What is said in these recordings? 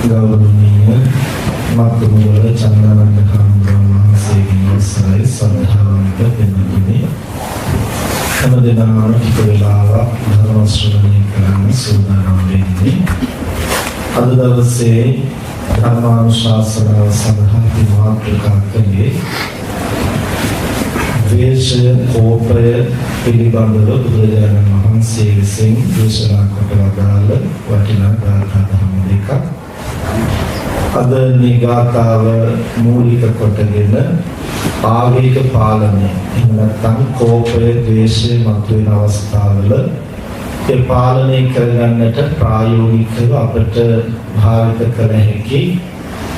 ගෞරවනීය මත්මුල චන්දනන්ද කාමරාමහසේගේ අවසරයි සද්ධාවන්ත දෙන්නෙන්නේ හැමදෙනාම ටික වෙලාවක් ධර්ම ශ්‍රවණය කරන්න සූදානම් වෙන්නේ අද දවසේ ධර්මානුශාසනාව සඳහා මාතෘකා කළේ ද්වේෂය කෝපය පිළිබඳව බුදුරජාණන් වහන්සේ විසින් දේශනා කොට වදාළ වටිනා ගාථා ධර්ම දෙකක්. අද මේ ගාථාව මූලික කොටගෙන ආවේග පාලනය එහෙම නැත්නම් කෝපය ද්වේෂය මතුවෙන අවස්ථාවල ඒ පාලනය කරගන්නට ප්‍රායෝගිකව අපට භාවිත කළ හැකි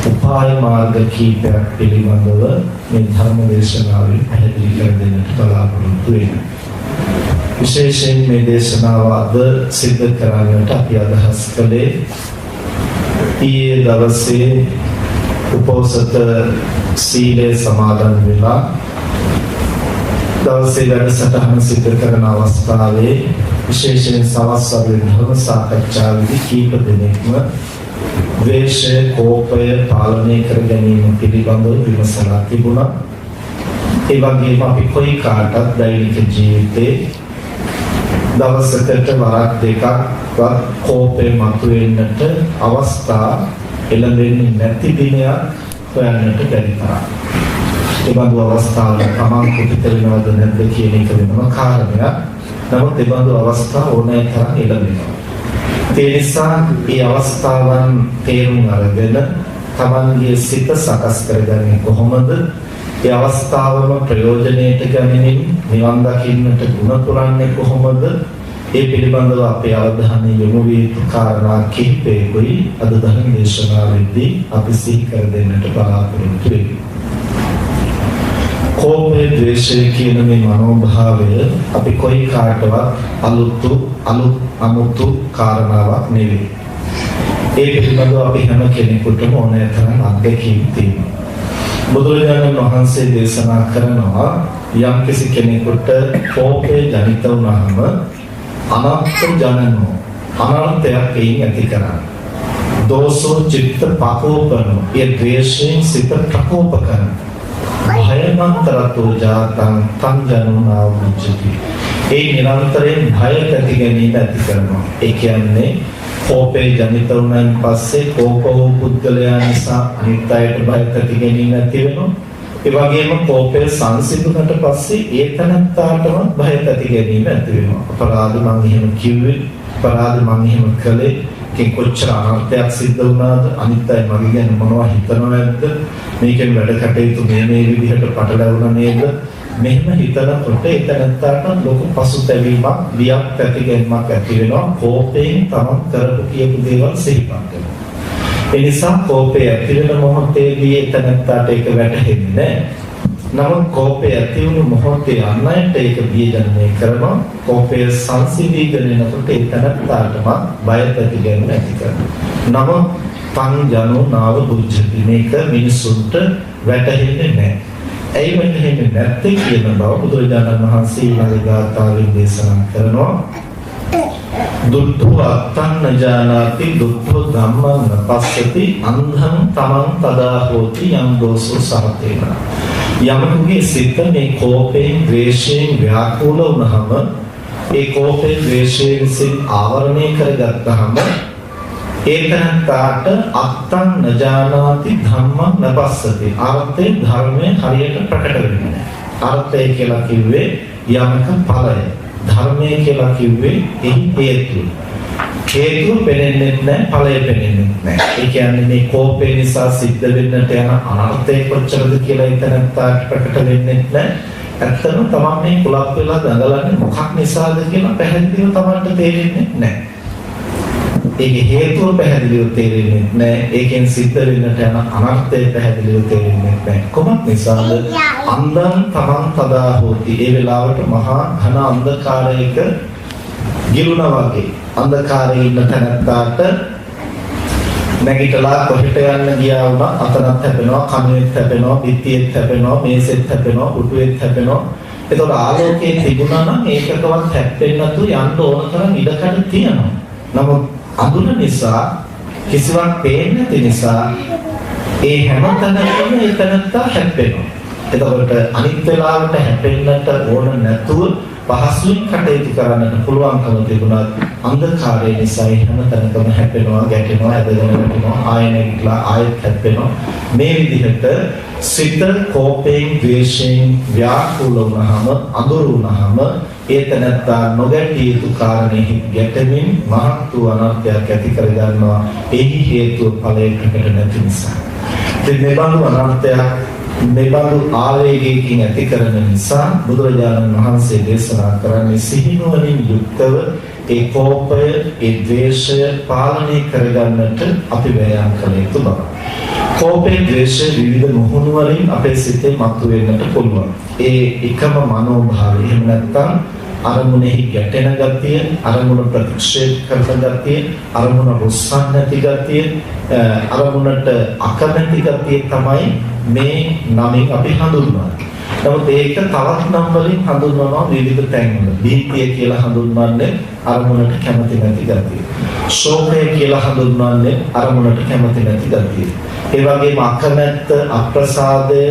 උපාය මාර්ග කීපයක් පිළිබඳව මේ ධර්ම දේශනාවෙන් පැහැදිලි කර දෙන්නට බලාපොරොත්තු වෙනවා. විශේෂයෙන් මේ දේශනාව අද සිදු කරන්නට අපි අදහස් කළේ ඊයේ දවසේ උපෝසත සීලය සමාදන් වෙලා දවසේ වැඩසටහන සිදු කරන අවස්ථාවේ විශේෂයෙන් සවස් වගේ ධර්ම සාකච්ඡාවේදී කීප දෙනෙක්ම ද්වේෂය කෝපය පාලනය කර ගැනීම පිළිබඳව විමසලා තිබුණා. ඒ වගේම අපි කොයි කාටත් දෛනික ජීවිතේ දවසකට වරක් දෙකක්වත් කෝපය මතුවෙන්නට අවස්ථා එළඹෙන්නේ නැති දිනයක් හොයන්නට බැරි තරම්. ඒ බඳු අවස්ථාවල තමන් කුපිත වෙනවද නැද්ද කියන එක වෙනම කාරණයක්. නමුත් ඒ බඳු අවස්ථා ඕනෑ තරම් එළඹෙනවා. ඒ නිසා මේ අවස්ථාවන් තේරුම් අරගෙන තමන්ගේ සිත සකස් කරගන්නේ කොහොමද? ඒ අවස්ථාවම ප්‍රයෝජනෙට ගනිමින් නිවන් දකින්නට ගුණ පුරන්නේ කොහොමද? ඒ පිළිබඳව අපේ අවධානය යොමු විය යුතු කාරණා කිහිපයකුයි අද ධර්ම දේශනාවේදී අපි සිහි කර දෙන්නට බලාපොරොත්තු වෙන්නේ. කෝපය ද්වේෂය කියන මේ මනෝභාවය අපි කොයි කාටවත් අමුතු කාරණාවක් නෙවෙයි. ඒ පිළිබඳව අපි හැම කෙනෙකුටම ඕනෑ තරම් අත්දැකීම් තියෙනවා. බුදුරජාණන් වහන්සේ දේශනා කරනවා යම්කිසි කෙනෙකුට කෝපය ජනිත වුණාම අනර්ථ ජනනෝ අනර්ථයක් එයින් ඇති කරන්නේ. දෝසෝ චිත්ත පකෝපනෝ ඒ ද්වේෂයෙන් සිත ප්‍රකෝප කරනවා. භයමන්තරතෝ ජාතං තං ජනෝනා උච්චති. ඒ නිරන්තරයෙන් භය ඇති ගැනීම ඇති කරනවා. ඒ කියන්නේ කෝපේ ජනිත වුණාන් පස්සේ කෝපව පුද්ගලයා නිසා අනිත් අයට භය ඇති ගැනීම ඇති වෙනවා. ඒ වගේම කෝපේ සංසිඳුනට පස්සේ ඒ තනත්තාටම භය ඇති ගැනීම ඇති වෙනවා. අපරාධ මං එහෙම කිව්වේ, අපරාධ මං එහෙම කළේ, කොච්චර අනර්ථයක් සිද්ධ වුණාද, අනිත් අය මගේ ගැන මොනවා හිතනවද, මේකෙන් වැඩ කටයුතු මේ විදිහට පටලැවුණා නේද? මෙහෙම හිතනකොට ඒ තනත්තාට ලොකු පසුතැවීමක්, වියක් ඇති ගැනීමක් ඇති වෙනවා. කෝපයෙන් තමන් කරපු කියපු දේවල් සිහිපත් වෙනවා. ඒ නිසා කෝපය ඇති වෙන මොහොතේදී ඒ තනත්තාට ඒක වැටහෙන්නේ නැහැ. නමුත් කෝපය ඇති වුණු මොහොතේ අන්නයට ඒක බියජනනය කරනවා. කෝපය සංසිඳීගෙන එනකොට ඒ තනත්තාටම බය ඇති ගැනීම ඇති කරනවා. නමුත් තං ජනෝ නාව බුද්ධි මේක මිනිසුන්ට වැටහෙන්නේ නැහැ. ඇයි වැටහෙන්නේ නැත්තේ කියන බව බුදුරජාණන් වහන්සේ ඊළඟ ගාථාවෙන් දේශනා කරනවා. දුක්ඛ අත්තං නජානාති දුක්ඛ ධම්මං නපස්සති අන්ධං තමං තදා හෝති යම් දෝසෝ සහතේන. යමනුගේ සිත මේ කෝපයෙන් ද්වේෂයෙන් ව්‍යාකූල වුණාම ඒ කෝපයෙන් ද්වේෂයෙන් සිත් ආවරණය කරගත්තාම ඒකනකට අත්තං නජානාති ධම්මං නපස්සති. අර්ථේ ධර්මයේ හරියට ප්‍රකට වෙන්නේ නැහැ. අර්ථය කියලා කිව්වේ යමක ඵලය. ධර්මය කියලා කිව්වේ එහි හේතුව. හේතුව පෙනෙන්නේ නැහැ, ඵලය පෙනෙන්නේ නැහැ. ඒ කියන්නේ මේ කෝපය නිසා සිද්ධ වෙන්නට යන අනර්ථය කොච්චරද කියලා ඉතනත්තාට ප්‍රකට වෙන්නේ නැහැ. ඇත්තම තමයි මේ කුලප් වෙලා දඟලන්නේ මොකක් නිසාද කියලා පැහැදිලිව තමන්ට තේරෙන්නේ නැහැ. ඒකේ හේතුව පැහැදිලිව තේරෙන්නේ නැහැ. ඒකෙන් සිද්ධ වෙන්නට යන අනර්ථය පැහැදිලිව තේරෙන්නේ නැහැ. කොහොමද නිසාද? අන්ධං තමන් තදා හෝති. ඒ වෙලාවට මහා ඝන අන්ධකාරයක ගිලුණා වගේ අන්ධකාරයේ ඉන්න තැනට නැගිටලා කොහෙට යන්න ගියා වුණා අතනත් හැපෙනවා, කනුවෙත් හැපෙනවා, පිටියෙත් හැපෙනවා, මේසෙත් හැපෙනවා, උඩුවෙත් හැපෙනවා. ඒතකොට ආලෝකයේ තිබුණා නම් ඒකකවත් හැප්පෙන්නේ නැතුව යන්න ඕන තරම් ඉඩකඩ තියෙනවා. නමුත් අඳුන නිසා කිසිවක් පේන්නේ නැති නිසා ඒ හැම තැනකම ඒ තැනත්තා හැප්පෙනවා. එතකොට අනිත් වෙලාවට හැපෙන්නට ඕන නැතුව පහසුවෙන් කටයුතු කරන්නට පුළුවන්කම තිබුණත් අන්ධකාරය නිසා හැම තැනකම හැපෙනවා, ගැටෙනවා, ඇදගෙන වැටෙනවා, ආයෙත් ආයෙත් හැපෙනවා. මේ විදිහට සිත කෝපයෙන්, ද්වේෂයෙන් ව්‍යාකූල වුණාම, අඳුරු වුණාම ඒ තැනත්තා නොගැටිය යුතු කාරණේ ගැටෙමින් මහත් වූ අනර්ථයක් ඇති කරගන්නවා. එහි හේතුව ඵලයකට නැති නිසා. ඉතින් මේ බඳු අනර්ථයක් මෙබඳු ආවේගයකින් ඇති කරන නිසා බුදුරජාණන් වහන්සේ දේශනා කරන්නේ සිහිනුවණින් යුක්තව ඒ කෝපය, ඒ ද්වේෂය පාලනය කරගන්නට අපි වෑයම් කළ යුතු බව. කෝපේ, ද්වේෂය විවිධ මුහුණු වලින් අපේ සිතේ මතුවෙන්නට පුළුවන්. ඒ එකම මනෝභාවය. එහෙම නැත්නම් අරමුණෙහි ගැටෙන ගතිය, අරමුණ ප්‍රතික්ෂේප කරන ගතිය, අරමුණ රොස්සන් නැති ගතිය, අරමුණට අකමැති ගතිය තමයි මේ නමින් අපි හඳුන්වන්නේ. නමුත් ඒක තවත් නම් වලින් හඳුන්වනවා විවිධ තැන්වල. භීතිය කියලා හඳුන්වන්නේ අරමුණට කැමති නැති ගතිය. ශෝකය කියලා හඳුන්වන්නේ අරමුණට කැමති නැති ගතිය. ඒ වගේම අකමැත්ත, අප්‍රසාදය,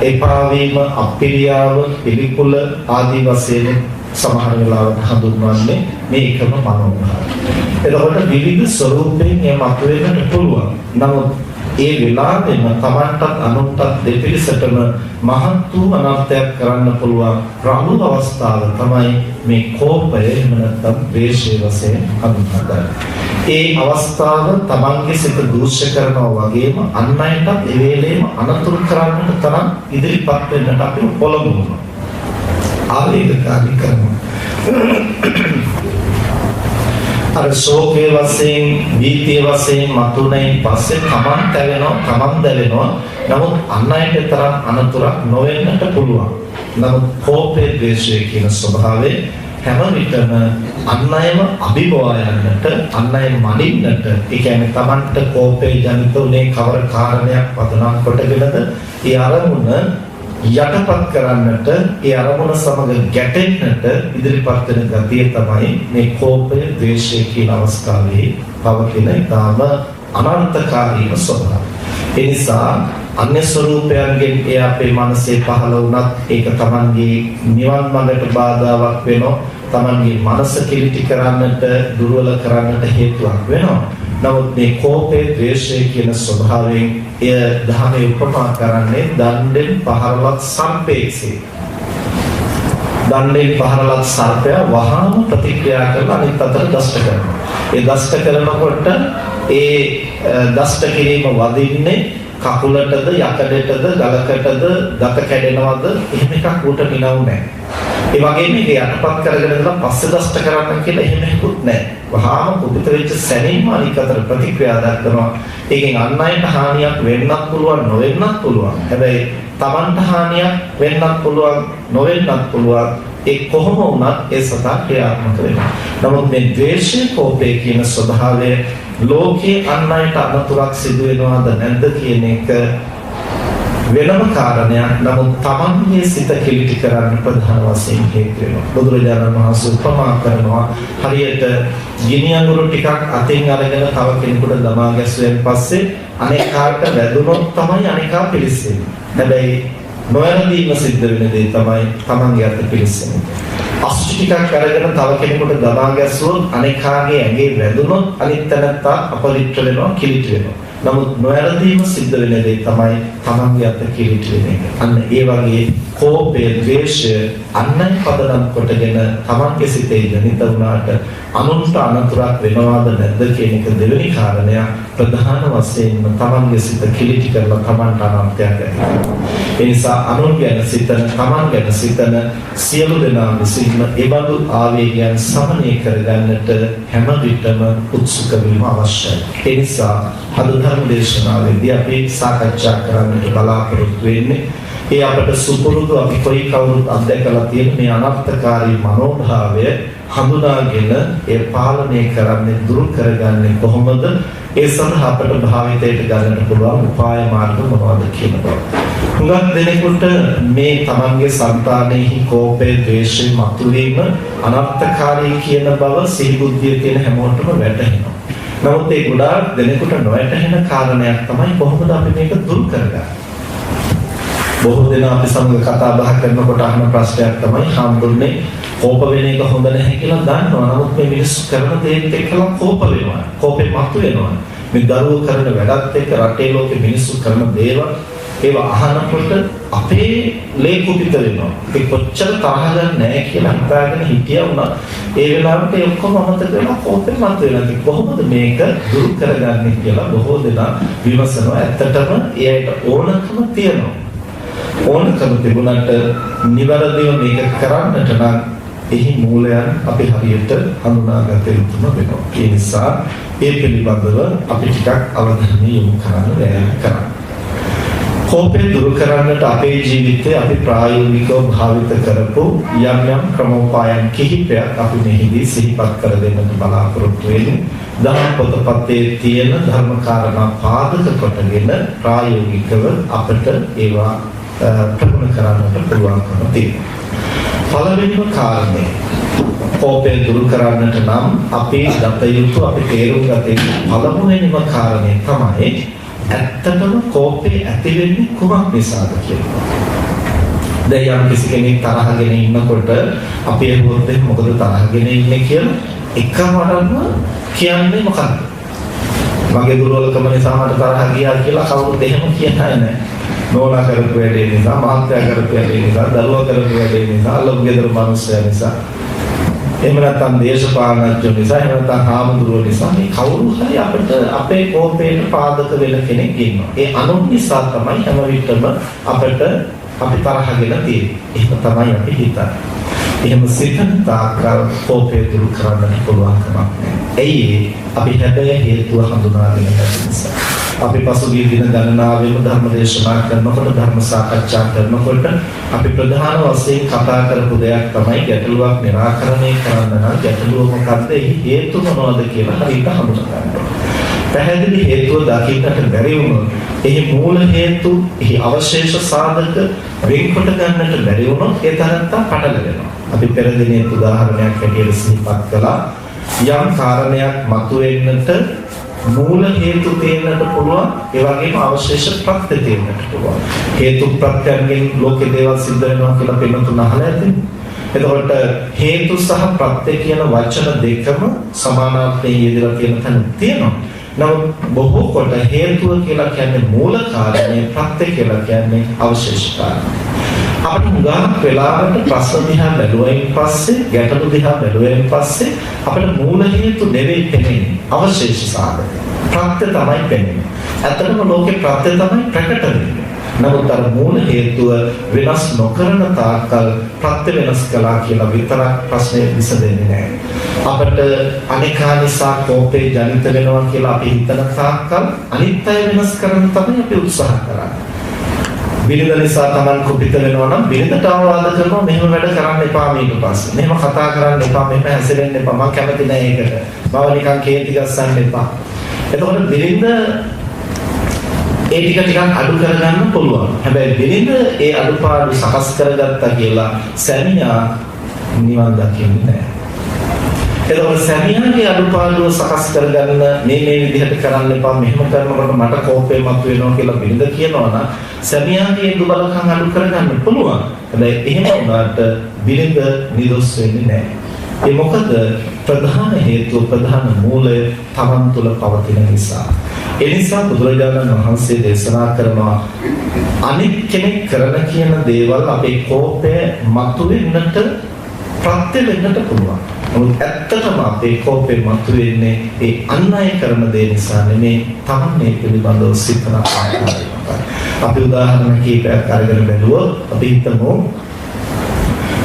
එපා වීම, අපිරියාව, පිළිකුල ආදී වශයෙන් සමහර වෙලාවට හඳුන්වන්නේ මේ එකම මනෝභාවය. එතකොට විවිධ ස්වરૂපයෙන් මේ මතුවෙන්නට පුළුවන්. නමුත් ඒ වෙලාවෙම තමන්ටත් අනුන්ටත් දෙපිරිසටම මහත් වූ අනර්ථයක් කරන්න පුළුවන් ප්‍රමුඛ අවස්ථාව තමයි මේ කෝපය, එහෙම නැත්නම් ද්වේෂය වශයෙන් හඳුන්වන්නේ. ඒ අවස්ථාව තමන්ගේ සිත දූෂ්‍ය කරනවා වගේම අන් අයටත් ඒ වෙලේම අනතුරු කරන්නට තරම් ඉදිරිපත් වෙන්නට අපි පොළඹවනවා. ආවේගකාරී කරනවා. අර ශෝකයේ වශයෙන්, භීතියේ වශයෙන් මතුනෙන් පස්සේ තමන් තැවෙනවා, තමන් දැවෙනවා. නමුත් අන් අයට තරම් අනතුරක් නොවෙන්නට පුළුවන්. නමුත් කෝපයේ, ද්වේෂයේ කියන ස්වභාවය හැම විටම අන් අයම අභිභවා යන්නට, අන් අය මනින්නට, ඒ කියන්නේ තමන්ට කෝපේ ජනිත උනේ කවර කාරණයක් පදනම් කොටගෙනද ඒ අරමුණ යටපත් කරන්නට, ඒ අරමුණ සමග ගැටෙන්නට ඉදිරිපත් වෙන ගතිය තමයි මේ කෝපය, ද්වේෂය කියන අවස්ථාවේ පවතින ඊටම අනන්තකාරීව ස්වභාවය. ඒ නිසා අන්‍ය ස්වરૂපයන්ගෙන් ඒ අපේ මනසේ පහළ වුණත් ඒක තමන්ගේ නිවන් මාර්ගයට බාධාවක් වෙනවා. තමන්ගේ මනස කිලිටි කරන්නට, දුර්වල කරන්නට හේතුවක් වෙනවා. නමුත් මේ කෝපේ, ද්වේෂය කියන ස්වභාවයෙන් එය ධර්මයේ උපමා කරන්නේ දණ්ඩෙන් පහරලත් සර්පයෙක්සේ. දණ්ඩෙන් පහරලත් සර්පය වහාම ප්‍රතික්‍රියා කරලා අනිත් අතට දෂ්ට කරනවා. ඒ දෂ්ට කරනකොට ඒ දෂ්ට කිරීම වදින්නේ කකුලටද, යකඩටද, ගලකටද, දත කැඩෙනවද, එහෙම එකක් උට නිනවු නැහැ. ඒ වගේම මේක යටපත් කරගෙන ඉඳලා පස්සේ දෂ්ට කරන්න කියලා එහෙම හිතුත් නැහැ. වහාම කුපිත වෙච්ච සැනින්ම අනිත් අතට ප්‍රතික්‍රියා දක්වනවා. ඒකෙන් අන් අයට හානියක් වෙන්නත් පුළුවන්, නොවෙන්නත් පුළුවන්. හැබැයි Tamanට හානියක් වෙන්නත් පුළුවන්, නොවෙන්නත් පුළුවන්. ඒ කොහොම වුණත් ඒ සතා ක්‍රියාත්මක වෙනවා. නමුත් මේ ද්වේෂය, කෝපය කියන ස්වභාවය ලෝකේ අන් අයට අනතුරක් සිදු වෙනවද නැද්ද කියන එක වෙනම කාරණයක්. නමුත් තමන්ගේ සිත කිලිටි කරන්න ප්‍රධාන වශයෙන් හේතු වෙනවා. බුදුරජාණන් වහන්සේ උපමා කරනවා හරියට ගිනි අඟුරු ටිකක් අතින් අරගෙන තව කෙනෙකුට දමා ගැස්සුවෙන් පස්සේ අනේකාට වැදුනොත් තමයි අනේකා පිළිස්සෙන්නේ. හැබැයි නොවැරදීම සිද්ධ වෙන දේ තමයි තමන්ගේ අත පිළිස්සෙන්නේ. අස්ටි ටිකක් අරගෙන තව කෙනෙකුට දමා ගැස්සුවොත් අනේකාගේ ඇඟේ වැදුනොත් අනිත් තැනත්තා අපවිත්‍ර වෙනවා, කිලිටි වෙනවා. නමුත් නොවැරදීම සිද්ධ වෙන දේ තමයි තමන්ගේ අත කිලිටි වෙන එක. අන්න ඒ වගේ කෝපය, ද්වේෂය අන්නයි පදනම් කොටගෙන තමන්ගේ සිතේ ජනිත වුණාට අනුන්ට අනතුරක් වෙනවද නැද්ද කියන එක දෙවෙනි කාරණය. ප්‍රධාන වශයෙන්ම තමන්ගේ සිත කිලිටි කරලා තමන්ට අනර්ථයක් ඇති කරනවා. ඒ නිසා අනුන් ගැන සිතන, තමන් ගැන සිතන සියලු දෙනා විසින්ම ඒ බඳු ආවේගයන් සමනය කරගන්නට හැම විටම උත්සුක වීම අවශ්‍යයි. ඒ නිසා අද ධර්ම දේශනාවේදී අපි සාකච්ඡා කරන්නට බලාපොරොත්තු වෙන්නේ ඒ අපට සුපුරුදු අපි කොයි කවුරුත් අත්දැකලා තියෙන මේ අනර්ථකාරී මනෝභාවය හඳුනාගෙන ඒ පාලනය කරන්නේ, දුරු කරගන්නේ කොහොමද? ඒ සඳහා අපට භාවිතයට ගන්නට පුළුවන් උපාය මාර්ග මොනවද කියන බව. හුඟක් දෙනෙකුට මේ තමන්ගේ సంతානෙහි කෝපය, ද්වේෂය මතුවීම අනර්ථකාරී කියන බව සිහි බුද්ධිය තියෙන හැමෝටම වැටහෙනවා. නමුත් ඒ ගොඩාක් දෙනෙකුට නොවැටහෙන කාරණයක් තමයි කොහොමද අපි මේක දුරු කරගන්නේ. බොහෝ දෙනා අපි සමග කතා බහ කරනකොට අහන ප්‍රශ්නයක් තමයි හම්බුනේ කෝප වෙන එක හොඳ නැහැ කියලා දන්නවා. නමුත් මේ මිනිස්සු කරන දේත් එක්කලා කෝප වෙනවා. කෝපෙ මතුවෙනවා. මේ දරුවෝ කරන වැඩත් එක්ක රටේ ලෝකෙ මිනිස්සු කරන දේවල් ඒවා අහනකොට අපේ ලේ කුපිත වෙනවා. ඒ කොච්චර තරහ ගන්න නැහැ කියලා හිතාගෙන හිටියා වුණා. ඒ වෙලාවට ඒ ඔක්කොම අමතක වෙලා කෝපෙ මතුවෙනවා. කොහොමද මේක දුරු කරගන්නේ කියලා බොහෝ දෙනා විමසනවා. ඇත්තටම එයාට ඕනකම තියෙනවා. ඕනකම තිබුණාට නිවැරදිව මේක කරන්නට නම් එහි මූලයන් අපි හරියට හඳුනාගත යුතු වෙනවා. ඒ නිසා ඒ පිළිබඳව අපි ටිකක් අවධානය යොමු කරන්න වෙනවා. කෝපය දුරු කරන්නට අපේ ජීවිතේ අපි ප්‍රායෝගිකව භාවිත කරපු යම් යම් ක්‍රමෝපායන් කිහිපයක් අපි මෙහිදී සිහිපත් කර දෙන්නට බලාපොරොත්තු වෙන්නේ. දහම් පොතපතේ තියෙන ධර්ම කාරණා පාදක කොටගෙන ප්‍රායෝගිකව අපට ඒවා ප්‍රගුණ කරන්නට පුළුවන්කම තියෙනවා. පළවෙනිම කාරණය කෝපය දුරු කරන්නට නම් අපි දත යුතු අපි තේරුම් ගත යුතු පළමුවෙනිම කාරණය තමයි ඇත්තටම කෝපය ඇති වෙන්නේ කුමක් නිසාද කියලා. දැන් යම් කිසි කෙනෙක් තරහගෙන ඉන්නකොට අපි එහුවොත් මොකද තරහගෙන ඉන්නේ කියලා එකවරම කියන්නේ මොකක්ද? මගේ දුර්වලකම නිසා මට තරහ ගියා කියලා කවුරුත් එහෙම කියන්නේ නැහැ. නෝනා කරපු වැඩේ නිසා, මහත්තයා කරපු වැඩේ නිසා, දරුවා කරපු වැඩේ නිසා, අල්ලපු ගෙදර මිනිස්සයා නිසා, එහෙම නැත්නම් දේශපාලනඥයෝ නිසා, එහෙම නැත්නම් හාමුදුරුවෝ නිසා මේ කවුරු හරි අපිට අපේ කෝපයට පාදක වෙන කෙනෙක් ඉන්නවා. ඒ අනුන් නිසා තමයි හැම විටම අපිට අපි තරහගෙන තියෙන්නේ. එහෙම තමයි අපි හිතන්නේ. එහෙම සිතන තාක්කල් කෝපය දුරු කරන්න පුළුවන් කමක් නැහැ. එයි අපි හැබැයි හේතුව හඳුනාගෙන නැති නිසා. අපි පසුගිය දින ගණනාවෙම ධර්ම දේශනා කරනකොට ධර්ම සාකච්ඡා කරනකොට අපි ප්‍රධාන වශයෙන් කතා කරපු දෙයක් තමයි ගැටලුවක් निराකරණය කරන්න නම් ගැටලුව මොකද්ද? ඒ හේතු මොනවද කියලා හරියට හඳුනා ගන්න. පැහැදිලි හේතුව දකින්නට බැරි වුණොත් එහි මූල හේතු, එහි අවශේෂ සාධක වෙන්කොට ගන්නට බැරි වුණොත් ඒ තරත්තා පටලැවෙනවා. අපි පෙර දිනේ උදාහරණයක් හැටියට සිහිපත් කළා. යම් කාරණයක් මතුවෙන්නට මූල හේතු තේන්නට පුළුවන්, ඒ වගේම අවශේෂ ප්‍රත්‍ය තේන්නට පුළුවන්. හේතු ප්‍රත්‍යයෙන් ලෝකේ දේවල් සිද්ධ වෙනවා කියලා පෙන්නතුන අහලා ඇතිනේ. එතකොට හේතු සහ ප්‍රත්‍ය කියන වචන දෙකම සමානාර්ථයෙන් යෙදලා තියෙන තැන තියෙනවා. නමුත් බොහෝ කොට හේතුව කියලා කියන්නේ මූල කාරණේ, ප්‍රත්‍ය කියලා කියන්නේ අවශේෂ කාරණේ. අපිට උගාවක් වෙලාවට ප්‍රශ්න දිහා බැලුවයින් පස්සේ, ගැටලු දිහා බැලුවයින් පස්සේ අපිට මූල හේතු නෙවෙයි පෙනෙන්නේ, අවශේෂ සාධක. ප්‍රත්‍ය තමයි පෙනෙන්නේ. ඇත්තටම ලෝකේ ප්‍රත්‍ය තමයි ප්‍රකට වෙන්නේ. නමුත් අර මූල හේතුව වෙනස් නොකරන තාක්කල් ප්‍රත්‍ය වෙනස් කළා කියලා විතරක් ප්‍රශ්නේ විසඳෙන්නේ නැහැ. අපිට අනිකා නිසා කෝපේ ජනිත වෙනවා කියලා අපි හිතන තාක්කල් අනිත් අය වෙනස් කරන්න තමයි අපි උත්සාහ කරන්නේ. බිරිඳ නිසා Taman කුපිත වෙනවා නම් බිරිඳට අවවාද කරනවා මෙහෙම වැඩ කරන්න එපා ඊට පස්සේ. මෙහෙම කතා කරන්න එපා, මෙහෙම හැසිරෙන්න එපා. මම කැමති නෑ ඒකට. බව නිකන් කේන්ති ගස්සන්න එපා. එතකොට බිරිඳ ඒ ටික අඩු කරගන්න පුළුවන්. හැබැයි බිරිඳ ඒ අඩුපාඩු සකස් කරගත්තා කියලා සැමියා නිවන් දකින්නේ නෑ. එතකොට සැමියාගේ අඩුපාඩුව සකස් කරගන්න මේ විදිහට කරන්න එපා, මෙහෙම කරනකොට මට කෝපය මතුවෙනවා කියලා බිරිඳ කියනවා නම් සැමියාගේ දුබලකම් අඩු කරගන්න පුළුවන්. හැබැයි එහෙම වුණාට බිරිඳ නිදොස් වෙන්නේ නැහැ. ඒ මොකද ප්‍රධාන හේතුව, ප්‍රධාන මූලය Taman තුල පවතින නිසා. ඒ නිසා බුදුරජාණන් වහන්සේ දේශනා කරනවා අනිත් කෙනෙක් කරන කියන දේවල් අපේ කෝපය මතුවෙන්නට ප්‍රත්‍ය වෙන්නට පුළුවන්. නමුත් ඇත්තටම අපේ කෝපය මතුවෙන්නේ ඒ අන් අය කරන දේ නිසා නෙමෙයි, Taman මේ පිළිබඳව සිතන ආකාරය. අපි උදාහරණ කීපයක් අරගෙන බැලුවොත් අපි හිතමු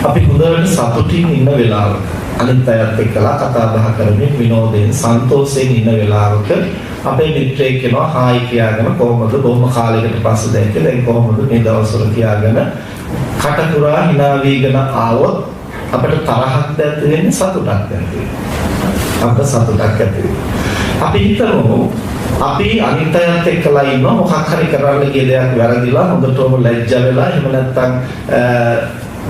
අපි හොඳට සතුටින් ඉන්න වෙලාවක අනිත් අයත් එක්කලා කතා බහ කරමින් විනෝදයෙන් සන්තෝෂයෙන් ඉන්න වෙලාවක අපේ මිත්‍රයෙක් කෙනා හායි කියාගෙන කොහොමද බොහොම කාලයකට පස්සේ දැක්ක දැන් කොහොමද මේ දවස්වල කියාගෙන කටපුරා hina වීගෙන ආවොත් අපිට තරහක් දැක්ක වෙන්නේ සතුටක් දැක්ක වෙන්නේ. අපිට සතුටක් ඇති වෙනවා. අපි හිතමු අපි අනිත් අයත් එක්කලා ඉන්නවා, මොකක් හරි කරන්න ගිය දෙයක් වැරදිලා හොඳටම ලැජ්ජා වෙලා, එහෙම නැත්නම්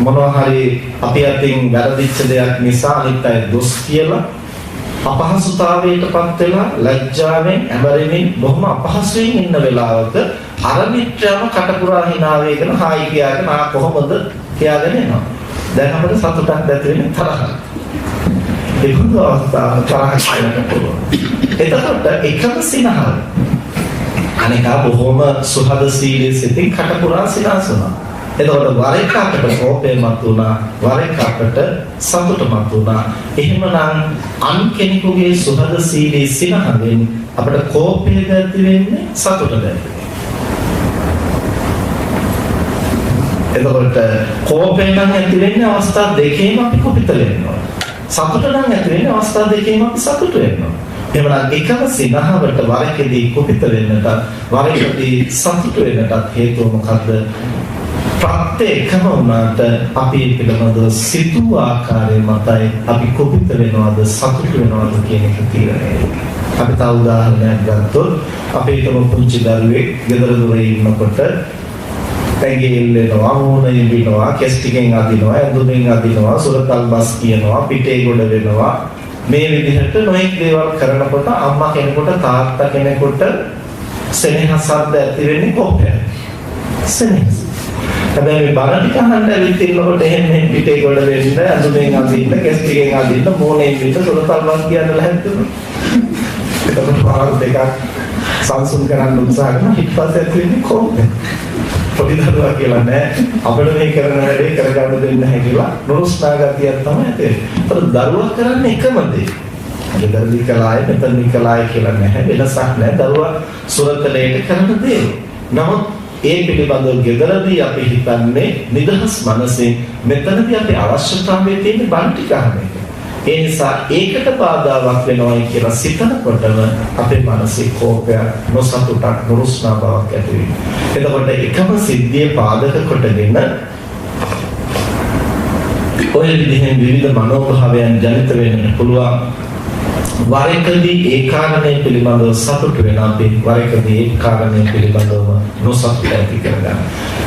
මොනවා හරි අපි අතින් වැරදිච්ච දෙයක් නිසා අනිත් අය දොස් කියලා අපහසුතාවයටපත් වෙලා ලැජ්ජාවෙන් ඇඹරෙමින් බොහොම අපහසුයෙන් ඉන්න වෙලාවක අර මිත්‍රාම කටපුරා hina වේගෙන හායි කියාගෙන ආ කොහොමද කියාගෙන එනවා. දැන් අපිට සතුටක් ඇති වෙන්නේ තරහ. ඒක දුවස්තාව තරහ කියනකොට. එතකොට එකම සිනහව. අනිකා බොහොම සුහදශීලී සිතින් කටපුරා සිනාසුනා. එතකොට වර එක අපට කෝපය මතුණා, වර එක අපට සතුට මතුණා. එහෙමනම් අන් කෙනෙකුගේ සුහදශීලී සිනහවෙන් අපට කෝපය ඇති වෙන්නේ සතුට දැනෙන්නේ. එතකොට කෝපය නම් ඇති වෙන්නේ අවස්ථා දෙකේම අපි කුපිත වෙනවා. සතුට නම් ඇති වෙන්නේ අවස්ථා දෙකේම අපි සතුට වෙනවා. එහෙමනම් එකම සිනහවට වරකදී කුපිත වෙන්නට, වරකදී සතුට වෙන්නට හේතුව මොකද්ද? ප්‍රත්‍ය එකම වුණාට අපි පිළිබඳව සිතූ ආකාරය මතයි අපි කුපිත වෙනවද සතුට වෙනවද කියන එක තීරණය වෙනවා. අපි තව උදාහරණයක් ගත්තොත් අපේ තම පුංචි දරුවෙක් ගෙදර දොරේ ඉන්නකොට තැඟිල්ල වෙනවා, මූණ ඉඹිනවා, කෙස් ටිකෙන් අදිනවා, ඇඳුමින් අදිනවා, සුරතල් බස් කියනවා, පිටේ ගොඩ වෙනවා. මේ විදිහට නොඑක් දේවල් කරනකොට අම්මා කෙනෙකුට තාත්තා කෙනෙකුට සෙනෙහසක් ඇති වෙන්නේ කොහොමද? සෙනෙහස. හැබැයි මේ බර ටික අහන්න ඇවිත් ඉන්නකොට එහෙම පිටේ ගොඩ වෙන්න, ඇඳුමින් අදින්න, කෙස් ටිකෙන් අදින්න, මූණේ ඉඹින්න, සුරතල් බස් කියන්න ලැහැත්තුනේ. එතකොට පාර දෙකක් සංසුන් කරන්න උත්සාහ කරන ඊට පස්සේ ඇති වෙන්නේ කොහොමද? පොඩි දරුවා කියලා නෑ අපිට මේ කරන වැඩේ කරගන්න දෙන්නේ නැහැ කියලා නුරුස්නා ගතියක් තමයි තියෙන්නේ. ඒත් දරුවා කරන්නේ එකම දේ. ගෙදරදී කලාය මෙතනදී කලාය කියලා නැහැ, වෙනසක් නැහැ. දරුවා සුරතලයට කරන දේ. නමුත් ඒ පිළිබඳව ගෙදරදී අපි හිතන්නේ නිදහස් මනසෙන්, මෙතනදී අපේ අවශ්‍යතාවය තියෙන්නේ බන්ටි ගන්න එක. ඒ නිසා ඒකට බාධාවක් වෙනවයි කියලා සිතනකොටම අපේ මනසේ කෝපය, නොසතුටක්, නුරුස්නා බවක් ඇති වෙනවා. එතකොට එකම සිද්ධිය පාදක කොටගෙන ඔය විදිහෙන් විවිධ මනෝභාවයන් ජනිත වෙන්න පුළුවන්. වර එකදී ඒ කාරණේ පිළිබඳව සතුට වෙන අපි වර එකදී ඒ කාරණේ පිළිබඳව නොසතුට ඇති කරගන්න.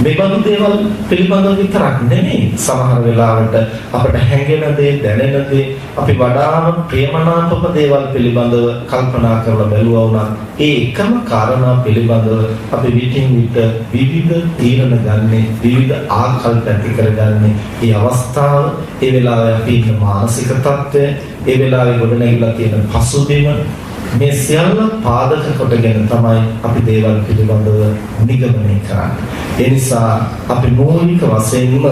මේ බඳු දේවල් පිළිබඳව විතරක් නෙමෙයි, සමහර වෙලාවට අපට හැඟෙන දේ, දැනෙන දේ, අපි වඩාම ප්‍රේමනාපක දේවල් පිළිබඳව කල්පනා කරලා බැලුවා වුණත් ඒ එකම කාරණා පිළිබඳව අපි විටින් විට විවිධ තීරණ ගන්නේ, විවිධ ආකල්ප ඇති කරගන්නේ. මේ අවස්ථාව, ඒ වෙලාවේ අපි ඉන්න මානසික තත්ත්වය, ඒ වෙලාවේ ගොඩනැගිලා තියෙන පසුබිම, මේ සියල්ල පාදක කොටගෙන තමයි අපි දේවල් පිළිබඳව නිගමනය කරන්නේ. ඒ නිසා අපි මූලික වශයෙන්ම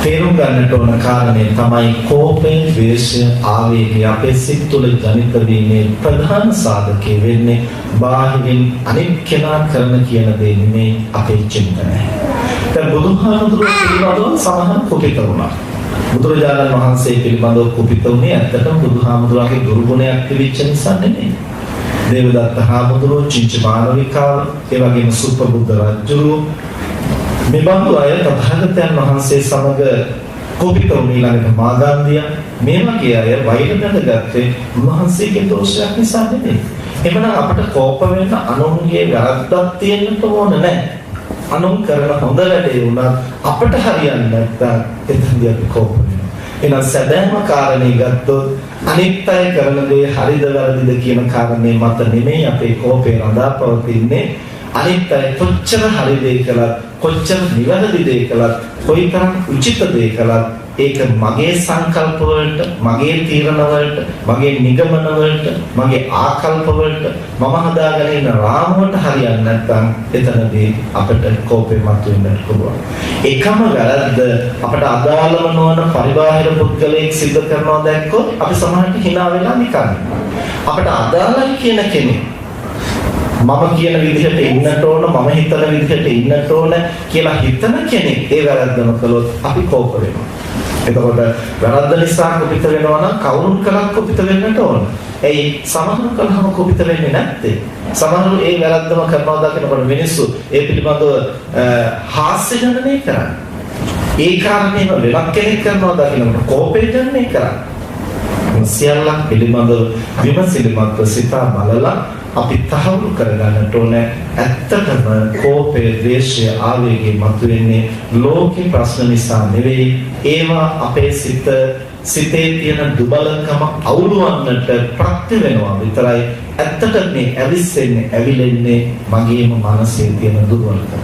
තේරුම් ගන්නට ඕන කාරණේ තමයි කෝපය, ද්වේෂය, ආවේගය අපේ සිත් තුළ ජනිත වීමේ ප්‍රධාන සාධකය වෙන්නේ බාහිරින් අනිත් කෙනා කරන කියන දේ නෙමෙයි, අපේ චින්තනය. දැන් බුදුහාමුදුරුවෝ පිළිබඳව සමහර කුපිත වුණා. බුදුරජාණන් වහන්සේ පිළිබඳව කුපිත වුණේ ඇත්තටම බුදුහාමුදුරුවන්ගේ දුර්ගුණයක් තිබිච්ච නිසා නෙමෙයි. දේවදත්ත හාමුදුරුවෝ, චිංච මානවිකාව, ඒ වගේම සුප්පබුද්ධ රජුරු, මේ බඳු අය තථාගතයන් වහන්සේ සමග කුපිත වුණේ ළඟට මාගන්ධිය, මේ වගේ අය වෛර දැනගත්තේ උන්වහන්සේගේ දෝෂයක් නිසා නෙමෙයි. එමනම් අපට කෝප වෙන අනුන්ගේ වැරද්දක් තියෙන්නට ඕන නැහැ. අනුන් කරන හොඳ වැඩේ වුණත් අපට හරියන්නේ නැත්නම් එතනදී අපි කෝප වෙනවා. එහෙනම් සැබෑම කාරණේ ගත්තොත් අනිත් අය කරන දේ හරිද වැරදිද කියන කාරණේ මත නෙමෙයි අපේ කෝපේ රඳා පවතින්නේ. අනිත් අය කොච්චර හරි දේ කළත්, කොච්චර නිවැරදි දේ කළත්, කොයිතරම් උචිත දේ කළත් ඒක මගේ සංකල්ප වලට, මගේ තීරණ වලට, මගේ නිගමන වලට, මගේ ආකල්ප වලට මම හදාගෙන ඉන්න රාමුවට හරියන්නේ නැත්නම් එතනදී අපිට කෝපේ මතුවෙන්නට පුළුවන්. එකම වැරද්ද අපට අදාළව නොවන පරිබාහිර පුද්ගලයෙක් සිද්ධ කරනවා දැක්කොත් අපි සමහරට hina වෙලා නිකන්. අපට අදාළයි කියන කෙනෙක් මම කියන විදිහට ඉන්නට ඕන, මම හිතන විදිහට ඉන්නට ඕන කියලා හිතන කෙනෙක් ඒ වැරද්දම කළොත් අපි කෝප වෙනවා. එතකොට වැරද්ද නිසා කුපිත වෙනවා නම් කවුරුන් කළත් කුපිත වෙන්නට ඕන. ඒ සමහර කලහම කුපිත වෙන්නේ නැත්තේ. සමහරව ඒ වැරද්දම කරනවා දකිනකොට මිනිස්සු ඒ පිළිබඳව හාස්‍යජනනය කරන්නේ. ඒ කාරණේම වෙනත් කෙනෙක් කරනවා දකිනකොට කෝපය ජනනය කරන්නේ. සියල්ලක් පිළිබඳව විමසිලිමත්ව සිතා බලලා අපි තහවුරු කරගන්නට ඕනේ. ඇත්තටම කෝපය, ද්වේෂය, ආවේගය මතුවෙන්නේ ලෝකේ ප්‍රශ්න නිසා නෙවෙයි. ඒවා අපේ සිතේ තියෙන දුබලකම අවුලවන්නට ප්‍රත්‍ය වෙනවා විතරයි. ඇත්තට මේ ඇවිස්සෙන්නේ, ඇවිලෙන්නේ මගේම මනසේ තියෙන දුර්වලකම.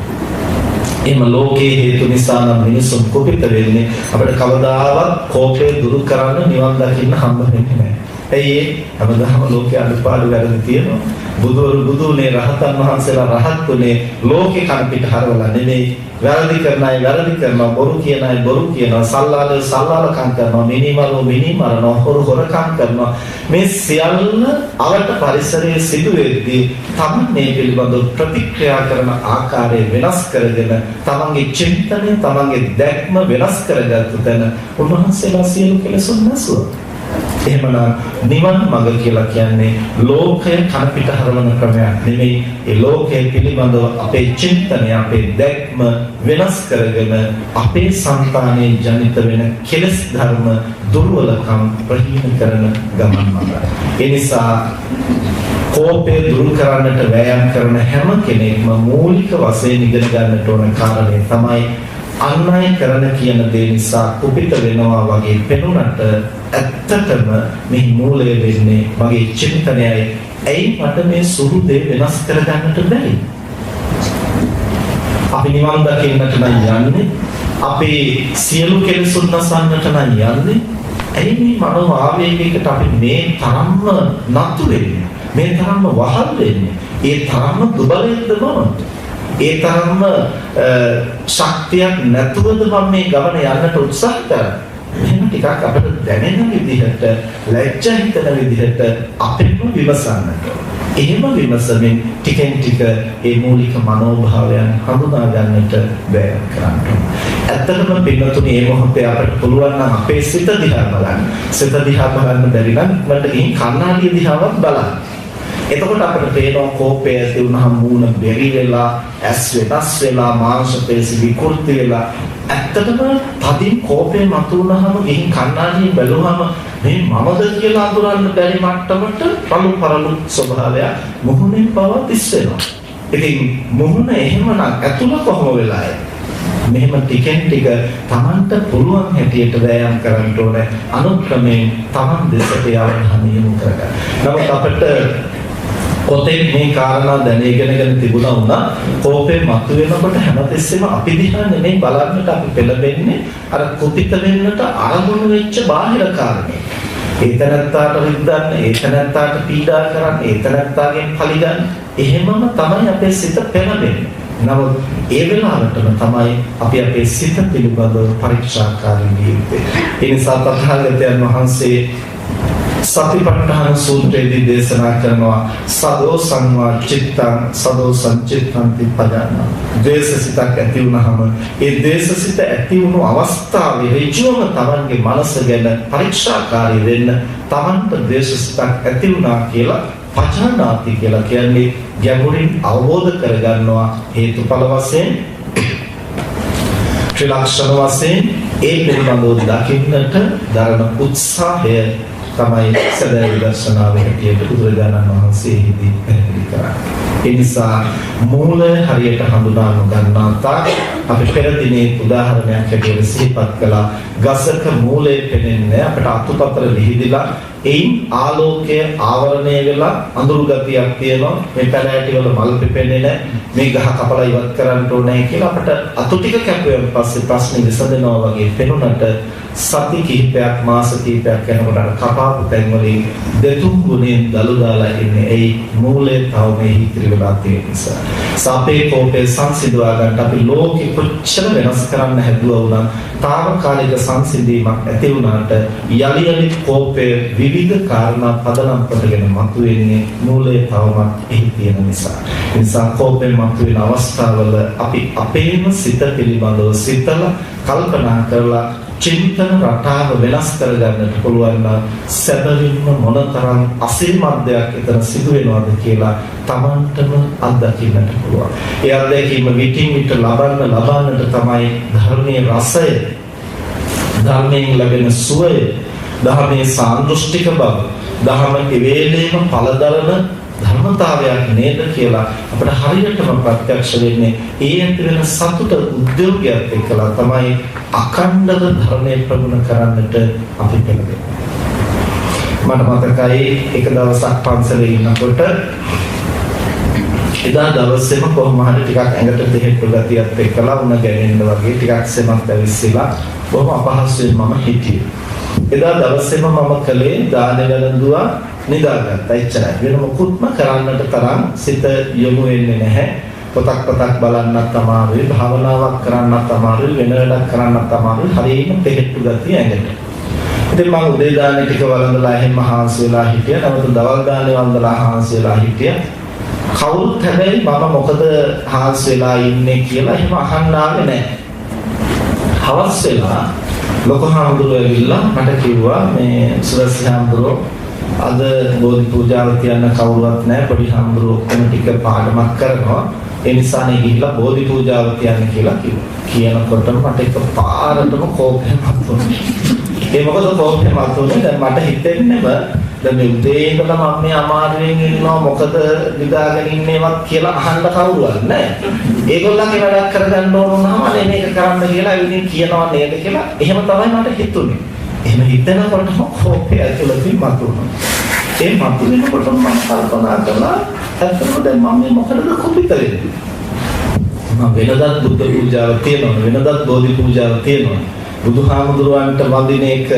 එහෙම ලෝකයේ හේතු නිසා නම් මිනිසුන් කුපිත වෙන්නේ. අපිට කවදාවත් කෝපය දුරු කරන්න, නිවන් දකින්න හම්බ වෙන්නේ නැහැ. ඇයි හැමදාම ලෝකයේ අනුපාඩු වැරදි තියෙනවා. බුදුවරු බුදුනේ, රහතන් වහන්සේලා රහත් උනේ ලෝකේ කන පිට හරවලා නෙමෙයි. වැරදි කරන අය වැරදි කරනවා, බොරු කියන අය බොරු කියනවා, සල්ලාලකම් කරනවා, මිනිමරනවා, හොරකම් කරනවා. මේ සියල්ල අවට පරිසරයේ සිදුවෙද්දී තමන් මේ පිළිබඳව ප්‍රතික්‍රියා කරන ආකාරය වෙනස් කරගෙන තමන්ගේ චින්තනය, තමන්ගේ දැක්ම වෙනස් කරගත්තු තැන උන්වහන්සේලා සියලු කෙලෙසුන් නැසුවා. එහෙමනම් නිවන් මඟ කියලා කියන්නේ ලෝකය කන පිට හරවන ක්‍රමයක් නෙමෙයි. ඒ ලෝකයේ පිළිබඳව අපේ චින්තනය, අපේ දැක්ම වෙනස් කරගෙන අපේ సంతානයේ ජනිත වෙන කෙලෙස් ධර්ම, දුර්වලකම් ප්‍රහීන කරන ගමන් මඟ. ඒ නිසා කෝපය දුරු කරන්නට වෑයම් කරන හැම කෙනෙක්ම මූලික වශයෙන් ඉගෙන ගන්නට ඕන කාරණේ තමයි අන් අය කරන කියන දේ නිසා කුපිත වෙනවා වගේ පෙනුනට ඇත්තටම මේ මූලය වෙන්නේ මගේ චින්තනයයි. ඇයි මට මේ සුළු දේ වෙනස් කරගන්නට බැරි? අපි නිවන් දකින්නට නම් යන්නේ, අපි සියලු කෙලෙසුන් නසන්නට නම් යන්නේ. ඇයි මේ මනෝ ආවේගයකට අපි මේ තරම්ම නතු වෙන්නේ, මේ තරම්ම වහල් වෙන්නේ? ඒ තරම්ම දුබලෙක්ද මම? ඒ තරම්ම ශක්තියක් නැතුවද මම මේ ගමන යන්නට උත්සාහ කරන්නේ? එහෙනම් ටිකක් අපිට දැනෙන විදිහට, ලැජ්ජා හිතෙන විදිහට අපිට විමසන්නට. එහෙම විමසමින් ටිකෙන් ටික මේ මූලික මනෝභාවයන් හඳුනා ගන්නට බැහැ කරන්න. ඇත්තටම පින්නතුනි මේ මොහොතේ අපිට පුළුවන් නම් අපේ සිත දිහා බලන්න. සිත දිහා බලන්න බැරි නම් මට ගිහින් කණ්ණාඩිය දිහාවත් බලන්න. එතකොට අපිට පේනවා කෝපය ඇති වුණාම මූණ බෙරි වෙලා, ඇස් වෙනස් වෙලා, මාංශ පේශි විකෘති වෙලා. ඇත්තටම තදින් කෝපය මතුවුනහම ගිහින් කණ්ණාඩියෙන් බැලුවම මේ මමද කියලා අඳුරන්න බැරි මට්ටමට පළු ස්වභාවය මුහුණෙන් පවත් ඉස් වෙනවා. ඉතින් මුහුණ එහෙමනම් ඇතුළ කොහොම වෙලාද? මෙහෙම ටිකෙන් ටික Tamanට පුළුවන් හැටියට වෑයම් කරන්න ඕනේ. අනුක්‍රමයෙන් Taman දෙසට යවන්න යොමු කරගන්න. නමුත් අපිට කොතෙක් මේ කාරණා දැනගෙනගෙන තිබුණා වුණා කෝපේ මතුවෙනකොට හැමතිස්සෙම අපි දිහා නෙමෙයි බලන්නට අපි පෙළඹෙන්නේ අර කුපිත වෙන්නට ආරමුණු වෙච්ච බාහිර කාරණේ. ඒතනත්තාට රිද්දන්න, ඒතනත්තාට පීඩා කරන්න, ඒතනත්තාගෙන් පලි ගන්න. එහෙමම තමයි අපේ සිත පෙළඹෙන්නේ. නමුත් ඒ වෙලාවටම තමයි අපි අපේ සිත පිළිබඳව පරීක්ෂාකාරී වෙන්නේ. ඒ නිසා තථාගතයන් වහන්සේ සතිපට්ඨාන සූත්‍රයේදී දේශනා කරනවා සදෝසංවා චිත්තං සදෝසං චිත්තං තිපදන්න. ද්වේෂසිතක් ඇති වුනහම ඒ ද්වේෂසිත ඇති වුණු අවස්ථාවේ ඍජුවම Tamanගේ මනස ගැන පරීක්ෂාකාරී වෙන්න. Tamanට ද්වේෂසිතක් ඇති වුණා කියලා පචානාති කියලා කියන්නේ ගැඹුරින් අවබෝධ කරගන්නවා. හේතුඵල වශයෙන්, ත්‍රිලක්ෂණ වශයෙන් ඒ පිළිබඳව දකින්නට දරන උත්සාහය තමයි සදා විදර්ශනාවේ හැටියට බුදුරජාණන් වහන්සේ හිදී පැහැදිලි කරන්නේ. ඒ නිසා මූලය හරියට හඳුනා නොගන්නා තාක් අපි පෙර දිනේ උදාහරණයක් හැටියට සිහිපත් කළා. ගසක මූලය පෙනෙන්නේ අපට අතුපතර විහිදිලා එයින් ආලෝකය ආවරණය වෙලා අඳුරු ගතියක් තියෙනවා. මේ පැලෑටි වල මල් පිපෙන්නේ නැහැ. මේ ගහ කපලා ඉවත් කරන්න ඕනේ කියලා අපට අතු ටික කැපුවෙන් පස්සේ ප්‍රශ්නේ විසඳනවා වගේ පෙනුනට සති කිහිපයක්, මාස කිහිපයක් යනකොට අර කපාපු තැන් වලින් දෙතුන් ගුණයෙන් දලු දාලා ඉන්නේ. ඒ මූලයේ තව මේ හිතිරි වෙලා තියෙන නිසා. සාපේ කෝපේ සංසිඳවා ගන්න අපි ලෝකෙ කොච්චර වෙනස් කරන්න හැදුවා වුණා තාවකාලික සංසිඳීමක් ඇති වුණාට යලි කෝපය විවිධ කාරණා පදනම් කොටගෙන මතුවෙන්නේ මූලයේ තවමත් එහි තියෙන නිසා. ඒ නිසා කෝපෙන් මතුවෙන අවස්ථාවල අපි අපේම සිත පිළිබඳව සිතලා කල්පනා කරලා චින්තන රටාව වෙනස් කරගන්නට පුළුවන් නම් සැබවින්ම මොනතරම් අසිරිමත් දෙයක් එතන සිදු වෙනවද කියලා Tamanටම අත්දකින්නට පුළුවන්. ඒ අත්දැකීම විටින් විට ලබන්නට තමයි ධර්මයේ රසය, ධර්මයෙන් ලැබෙන සුවය, දහමේ සාන්දෘෂ්ටික බව, දහම ඉවේලේම පළදරන ධර්මතාවයක් නේද කියලා අපිට හරියටම ප්‍රත්‍යක්ෂ වෙන්නේ ඒ ඇති වෙන සතුට උද්‍යෝගයත් එක්කලා තමයි අඛණ්ඩව ධර්මයේ ප්‍රගුණ කරන්නට අපි පෙළඹෙන්නේ. මට මතකයි එක දවසක් පන්සලේ ඉන්නකොට එදා දවසේම කොහොම හරි ටිකක් ඇඟට දෙහෙට්ටු ගතියත් එක්කලා උණ ගැනෙන්න වගේ ටිකක් සෙමක් ඇවිස්සලා බොහොම අපහසුයෙන් මම හිටියේ. එදා දවසේම මම කලේ දානේ වැළඳුවා නිදාගත්තා. එච්චරයි. වෙන මොකුත්ම කරන්නට තරම් සිත යොමු වෙන්නේ නැහැ. පොතක් බලන්නත් අමාරුයි, භාවනාවක් කරන්නත් අමාරුයි, වෙන වැඩක් කරන්නත් අමාරුයි. හරියම දෙහෙට්ටු ගතිය ඇඟට. ඉතින් මම උදේ දානේ ටික වළඳලා එහෙම හාන්සි වෙලා හිටියා. නැවත දවල් දානේ වළඳලා හාන්සි වෙලා හිටියා. කවුරුත් හැබැයි මම මොකද හාන්සි වෙලා ඉන්නේ කියලා එහෙම අහන්න ආවේ නැහැ. හවස් වෙලා ලොකු හාමුදුරුවෝ ඇවිල්ලා මට කිව්වා මේ සුරස් හාමුදුරුවෝ අද බෝධි පූජාව තියන්න කවුරුවත් නැහැ. පොඩි හාමුදුරුවෝ ඔක්කොම ටික පාඩමක් කරනවා. ඒ නිසානේ ගිහිල්ලා බෝධි පූජාව තියන්න කියලා කිව්වා. කියනකොටම මට එකපාරටම කෝපය මතුවුණා. ඒ මොකද කෝපය මතුවුනේ දැන් මට හිතෙන්නේම දැන් මේ උදේ ඉඳලා මම මේ අමාරුවෙන් ඉන්නවා මොකද නිදාගෙන ඉන්නේවත් කියලා අහන්න කවුරුවත් නැහැ. ඒගොල්ලන්ගේ වැඩක් කරගන්න ඕන වුණාම අනේ මේක කරන්න කියලා ඉතින් කියනවා නේද කියලා එහෙම තමයි මට හිතුනේ. එහෙම හිතනකොටම කෝපය ඇතුළතින් මතුවුණා. ඒ මතුවෙනකොට මම කල්පනා කළා ඇත්තටම දැන් මම මේ මොකටද කුපිත වෙන්නේ? මම වෙනදත් බුද්ධ පූජාව තියනවා, වෙනදත් බෝධි පූජාව තියනවා. බුදුහාමුදුරුවන්ට වඳින එක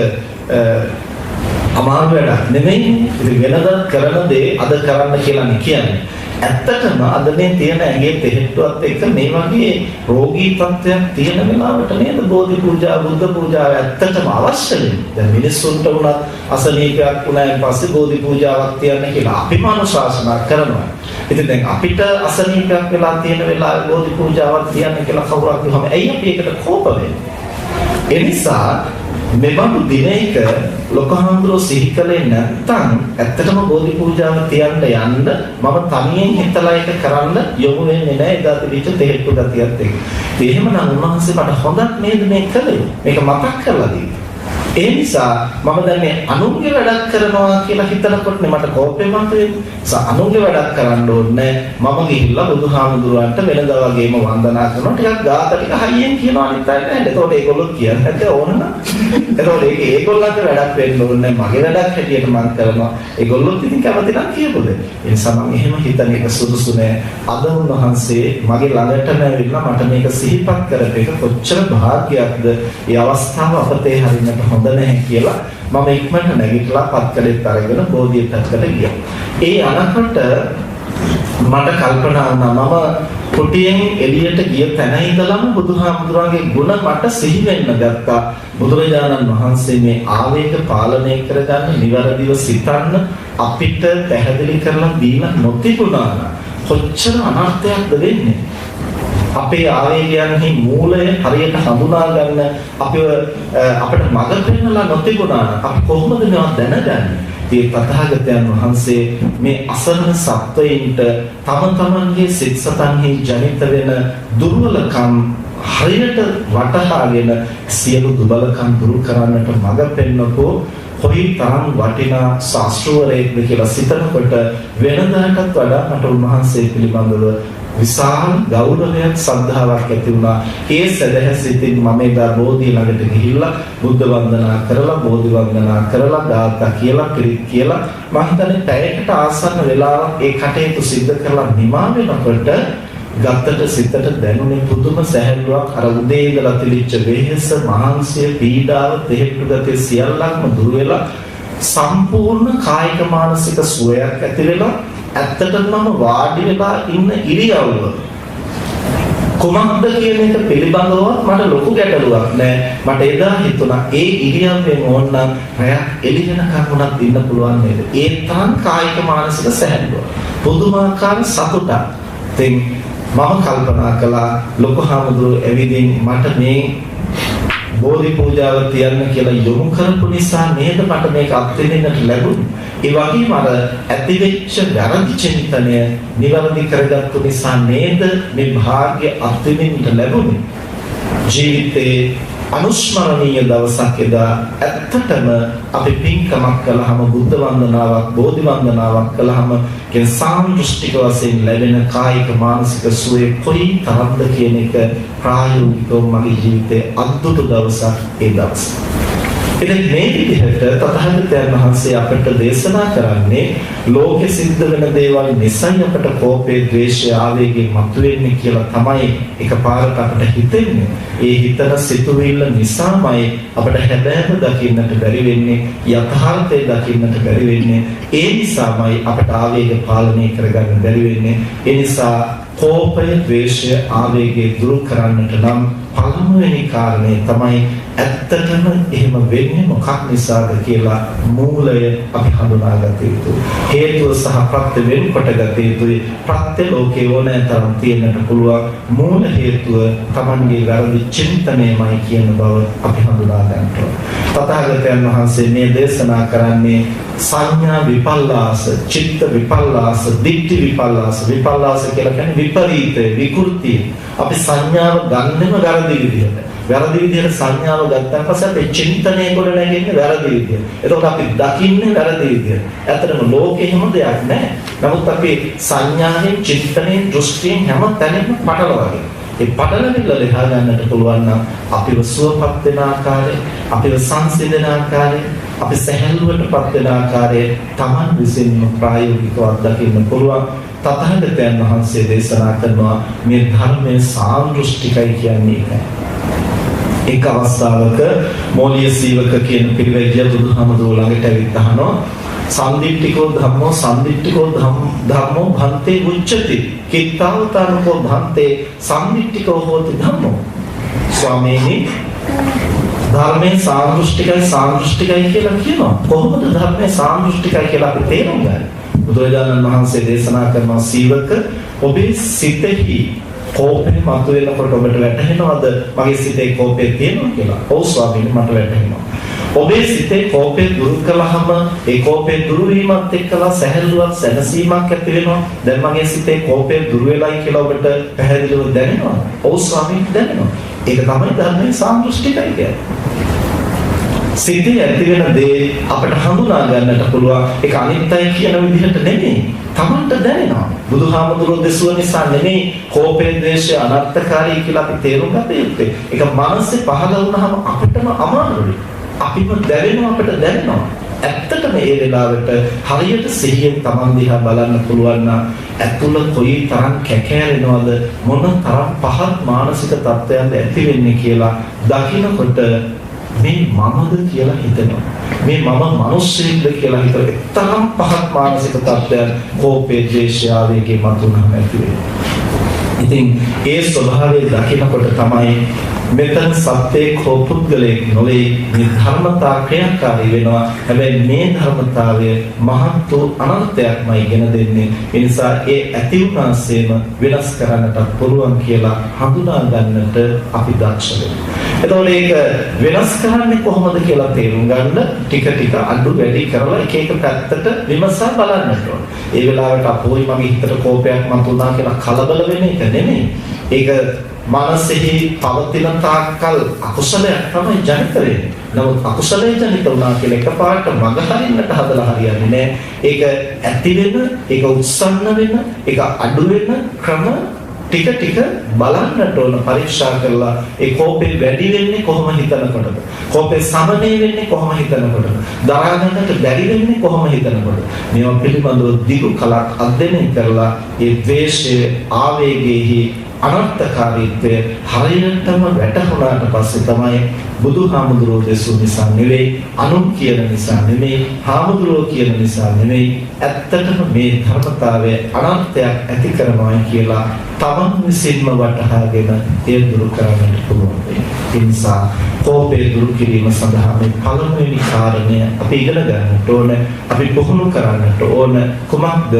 අමාරු වැඩක් නෙමෙයි. ඉතින් වෙනදත් කරන දේ අද කරන්න කියලා කියන්නේ. ඇත්තටම අද මේ තියෙන ඇඟේ තෙහෙට්ටුවත් එක්ක මේ වගේ රෝගී තත්ත්වයක් තියෙන වෙලාවට නේද බෝධි පූජා, බුද්ධ පූජාව ඇත්තටම අවශ්‍ය වෙන්නේ. දැන් මිනිස්සුන්ට උනත් අසනීපයක් වුණායින් පස්සේ බෝධි පූජාවක් තියන්න කියලා අපිම අනුශාසනා කරනවා. ඉතින් දැන් අපිට අසනීපයක් වෙලා තියෙන වෙලාවේ බෝධි පූජාවක් තියන්න කියලා කවුරුත් කිව්වම ඇයි අපි ඒකට කෝප වෙන්නේ? ඒ නිසා මෙබඳු දිනයක ලොකහාමුදුරුවෝ සිහි කළේ නැත්නම් ඇත්තටම බෝධි පූජාව තියන්න යන්න මම තනියෙන් හිතලා ඒක කරන්න යොමු වෙන්නේ නැහැ. එදා තිබිච්ච තෙහෙට්ටු ගතියත් එක්ක. ඒ එහෙමනම් උන්වහන්සේ මට හොඳක් නේද මේ කළේ? මේක මතක් කරලා දෙන්න. ඒ නිසා මම දැන් මේ අනුන්ගේ වැඩක් කරනවා කියලා හිතනකොටනේ මට කෝපෙම මතුවෙන්නේ. අනුන්ගේ වැඩක් කරන්න ඕනේ මම ගිහිල්ලා බුදුහාමුදුරුවන්ට වෙනදා වගේම වන්දනා කරනවා. ටිකක් ගාත ටික හයියෙන් කියනවා අනිත් අයට නේද? ඒතකොට ඒගොල්ලෝ කියන්නේ නැත්නම් ඕන නම්. ඒතකොට ඒගොල්ලන්ට වැඩක් වෙන්න ඕනේ මගේ වැඩක් හැටියට මම කරනවා. ඒගොල්ලොත් ඉතින් කැමති නම් කියපොද. ඒ නිසා මම එහෙම හිතන එක සුදුසු නෑ. අද උන්වහන්සේ මගේ ළඟට නැවිලා මට මේක සිහිපත් කරපේක කොච්චර භාග්‍යයක්ද. ඒ අවස්ථාව අපතේ හරින්නට හොඳ නැහැ කියලා මම ඉක්මනට නැගිටලා පත්කලෙත් අරගෙන බෝධිය පැත්තට ගියා. ඒ අනකට මට කල්පනා වුණා මම කුටියෙන් එළියට ගිය තැන ඉඳලම බුදුහාමුදුරන්ගේ ගුණ මට සිහි වෙන්න ගත්තා. බුදුරජාණන් වහන්සේ මේ ආවේග පාලනය කරගන්න, නිවැරදිව සිතන්න අපිට පැහැදිලි කරලා දීලා නොතිබුණා නම් කොච්චර අනර්ථයක්ද වෙන්නේ? අපේ ආවේගයන්හි මූලය හරියට හඳුනා ගන්න අපිට මඟ පෙන්නලා නොතිබුණා නම් අපි කොහොමද මේවා දැනගන්නේ? මේ තථාගතයන් වහන්සේ මේ අසරණ සත්වයින්ට තම තමන්ගේ සිත් සතන්හි ජනිත වෙන දුර්වලකම් හරියට වටහාගෙන සියලු දුබලකම් දුරු කරන්නට මඟ පෙන්නකෝ කොයි තරම් වටිනා ශාස්ත්‍රවරයෙක්ද කියලා සිතනකොට වෙනදාටත් වඩා මට උන්වහන්සේ පිළිබඳව විශාල ගෞරවයක් ශ්‍රද්ධාවක් ඇති වුණා. ඒ සදහසිතින් මම එදා බෝධිය ළඟට ගිහිල්ලා බුද්ධ වන්දනා කරලා, බෝධි වන්දනා කරලා, ගාථා කියලා, පිරිත් කියලා මම හිතන්නේ පැයකට ආසන්න වෙලාවක් ඒ කටයුතු සිද්ධ කරලා නිමා වෙනකොට ගතට සිතට දැනුනේ පුදුම සැහැල්ලුවක්. අර උදේ ඉඳලා තිලිච්ච වෙහෙස, මහන්සිය, පීඩාව, තෙහෙට්ටු ගතිය සියල්ලක්ම දුර වෙලා සම්පූර්ණ කායික මානසික සුවයක් ඇති වෙලා ඇත්තටම මම වාඩි වෙලා ඉන්න ඉරියව්ව කොහොමද කියන එක පිළිබඳව මට ලොකු ගැටලුවක් නෑ. මට එදා හිතුණා ඒ ඉරියව්වෙන් ඕනනම් රැයක් එළි වෙනකන් උනත් ඉන්න පුළුවන් නේද? ඒ තරම් කායික මානසික සැහැල්ලුව. පුදුමාකාර සතුටක්. ඉතින් මම කල්පනා කළා ලොකුහාමුදුරුවෝ ඇවිදින් මට මේ බෝධි පූජාව තියන්න කියලා යොමු කරපු නිසා නේද මට මේක අත්විඳින්නට ලැබුණේ. ඒ වගේම අර ඇතිවෙච්ච වැරදි චින්තනය නිවැරදි කරගත්තු නිසා නේද මේ භාග්‍ය අත්විඳින්නට ලැබුණේ. ජීවිතේ අනුස්මරණීය දවසක් එදා ඇත්තටම අපි පින්කමක් කළාම බුද්ධ වන්දනාවක් බෝධි වන්දනාවක් කළාම කියන සාන්දෘෂ්ටික වශයෙන් ලැබෙන කායික මානසික සුවය කොයි තරම්ද කියන එක ප්‍රායෝගිකව මගේ ජීවිතයේ අද්භුත දවසක් ඒ දවස. ඉතින් මේ විදිහට තථාගතයන් වහන්සේ අපට දේශනා කරන්නේ ලෝකෙ සිද්ධ වෙන දේවල් නිසා අපට කෝපේ, ද්වේෂය, ආවේගය මතුවෙන්නේ කියලා තමයි එකපාරට අපට හිතෙන්නේ. ඒ හිතන සිතුවිල්ල නිසාමයි අපට හැබෑම දකින්නට බැරි වෙන්නේ, යථාර්ථය දකින්නට බැරි වෙන්නේ. ඒ නිසාමයි අපට ආවේග පාලනය කරගන්න බැරි වෙන්නේ. ඒ නිසා කෝපය, ද්වේෂය, ආවේගය දුරු කරන්නට නම් පළමුවෙනි කාරණේ තමයි ඇත්තටම එහෙම වෙන්නේ මොකක් නිසාද කියලා මූලය අපි හඳුනාගත යුතුයි. හේතුව සහ ප්‍රත්‍ය වෙන්කොට ගත යුතුයි. ප්‍රත්‍ය ලෝකේ ඕනෑ තරම් තියෙන්නට පුළුවන්. මූල හේතුව Tamanගේ වැරදි චින්තනයමයි කියන බව අපි හඳුනා ගන්න ඕන. තථාගතයන් වහන්සේ මේ දේශනා කරන්නේ සංඥා විපල්ලාස, චිත්ත විපල්ලාස, දිට්ඨි විපල්ලාස. විපල්ලාස කියලා කියන්නේ විපරීතය, විකෘතිය. අපි සංඥාව ගන්නෙම වැරදි විදිහට. වැරදි විදිහට සංඥාව ගත්තාන් පස්සේ අපේ චින්තනය කොට නැගෙන්නේ වැරදි විදිහට. එතකොට අපි දකින්නේ වැරදි විදිහට. ඇත්තටම ලෝකේ හැම දෙයක් නැහැ. නමුත් අපි සංඥාවෙන්, චින්තනයෙන්, දෘෂ්ටියෙන් හැම තැනම පටලවාගෙන. ඒ පටලවිල්ල ලෙහා ගන්නට පුළුවන් නම් අපිව සුවපත් වෙන ආකාරය, අපිව සංසිඳන ආකාරය, අපි සැහැල්ලුවටපත් වෙන ආකාරය Taman විසින්ම ප්‍රායෝගිකව අත්දකින්න පුළුවන්. තථාගතයන් වහන්සේ දේශනා කරනවා මේ ධර්මයේ සාන්දෘෂ්ටිකයි කියන්නේ ඒකයි. එක් අවස්ථාවක මෝලිය සීවක කියන පිරිවැජිය බුදුහාමුදුරුවෝ ළඟට ඇවිත් අහනවා සම්දිට්ඨිකෝ ධම්මෝ සම්දිට්ඨිකෝ ධම්මෝ භන්තේ උච්චති කිත්තාවතානකෝ භන්තේ සම්දිට්ඨිකෝ හෝති ධම්මෝ. ස්වාමීනි, ධර්මයේ සාන්දෘෂ්ටිකයි කියලා කියනවා. කොහොමද ධර්මයේ සාන්දෘෂ්ටිකයි කියලා අපි තේරුම් ගන්නේ? බුදුරජාණන් වහන්සේ දේශනා කරනවා සීවක ඔබේ සිතෙහි කෝපය මතුවෙනකොට ඔබට වැටහෙනවද මගේ සිතේ කෝපය තියෙනවා කියලා? ඔව් ස්වාමීනි, මට වැටහෙනවා. ඔබේ සිතේ කෝපය දුරු කළාම ඒ කෝපය දුරු වීමත් එක්කලා සැහැල්ලුවක්, සැනසීමක් ඇති වෙනවා. දැන් මගේ සිතේ කෝපය දුරු වෙලයි කියලා ඔබට පැහැදිලිව දැනෙනවද? ඔව් ස්වාමීනි, දැනෙනවා. ඒක තමයි ධර්මයේ සාන්දෘෂ්ටිකයි කියන්නේ. සිතේ ඇති වෙන දේ අපිට හඳුනා ගන්නට පුළුවන්. ඒක අනිත්‍යයි කියන විදිහට නෙමෙයි. Tamanට දැනෙනවා. බුදුහාමුදුරුවෝ දෙසුව නිසා නෙමෙයි කෝපේ, ද්වේෂය අනර්ථකාරී කියලා අපි තේරුම් ගත යුත්තේ. ඒක මනසේ පහළ වුණාම අපිටම අමාරුයි. අපිම දැනෙනවා, අපිට දැනෙනවා. ඇත්තටම මේ වෙලාවට හරියට සිහියෙන් Taman දිහා බලන්න පුළුවන් නම් ඇතුළ කොයි තරම් කැකෑරෙනවද, මොන තරම් පහත් මානසික තත්ත්වයන්ද ඇති වෙන්නේ කියලා දකිනකොට මේ මමද කියලා හිතෙනවා. මේ මම මිනිස්සෙක්ද කියලා හිතලා තරම් පහත් මානසික තත්ත්වයන් කෝපේ, ද්වේෂය, ආවේගය මතුනම ඇති වෙනවා. ඉතින් ඒ ස්වභාවය දකිනකොට තමයි මෙතන සත්‍යයේ කෝපුද්ගලයක් නොවේ, මේ ධර්මතා ක්‍රියාකාරී වෙනවා. හැබැයි මේ ධර්මතාවය මහත් වූ අනර්ථයක්මයි ගෙන දෙන්නේ. ඒ නිසා ඒ ඇති වුණාseම වෙනස් කරන්නට පුළුවන් කියලා හඳුනා ගන්නට අපි දක්ෂ වෙනවා. එතකොට ඒක වෙනස් කරන්නේ කොහොමද කියලා තේරුම් ගන්න ටික ටික අඩු වැඩි කරලා එක එක පැත්තට විමසා බලන්නට ඕන. ඒ වෙලාවට අපෝයි මගේ හිතට කෝපයක් මතුණා කියලා කලබල වෙන එක නෙමෙයි. ඒක මනසෙහි පවතින තාක්කල් අකුසලයක් තමයි ජනිත වෙන්නේ. නමුත් අකුසලයේ ජනිත වුණා කියලා එකපාරට මඟ හරින්නට හදලා හරියන්නේ නැහැ. ඒක ඇති වෙන, ඒක උත්සන්න වෙන, ඒක අඩු වෙන ක්‍රම ටික ටික බලන්නට ඕන, පරීක්ෂා කරලා. ඒ කෝපේ වැඩි වෙන්නේ කොහොම හිතනකොටද? කෝපේ සමනය වෙන්නේ කොහොම හිතනකොටද? දරා ගන්නට බැරි වෙන්නේ කොහොම හිතනකොටද? මේවා පිළිබඳව දිගු කලක් අධ්‍යයනය කරලා ඒ ද්වේෂයේ, ආවේගයේ අනර්ථකාරීත්වය හරියටම වැටහුණාට පස්සේ තමයි බුදුහාමුදුරුවෝ දෙසු නිසා නෙවෙයි, අනුන් කියන නිසා නෙවෙයි, හාමුදුරුවෝ කියන නිසා නෙවෙයි, ඇත්තටම මේ ධර්මතාවය අනර්ථයක් ඇති කරනවා කියලා තමන් විසින්ම වටහාගෙන ඒ දුරු කරන්නට පුළුවන් වෙයි. ඒ නිසා කෝපය දුරු කිරීම සඳහා මේ පළමුවෙනි කාරණය අපි ඉගෙන ගන්නට ඕන, අපි පුහුණු කරන්නට ඕන. කුමක්ද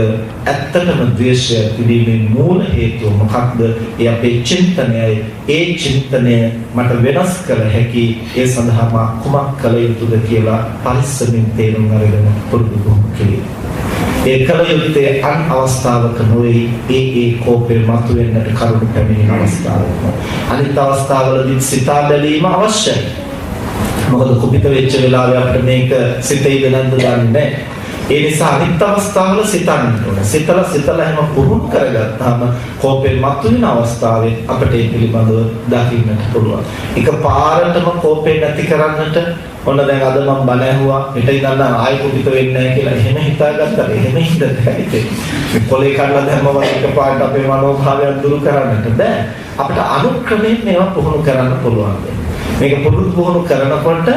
ඇත්තටම ද්වේෂය පිළිමේ මූල හේතුව මොකක්ද? ඒ අපේ චින්තනයයි. ඒ චින්තනය මට වෙනස් කළ හැකි, ඒ සඳහා මා කුමක් කළ යුතුද කියලා පරිස්සමින් තේරුම් අරගෙන පුරුදු කිරීම. ඒ කල යුත්තේ අන් අවස්ථාවක නොවේ ඒ කෝපේ මතුවෙන්නට කරුණු පැමිණෙන අවස්ථාවක. අනිත් අවස්ථාවලදී සිතා බැලීම අවශ්‍යයි. මොකද කුපිත වෙච්ච වෙලාවේ අපිට මේක සිතේද නැද්ද දන්නේ නැහැ. ඒ නිසා අනිත් අවස්ථාවල සිතන්න ඕනේ. සිතලා හැම පුරුදු කරගත්තාම කෝපේ මතුවෙන අවස්ථාවේ අපිට ඒ පිළිබඳව දකින්නට පුළුවන්. එක පාරටම කෝපේ නැති කරන්නට ඔන්න දැන් අද මම බණ ඇහුවා හෙට ඉඳන් ආයෙ කුපිත වෙන්නේ නැහැ කියලා එහෙම හිතාගත්තා. එහෙම හිතද්දී මේ කොලේ කඩලා දැම්මම එක පාරට අපේ මනෝභාවයන් දුරු කරන්නට බෑ. අපිට අනුක්‍රමයෙන් මේවා පුහුණු කරන්න පුළුවන්. මේක පුහුණු කරනකොට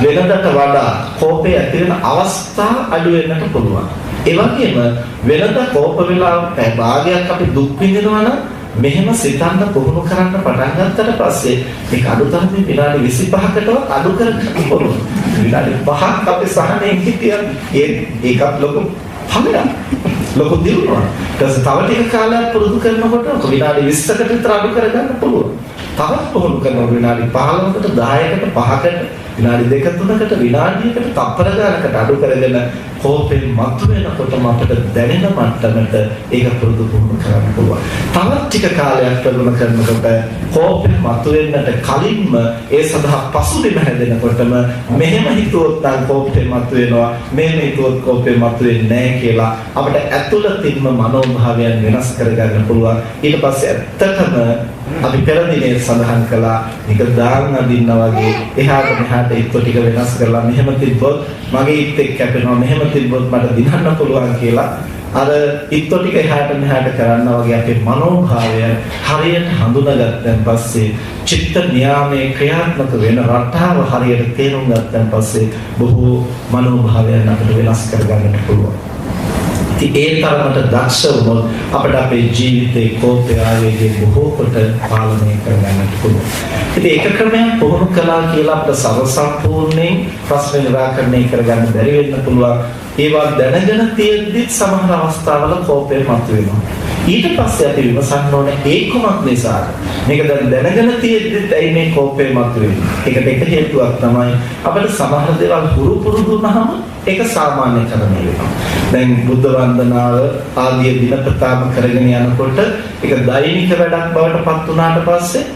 වෙනදට වඩා කෝපය ඇති වෙන අවස්ථා අඩු වෙන්නට පුළුවන්. ඒ වගේම වෙනද කෝප වෙලා භාගයක් අපි දුක් විඳිනවා නම් මෙහෙම සිතන්න පුහුණු කරන්න පටන් ගත්තට පස්සේ මේක අඩුතරමින් විනාඩි 25කටවත් අඩු කරගන්න පුළුවන්. විනාඩි 5ක් අපි සහනයෙන් හිටියත් ඒකත් ලොකු ඵලයක්. ලොකු දියුණුවක්. ඊට තව ටික කාලයක් පුරුදු කරනකොට විනාඩි 20කට විතර අඩු කරගන්න පුළුවන්. තවත් පුහුණු කරනකොට විනාඩි 15කට 10කට 5කට විනාඩි 2-3කට විනාඩියකට තප්පර ගානකට අඩු කරගෙන කෝපෙන් මතුවෙනකොටම අපිට දැනෙන මට්ටමට ඒක පුරුදු කරන්න පුළුවන්. තවත් ටික කාලයක් ප්‍රගුණ කරනකොට කෝපෙන් මතුවෙන්නට කලින්ම ඒ සඳහා පසුබිම හැදෙනකොටම මෙහෙම හිතුවොත් නම් කෝපෙන් මතුවෙනවා මෙහෙම හිතුවොත් කෝපෙන් මතුවෙන්නේ නැහැ කියලා අපිට ඇතුළතින්ම මනෝභාවයන් වෙනස් කරගන්න පුළුවන්. ඊට පස්සේ ඇත්තටම අපි පෙර දිනේ සඳහන් කළා නික දාන්න අදින්නා වගේ එහාට මෙහාට ඉක්ක ටික වෙනස් කරලා මෙහෙම තිබ්බොත් මගේ ඉත් එක්ක කැපෙනවා මෙහෙම තිබ්බොත් මට දිනන්න පුළුවන් කියලා අර ඉත්ත ටික එහාට මෙහාට කරනවා වගේ අපේ මනෝභාවය හරියට හඳුනාගත්තන් පස්සේ චිත්ත නියාමයේ ක්‍රියාත්මක වෙන රටාව හරියට තේරුම් ගත්තන් පස්සේ බොහෝ මනෝභාවයන් අපිට වෙනස් කරගන්නට පුළුවන්. ඒ තරමට දක්ෂ වුණොත් අපිට අපේ ජීවිතේ කෝපය ආවේගය බොහෝ කොට පාලනය කරගන්නට පුළුවන්. ඉතින් ඒක ක්‍රමයක් පුහුණු කළා කියලා අපිට සර්වසම්පූර්ණයෙන් ප්‍රශ්න නිරාකරණය කරගන්න බැරි වෙන්න පුළුවන්. ඒවා දැනගෙන තියෙද්දි සමහර අවස්ථාවල කෝපය මතුවෙනවා. ඊට පස්සේ අපි විමසන්න ඕනේ ඒ කොමක් නිසාද? මේක දැනගෙන තියෙද්දිත් ඇයි මේ කෝපය මතුවෙන්නේ? ඒකට එක හේතුවක් තමයි අපිට සමහර දේවල් පුරුදු වුණාම ඒක සාමාන්‍ය කරණය වෙනවා. දැන් බුද්ධ වන්දනාව ආදී දිනපතාම කරගෙන යනකොට ඒක දෛනික වැඩක් බවට පත් වුණාට පස්සේ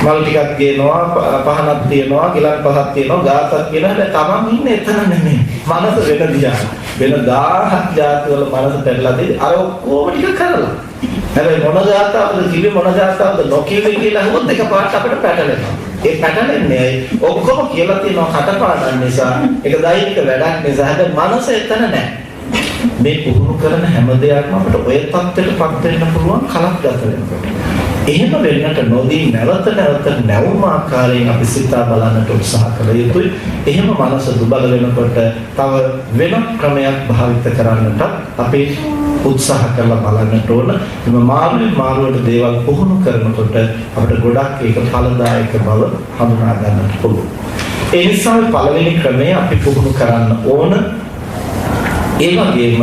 මල් ටිකක් ගේනවා පහනක් තියනවා ගිලන් පහක් තියනවා ගාතක් කියලා හැබැයි තමන් ඉන්නේ එතන නෙමෙයි. මනස වෙන දිහා. වෙන 1000ක් જાති වල මනස පැටලලා තියෙන්නේ අර ඔක්කොම ටික කරලා. හැබැයි මොන જાතාවද කිව්වේ මොන જાතාවද නොකියුවේ කියලා හුත් එක පාට අපිට පැටලෙනවා. ඒ පැටලෙන්නේ ඔක්කොම කියලා තියෙනවා කටපාඩම් නිසා ඒක දෛනික වැඩක් නිසා හැබැයි මනස එතන නැහැ. මේ පුහුණු කරන හැම දෙයක්ම අපිට ඔය තත්ත්වයටපත් වෙන්න පුළුවන් කලක් ගත වෙනකොට. එහෙම වෙන්නට නොදී නැවත නැවුම් ආකාරයෙන් අපි සිතා බලන්නට උත්සාහ කළ යුතුයි. එහෙම මනස දුබල වෙනකොට තව වෙන ක්‍රමයක් භාවිත කරන්නට අපි උත්සාහ කරලා බලන්නට ඕන. මේ මාරුවට දේවල් පුහුණු කරනකොට අපිට ගොඩක් ඒක ඵලදායක බව හඳුනා ගන්නට පුළුවන්. ඒ නිසා පළවෙනි ක්‍රමය අපි පුහුණු කරන්න ඕන. ඒ වගේම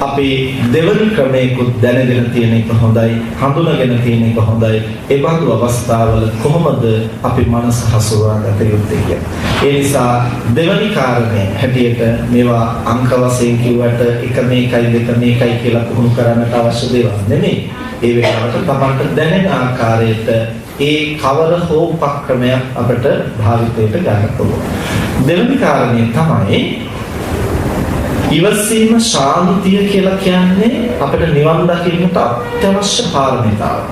අපි දෙවන ක්‍රමයකුත් දැනගෙන තියෙන එක හොඳයි, හඳුනාගෙන තියෙන එක හොඳයි. ඒ බඳු අවස්ථාවල කොහොමද අපි මනස හසුරවා ගත යුත්තේ කියලා. ඒ නිසා දෙවනි කාරණය හැටියට මේවා අංක වශයෙන් කිව්වට 1 මේකයි 2 මේකයි කියලා පුහුණු කරන්නට අවශ්‍ය දේවල් නෙමෙයි. ඒ වෙලාවට තමන්ට දැනෙන ආකාරයට ඒ කවර හෝ උපක්‍රමයක් අපිට භාවිතයට ගන්න පුළුවන්. දෙවනි කාරණය තමයි ඉවසීම ශාන්තිය කියලා කියන්නේ අපිට නිවන් දකින්නට අත්‍යවශ්‍ය පාරමිතාවක්.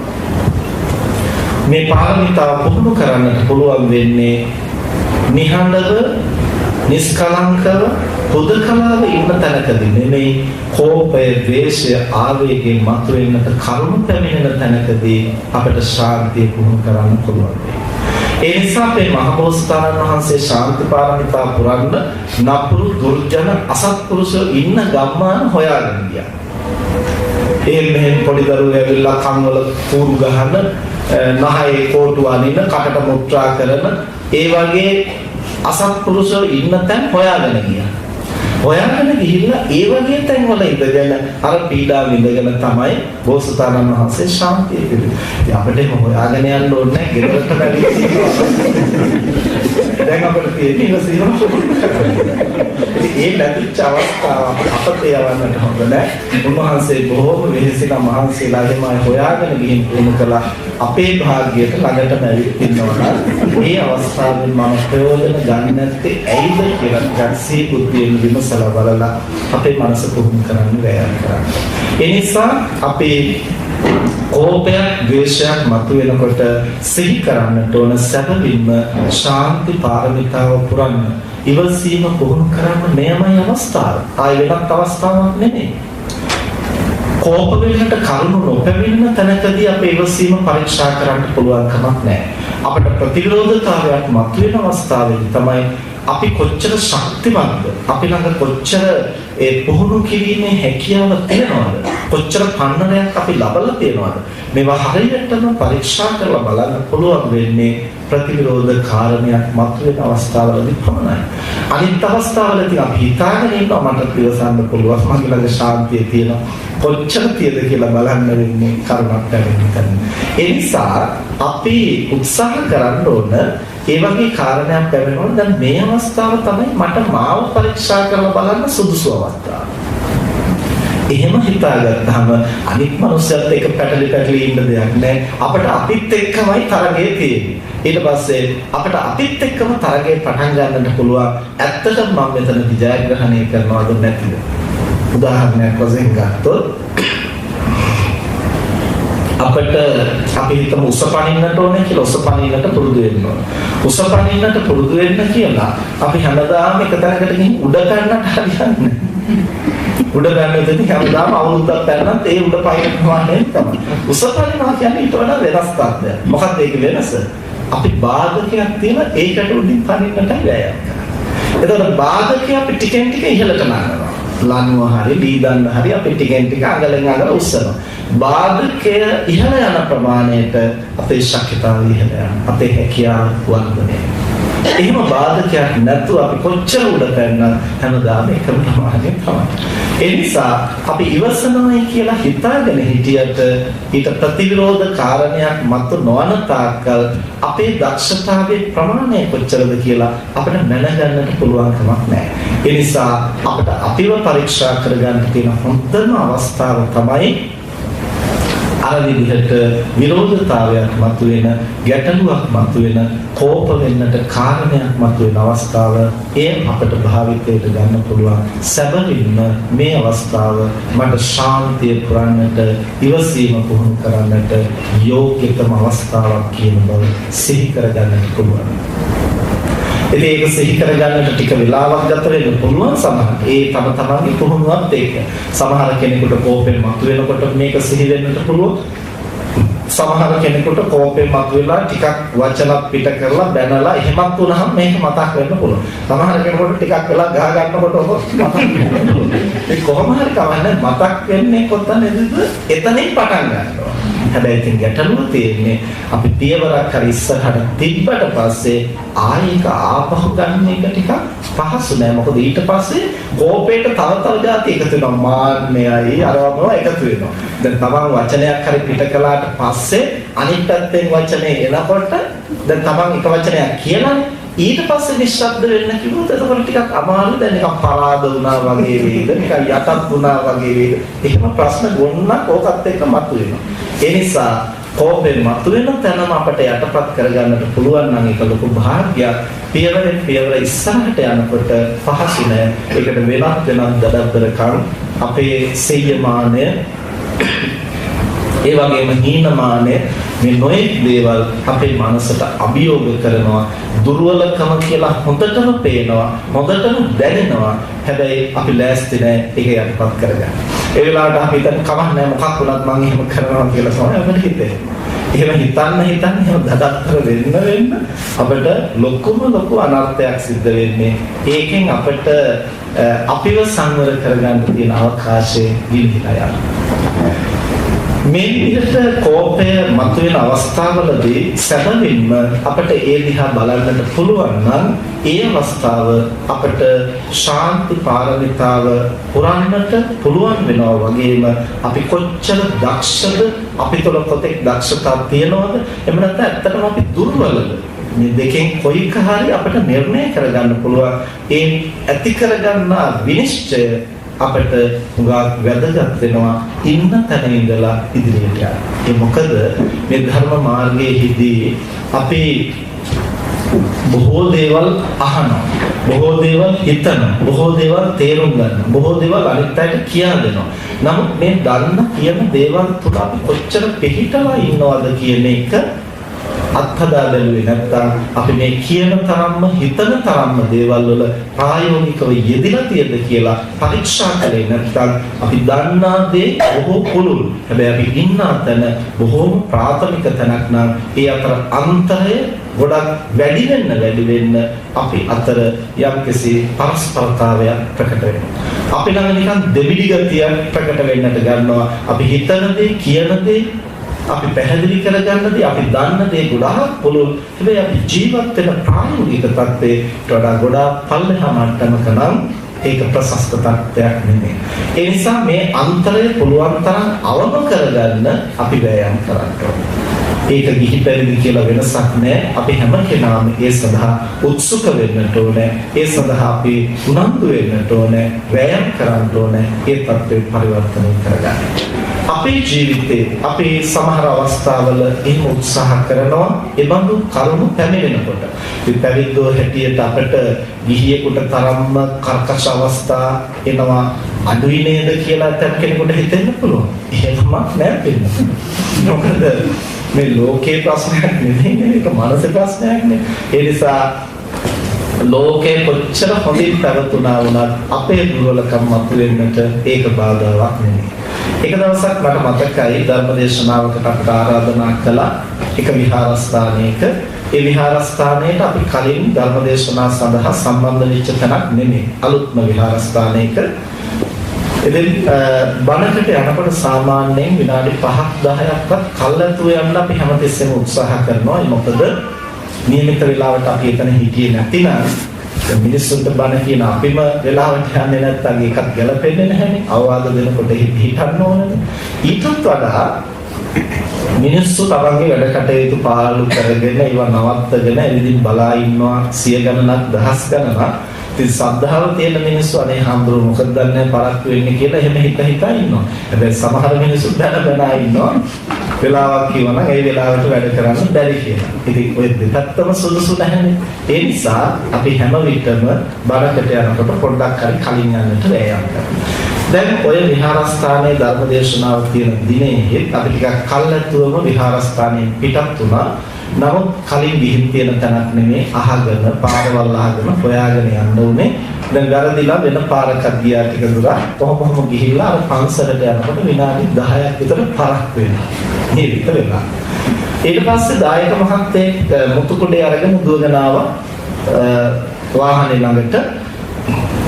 මේ පාරමිතාව පුහුණු කරන්නට පුළුවන් වෙන්නේ නිහඬව, නිස්කලංකව, හුදකලාව ඉන්න තැනකදී නෙමෙයි කෝපය, ද්වේෂය, ආවේගයෙන් මතුවෙන්නට කරුණු පැමිණෙන තැනකදී අපිට ශාන්තිය පුහුණු කරන්න පුළුවන්. ඒ නිසා අපේ මහබෝසතාණන් වහන්සේ ශාන්ති පාරමිතා පුරන්න නපුරු දුර්ජන අසත්පුරුෂයෝ ඉන්න ගම්මාන හොයාගෙන ගියා. මෙහෙන් පොඩි දරුවෝ ඇවිල්ලා කන් වල කූරු ගහන, නහයේ කෝටු අනින, කටට මුත්‍රා කරන ඒ වගේ අසත්පුරුෂයෝ ඉන්න තැන් හොයාගෙන ගියා. හොයාගෙන ගිහිල්ලා ඒ වගේ තැන්වල ඉඳගෙන අර පීඩාව ඉඳගෙන තමයි බෝසතාණන් වහන්සේ ශාන්තිය පිළිබඳ. ඉතින් අපිට එහෙම හොයාගෙන යන්න ඕනේ නැහැ. ගෙදරට බැරි දැන් අපිට තියෙන්නේ ඉවසීම. ඒ ලැබිච්ච අවස්ථාව අපට යවන්නට හොඳ නැහැ. උන්වහන්සේ බොහෝම වෙහෙසිලා මහන්සියලා එහෙමයි හොයාගෙන ගිහින් පුහුණු කළා. අපේ භාග්‍යයට ළඟටම ඇවිත් ඉන්නවා. මේ අවස්ථාවෙන් මම ප්‍රයෝජන ගන්න නැත්තේ ඇයිද කියලා ගැස්සේ බුද්ධියෙන් විමසලා බලලා අපේ මනස පුහුණු කරන්න වෑයම් කරන්න. ඒ නිසා අපේ කෝපයක්, ද්වේෂයක් මතුවෙනකොට සිහි කරන්නට ඕන සැබවින්ම ශාන්ති පාරමිතාව පුරන්න. ඉවසීම පුහුණු කරන්න මෙයමයි අවස්ථාව. ආයෙ වෙනත් අවස්ථාවක් නෙමෙයි. කෝප වෙන්නට කරුණු නොපැමිණෙන තැනකදී අපේ ඉවසීම පරීක්ෂා කරන්න පුළුවන් කමක් නැහැ. අපිට ප්‍රතිවිරෝධතාවයක් මතුවෙන අවස්ථාවේදී තමයි අපි කොච්චර ශක්තිමත්ද, අපි ළඟ කොච්චර ඒ පුහුණු කිරීමේ හැකියාව තියෙනවද, කොච්චර පන්නරයක් අපි ලබලා තියෙනවද, මේවා හරියටම පරීක්ෂා කරලා බලන්න පුළුවන් වෙන්නේ ප්‍රතිවිරෝධ කාරණයක් මතුවෙන අවස්ථාවලදී පමණයි. අනිත් අවස්ථාවලදී අපි හිතාගෙන ඉන්නවා මට පිළිසන්න පුළුවන්, මගේ ළඟ ශාන්තිය තියෙනවා, කොච්චර තියෙද කියලා බලන්න වෙන්නේ කරුණක් පැමිණෙන්න. ඒ නිසා අපි උත්සාහ කරන්න ඕන ඒ වගේ කාරණයක් පැමිණෙනවා. දැන් මේ අවස්ථාව තමයි මට මාව පරීක්ෂා කරලා බලන්න සුදුසු අවස්ථාව. එහෙම හිතාගත්තාම අනිත් මනුස්සයත් එක්ක පැටලි ඉන්න දෙයක් නැහැ. අපිට අපිත් එක්කමයි තරගය තියෙන්නේ. ඊට පස්සේ අපිට අපිත් එක්කම තරගය පටන් ගන්නට පුළුවන්. ඇත්තටම මම මෙතනදී ජයග්‍රහණය කරනවද නැතිද? උදාහරණයක් වශයෙන් ගත්තොත් අපිට අපි හිතමු උසපනින්නට ඕනේ කියලා උසපනින්නට පුරුදු වෙන්න ඕන. උසපනින්නට පුරුදු වෙන්න කියලා අපි හැමදාම එක තැනකට ගිහින් උඩ ගන්නට හරියන්නේ. උඩ ගන්නදී හැමදාම අවුරුද්දක් පැනනත් ඒ උඩ පයින් ප්‍රමාණය තමයි. උසපනිනවා කියන්නේ ඊට වඩා වෙනස් තත්ත්වයක්. මොකක්ද ඒක වෙනස? අපි බාධකයක් තියෙන ඒකට උඩින් පනින්නටයි වෑයම් කරන්නේ. එතකොට බාධකය අපි ටිකෙන් ටික ඉහළට නංවනවා. ලනුව හරි දීදන්න හරි අපි ටිකෙන් ටික අඟලෙන් අඟල උස්සනවා. බාධකය ඉහළ යන ප්‍රමාණයට අපේ ශක්තිතාවය ඉහළ යනවා. අපේ හැකියාව වර්ධනය. එහෙම බාධකයක් නැතුව අපි කොච්චර උඩ පැන්නත් හැමදාම එකම ප්‍රමාණය තමයි. ඒ නිසා අපි ඉවසනවායි කියලා හිතාගෙන හිටියට ඊට ප්‍රතිවිරෝධ කාරණයක් මත නොවන තාක්කල් අපේ දක්ෂතාවයේ ප්‍රමාණය කොච්චරද කියලා අපිට දැනගන්නට පුළුවන් කමක් නැහැ. ඒ නිසා අපිට අපිව පරීක්ෂා කරගන්න තියෙන හොඳම අවස්ථාව තමයි අර විදිහට විරෝධතාවයක් මතුවෙන, ගැටලුවක් මතුවෙන, කෝප වෙන්නට කාරණයක් මතුවෙන අවස්ථාව ඒ අපට භාවිතයට ගන්න පුළුවන්. සැබවින්ම මේ අවස්ථාව මට ශාන්තිය පුරන්නට, ඉවසීම පුහුණු කරන්නට යෝග්‍යතම අවස්ථාවක් කියන බව සිහි කරගන්නට පුළුවන්. ඉතින් ඒක සිහි කරගන්නට ටික වෙලාවක් ගත වෙන්න පුළුවන් සමහරට. ඒ තම තමන්ගේ පුහුණුවත් එක්ක. සමහර කෙනෙකුට කෝපෙන් මතුවෙනකොට මේක සිහි වෙන්නට පුළුවන්. සමහර කෙනෙකුට කෝපෙන් මතුවෙලා ටිකක් වචන පිට කරලා බැනලා එහෙමත් වුණාම මේක මතක් වෙන්න පුළුවන්. සමහර කෙනෙකුට ටිකක් වෙලා ගහ ගන්නකොට ඔබ මතක් වෙන්න පුළුවන්. ඒ කොහොම හරි කවන්නේ මතක් වෙන්නේ කොතනද? එතනින් පටන් ගන්නවා. හැබැයි ඉතින් ගැටලුව තියෙන්නේ අපි පියවරක් හරි ඉස්සරහට තිබ්බට පස්සේ ආයෙක ආපහු ගන්න එක ටිකක් පහසු නෑ. මොකද ඊට පස්සේ කෝපයට තව જાති එකතු වෙනවා. මාන්නයයි අරවම එකතු වෙනවා. දැන් තමන් වචනයක් හරි පිට කළාට පස්සේ අනිත් පැත්තෙන් වචනේ එනකොට දැන් තමන් එක වචනයක් කියලානේ ඊට පස්සේ නිශ්ශබ්ද වෙන්න කිව්වොත් එතකොට ටිකක් අමාරුයි. දැන් නිකන් පරාද වුණා වගේ වේද, නිකන් යටත් වුණා වගේ වේද. එහෙම ප්‍රශ්න ගොන්නක් ඕකත් එක්ක මතුවෙනවා. ඒ නිසා කෝපෙන් මතුවෙන තැනම අපට යටපත් කරගන්නට පුළුවන් නම් ඒක ලොකු භාග්‍යයක්. පියවරෙන් පියවර ඉස්සරහට යනකොට පහසු නෑ. ඒකට වෙනත් දඩබ්බරකම් අපේ සෙය්‍යමානය ඒ වගේම හීනමානය මේ නොයෙක් දේවල් අපේ මනසට අභියෝග කරනවා. දුර්වලකම කියලා හොඳටම පේනවා, හොඳටම දැනෙනවා. හැබැයි අපි ලෑස්ති නැහැ ඒක යටපත් කරගන්න. ඒ වෙලාවට අපි හිතන්නේ කමක් නැහැ මොකක් වුණත් මම එහෙම කරනවා කියලා තමයි අපිට හිතෙන්නේ. එහෙම හිතන්න එහෙම දඩත්තර වෙන්න අපිට ලොකු අනර්ථයක් සිද්ධ වෙන්නේ. ඒකෙන් අපිට අපිව සංවර කරගන්න තියෙන අවකාශය ගිලිහිලා යනවා. මේ විදිහට කෝපය මතුවෙන අවස්ථාවලදී සැබවින්ම අපිට ඒ දිහා බලන්නට පුළුවන් නම් ඒ අවස්ථාව අපිට ශාන්ති පාරමිතාව පුරන්නට පුළුවන් වෙනවා වගේම අපි කොච්චර දක්ෂද අපි තුළ කොතෙක් දක්ෂතා තියනවද එහෙම නැත්නම් ඇත්තටම අපි දුර්වලද මේ දෙකෙන් කොයික හරි අපිට නිර්ණය කරගන්න පුළුවන් ඒ ඇති කරගන්න විනිශ්චය අපිට උගා වැදගත් වෙනවා ඉන්න තැන ඉඳලා ඉදිරියට යන්න. ඒ මොකද මේ ධර්ම මාර්ගයේදී අපි බොහෝ දේවල් අහනවා. බොහෝ දේවල් හිතනවා. බොහෝ දේවල් තේරුම් ගන්නවා. බොහෝ දේවල් අනිත් අයට කියා දෙනවා. නමුත් මේ දන්න කියන දේවල් තුල අපි කොච්චර පිළිහිටලා ඉන්නවද කියන එක අත්හදා බැලුවේ නැත්නම් අපි මේ කියන තරම්ම හිතන තරම්ම දේවල් වල ප්‍රායෝගිකව යෙදিলা තියෙද කියලා පරීක්ෂා කළේ නැත්නම් අපි දන්නා දේ බොහෝ පුළුල් හැබැයි අපි ඉන්න තැන බොහෝම ප්‍රාථමික තැනක් නම් ඒ අතර අන්තරය ගොඩක් වැඩි වෙන්න අපි අතර යම්කිසි පරස්පරතාවයක් ප්‍රකට වෙනවා. අපි ළඟ නිකන් දෙබිඩි ගතියක් ප්‍රකට වෙන්නට ගන්නවා. අපි හිතන දේ කියන දේ අපි පැහැදිලි කරගන්නදී අපි දන්න දේ ගොඩාක් පුළුල් හැබැයි අපි ජීවත් වෙන ප්‍රායෝගික තත්ත්වයට වඩා ගොඩාක් පල්ලෙහා මට්ටමක නම් ඒක ප්‍රශස්ත තත්ත්වයක් නෙමෙයි. ඒ නිසා මේ අන්තරය පුළුවන් තරම් අවම කරගන්න අපි වෑයම් කරන්න ඕනේ. ඒක ගිහි පැවිදි කියලා වෙනසක් නැහැ. අපි හැම කෙනාම ඒ සඳහා උත්සුක වෙන්නට ඕනේ. ඒ සඳහා අපි උනන්දු වෙන්නට ඕනේ. වෑයම් කරන්න ඕනේ. ඒ තත්ත්වය පරිවර්තනය කරගන්න. අපේ ජීවිතේ අපි සමහර අවස්ථාවල එහෙම උත්සාහ කරනවා ඒ බඳු කරුණු පැමිණෙනකොට මේ පැවිද්දෝ හැටියට අපිට ගිහියෙකුට තරම්ම කර්කශ අවස්ථා එනවා අඩුයි නේද කියලා කෙනෙකුට හිතෙන්න පුළුවන්. එහෙමක් නෑ පිළිගන්න. මොකද මේ ලෝකේ ප්‍රශ්නයක් නෙමෙයි මේක මානසික ප්‍රශ්නයක් නේ. ඒ නිසා ලෝකේ කොච්චර හොඳින් පැවතුණා වුණත් අපේ දුර්වලකම් මතුවෙන්නට ඒක බාධාවක් නෙමෙයි. එක දවසක් මට මතකයි ධර්මදේශනාවකට අපට ආරාධනා කළා එක විහාරස්ථානයක. ඒ විහාරස්ථානයට අපි කලින් ධර්මදේශනා සඳහා සම්බන්ධ වෙච්ච තැනක් නෙමෙයි. අලුත්ම විහාරස්ථානයක. ඉතින් බණකට යනකොට සාමාන්‍යයෙන් විනාඩි 5ක් 10ක්වත් කල්ැතුව යන්න අපි හැමතිස්සෙම උත්සාහ කරනවා. ඒ මොකද නියමිත වෙලාවට අපි එතන හිටියේ නැතිනම් මිනිස්සුන්ට බණ කියන අපිම වෙලාවට යන්නේ නැත්නම් ඒකත් ගැලපෙන්නේ නැහැනේ. අවවාද දෙනකොට හිතන්න ඕනනේ. ඊටත් වඩා මිනිස්සු තමන්ගේ වැඩ කටයුතු පාලු කරගෙන ඒවා නවත්තගෙන එදින් බලා ඉන්නවා සිය ගණනක් දහස් ගණනක්. ඉතින් සද්ධාව තියෙන මිනිස්සු අනේ හම්බුරු මොකද දන්නේ පරක්කු වෙන්නේ කියලා එහෙම හිතා ඉන්නවා. හැබැයි සමහර මිනිස්සු බැන ඉන්නවා. වෙලාවක් කියවනම් ඒ වෙලාවට වැඩ කරන්න බැරි කියලා. ඉතින් ඔය දෙපැත්තම සුදුසු නැහැනේ. ඒ නිසා අපි හැම විටම බණකට යනකොට පොඩ්ඩක් හරි කලින් යන්නට වෑයම් කරනවා. දැන් ඔය විහාරස්ථානයේ ධර්මදේශනාව තියෙන දිනේ අපි ටිකක් කල්ැතුවම විහාරස්ථානයෙන් පිටත් වුණා. නමුත් කලින් ගිහින් තියෙන තැනක් නෙමෙයි අහගෙන පාරවල් අහගෙන හොයාගෙන යන්න උනේ. දැන් ගරදිලා වෙන පාරක් ගියා ටික දුර. කොහොම ගිහිල්ලා අර පන්සලට යනකොට විනාඩි 10ක් විතර පාරක් වෙනවා. මේ විතර වෙනවා. ඊට පස්සේ දායක මහත්තයෙක් මුතුකුඩේ අරගෙන දුවගෙන ආවා වාහනේ ළඟට.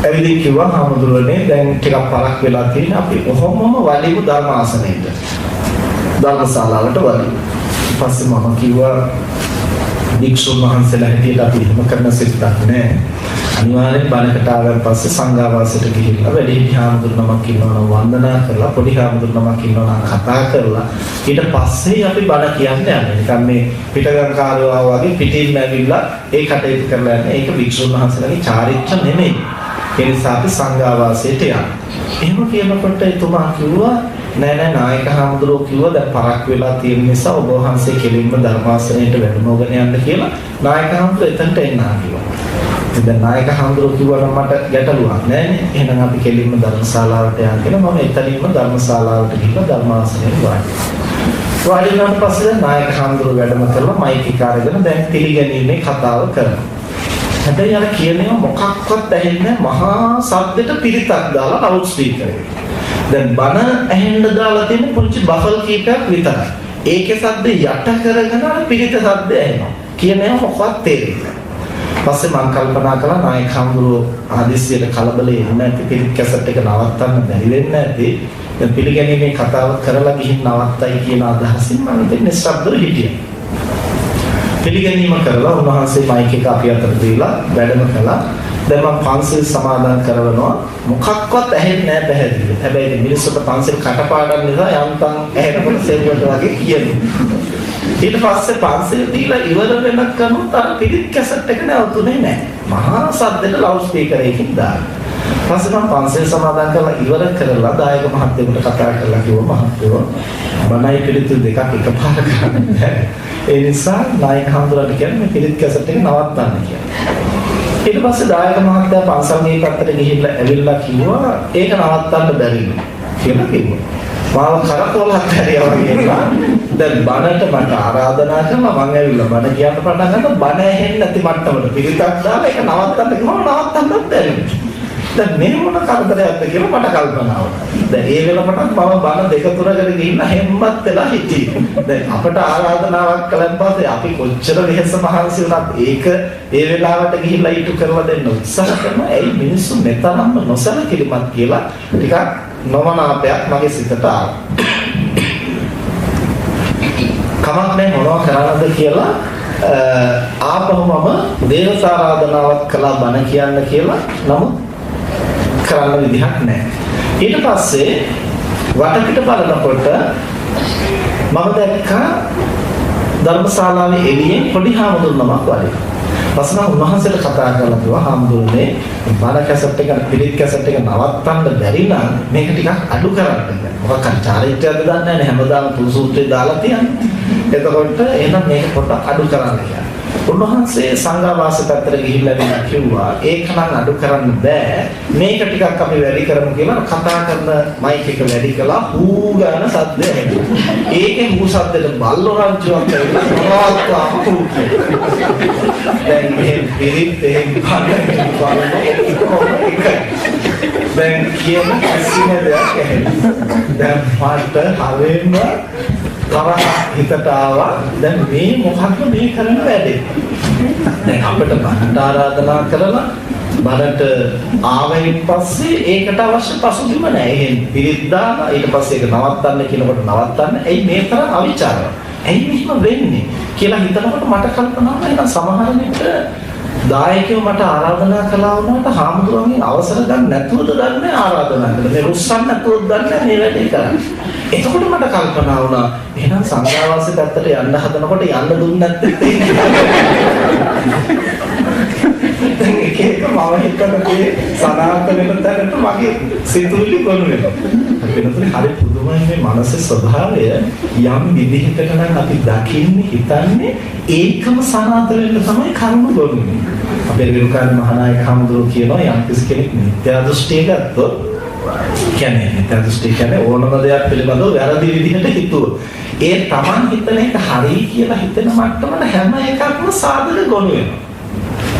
ඇවිදින් කිව්වා හාමුදුරනේ දැන් ටිකක් පාරක් වෙලා තියෙන අපි කොහොමම වලිමු ධර්මාසනෙට. ධර්මශාලාවට වලිමු. පස්සේ මම කිව්වා වික්ෂුන් වහන්සේලා හිටියට අපි එහෙම කරන සිතක් නෑ. අනිවාර්යෙන් බණකට ආවන් පස්සේ සංඝාවාසයට ගිහිල්ලා වැඩිහිටි හාමුදුරුවමක් ඉන්නවනම් වන්දනා කරලා පොඩි හාමුදුරුවමක් ඉන්නවනම් කතා කරලා ඊට පස්සේ අපි බණ කියන්නේ යන්නේ. නිකන් මේ පිටගම් කාර්යව වගේ පිටින් ඇවිල්ලා ඒ කටයුතු කරලා යන්නේ. ඒක වික්ෂුන් වහන්සේලාගේ චාරිත්‍ර නෙමෙයි. ඒ නිසා අපි සංඝාවාසයට යනවා. එහෙම කියනකොට එතුමා කිව්වා නෑ නායක හාමුදුරුවෝ කිව්වා දැන් පරක් වෙලා තියෙන නිසා ඔබ වහන්සේ කෙලින්ම ධර්මාසනයට වැඩමවගෙන යන්න කියලා නායක හාමුදුරුවෝ එතනට එන්න කිව්වා. ඉතින් නායක හාමුදුරුවෝ කිව්වා නම් මට ගැටලුවක් නෑනේ. එහෙනම් අපි කෙලින්ම ධර්මශාලාවට යන්න කියලා මම එතනින්ම ධර්මශාලාවට ගිහින් ධර්මාසනයට වාඩි වුණාට පස්සේ නායක හාමුදුරුවෝ වැඩම කරලා මයික් එක අරගෙන දැන් පිළිගැනීමේ කතාව කරනවා. හැබැයි අර කියන්නේ මොකක්වත් ඇහෙන්නේ මහා ශබ්දෙට පිරිතක් දාලා ලවුඩ් ස්පීකර් එකේ. දැන් බණ ඇහෙන්න දාලා තියෙන පුංචි බෆල් කීපයක් විතරයි. ඒකේ ශබ්ද යට කරගෙන අර පිරිත ශබ්ද ඇහෙනවා. කියන්නේ මොකක්වත් තේරෙන්නේ නැහැ. පස්සේ මම කල්පනා කළා නායක හඳුරු ආදිසියට කලබලේ එන්නේ නැති පිරිත් කැසට් එක නවත්තන්න බැරි වෙන්නේ නැති. දැන් පිළිගැනීමේ කතාව කරලා ගිහින් නවත්තයි කියන අදහසින් මම දෙන්නේ ශබ්දෙ හිටියා. පිළිගැනීම කරලා උන්වහන්සේ මයික් එක අපි අතට දීලා වැඩම කළා. දැන් මම පන්සල් සමාදන් කරනවා මොකක්වත් ඇහෙන්නේ නැහැ පැහැදිලි. හැබැයි මිනිස්සුන්ට පන්සල් කටපාඩම් නිසා යන්තම් ඇහෙනකොට සෙල්වට වගේ කියනවා. ඊට පස්සේ පන්සල් දීලා ඉවර වෙනකම් අර පිළිත් කැසට් එක නැවතුනේ නැහැ. මහා සද්දෙට ලවුඩ් ස්පීකර් එකකින් දාලා. පස්සේ මම පන්සල් සමාදන් කරලා ඉවර කරලා දායක මහත්තයෙකුට කතා කරලා කිව්වා මහත්තයෝ මනයි පිළිත් දෙකක් එකපාර කරන්න බෑ. ඒ නිසා නායක හඳුරන්න කියන්නේ මේ පිළිත් කැසට් එක නවත්තන්න කියලා. ඊට පස්සේ දායක මහත්තයා පන්සල් මේ පැත්තට ගිහිල්ලා ඇවිල්ලා කිව්වා ඒක නවත්තන්න බැරිද කියලා කිව්වා. මාව කරකවලක් හැරියා වගේ දැන් බණට මට ආරාධනා කළා මම ඇවිල්ලා බණ කියන්න පටන් ගත්තා බණ ඇහෙන්නේ නැති මට්ටමට පිළිතක් දාලා ඒක නවත්තන්න කිව්වම නවත්තන්නත් බැරි. දැන් මේ මොන කරදරයක්ද කියලා මට කල්පනා වුණා. දැන් ඒ වෙලාවටත් මම බණ දෙක තුනකට ගිහින් හැම්මත් වෙලා හිටියේ. දැන් අපට ආරාධනාවක් කළාන් පස්සේ අපි කොච්චර වෙහෙස මහන්සි වුණත් ඒක ඒ වෙලාවට ගිහිල්ලා ඊට කරලා දෙන්න උත්සාහ කරනවා. ඒ මිනිස්සු මෙතරම්ම නොසලකිලිමත් කියලා ටිකක් නොමනාපයක් මගේ සිතට ආවා. කමක් නැහැ මොනවා කරන්නද කියලා ආපහු මම දේවතාරාධනාවක් කළා බණ කියන්න කියලා නමුත් කරන්න විදිහක් නැහැ. ඊට පස්සේ වටපිට බලනකොට මම දැක්කා ධර්මශාලාවේ එළියෙන් පොඩි හාමුදුරුවමක් වගේ. පස්සේ මම උන්වහන්සේට කතා කරලා කිව්වා හාමුදුරනේ බණ කැසට් එක පිළිත් කැසට් එක නවත්තන්න බැරි නම් මේක ටිකක් අඩු කරන්න. මොකක් හරි චාරිත්‍රයක්ද දන්නේ නැහැ හැමදාම තුන් සූත්‍රය දාලා තියන්නේ. එතකොට එහෙනම් මේක පොඩ්ඩක් අඩු කරන්න කියලා. උන්වහන්සේ සංඝවාස පැත්තට ගිහිල්ලා කිව්වා ඒක නම් අඩු කරන්න බෑ මේක ටිකක් අපි වැඩි කරමු කියලා කතා කරන මයික් එක වැඩි කළා හූ ගාන සද්දය ඇහුණා. ඒකේ හූ සද්දෙට බල්ලෝ රංචුවක් ඇවිල්ලා මොනවත් අහු දැන් මේ පිරිත් එහෙම දැන් කියන කිසිම දෙයක් ඇහෙන්නේ. දැන් පාට හරෙන්න තරහ හිතට ආවා දැන් මේ මොකක්ද මේ කරන වැඩේ දැන් අපිට බණට ආරාධනා කරලා බණට ආවෙන් පස්සේ ඒකට අවශ්‍ය පසුබිම නැහැ එහෙන් පිළිත් දාලා ඊට පස්සේ ඒක නවත්තන්න කියනකොට නවත්තන්න එයි මේ තරම් අවිචාරය එයි මෙහෙම වෙන්නේ කියලා හිතනකොට මට කල්පනා වුණා සමහර විට දායකයෝ මට ආරාධනා කළා වුණාට හාමුදුරුවන්ගෙන් අවසර ගන්න නැතුවද දන්නේ ආරාධනා කළා මේ රුස්සන් නැතුවද දන්නේ මේ වැඩේ කරන්නේ එතකොට මට කල්පනා වුණා එහෙනම් සංඝාවාසයේ පැත්තට යන්න හදනකොට යන්න දුන්නේ නැත්තේ දැන් එක එක මම හිතන්නේ සනාත වෙන තැනට මගේ සිතුවිලි ගොනු වෙනවා වෙනතුනේ හරි පුදුමයි මේ මනසේ ස්වභාවය යම් විදිහකට නම් අපි දකින්නේ හිතන්නේ ඒකම සනාත වෙන්න තමයි කර්ම ගොනු වෙන්නේ අපේ විරුකාණ මහානායක හඳුරෝ කියනවා යම් කෙනෙක් මිත්‍යා දෘෂ්ටිය ගත්තොත් කියන්නේ මිත්‍යා දෘෂ්ටිය කියන්නේ ඕනම දෙයක් පිළිබඳව වැරදි විදිහට හිතුවොත් ඒ Taman හිතන එක හරි කියලා හිතන මට්ටමට හැම එකක්ම සාධක ගොනු වෙනවා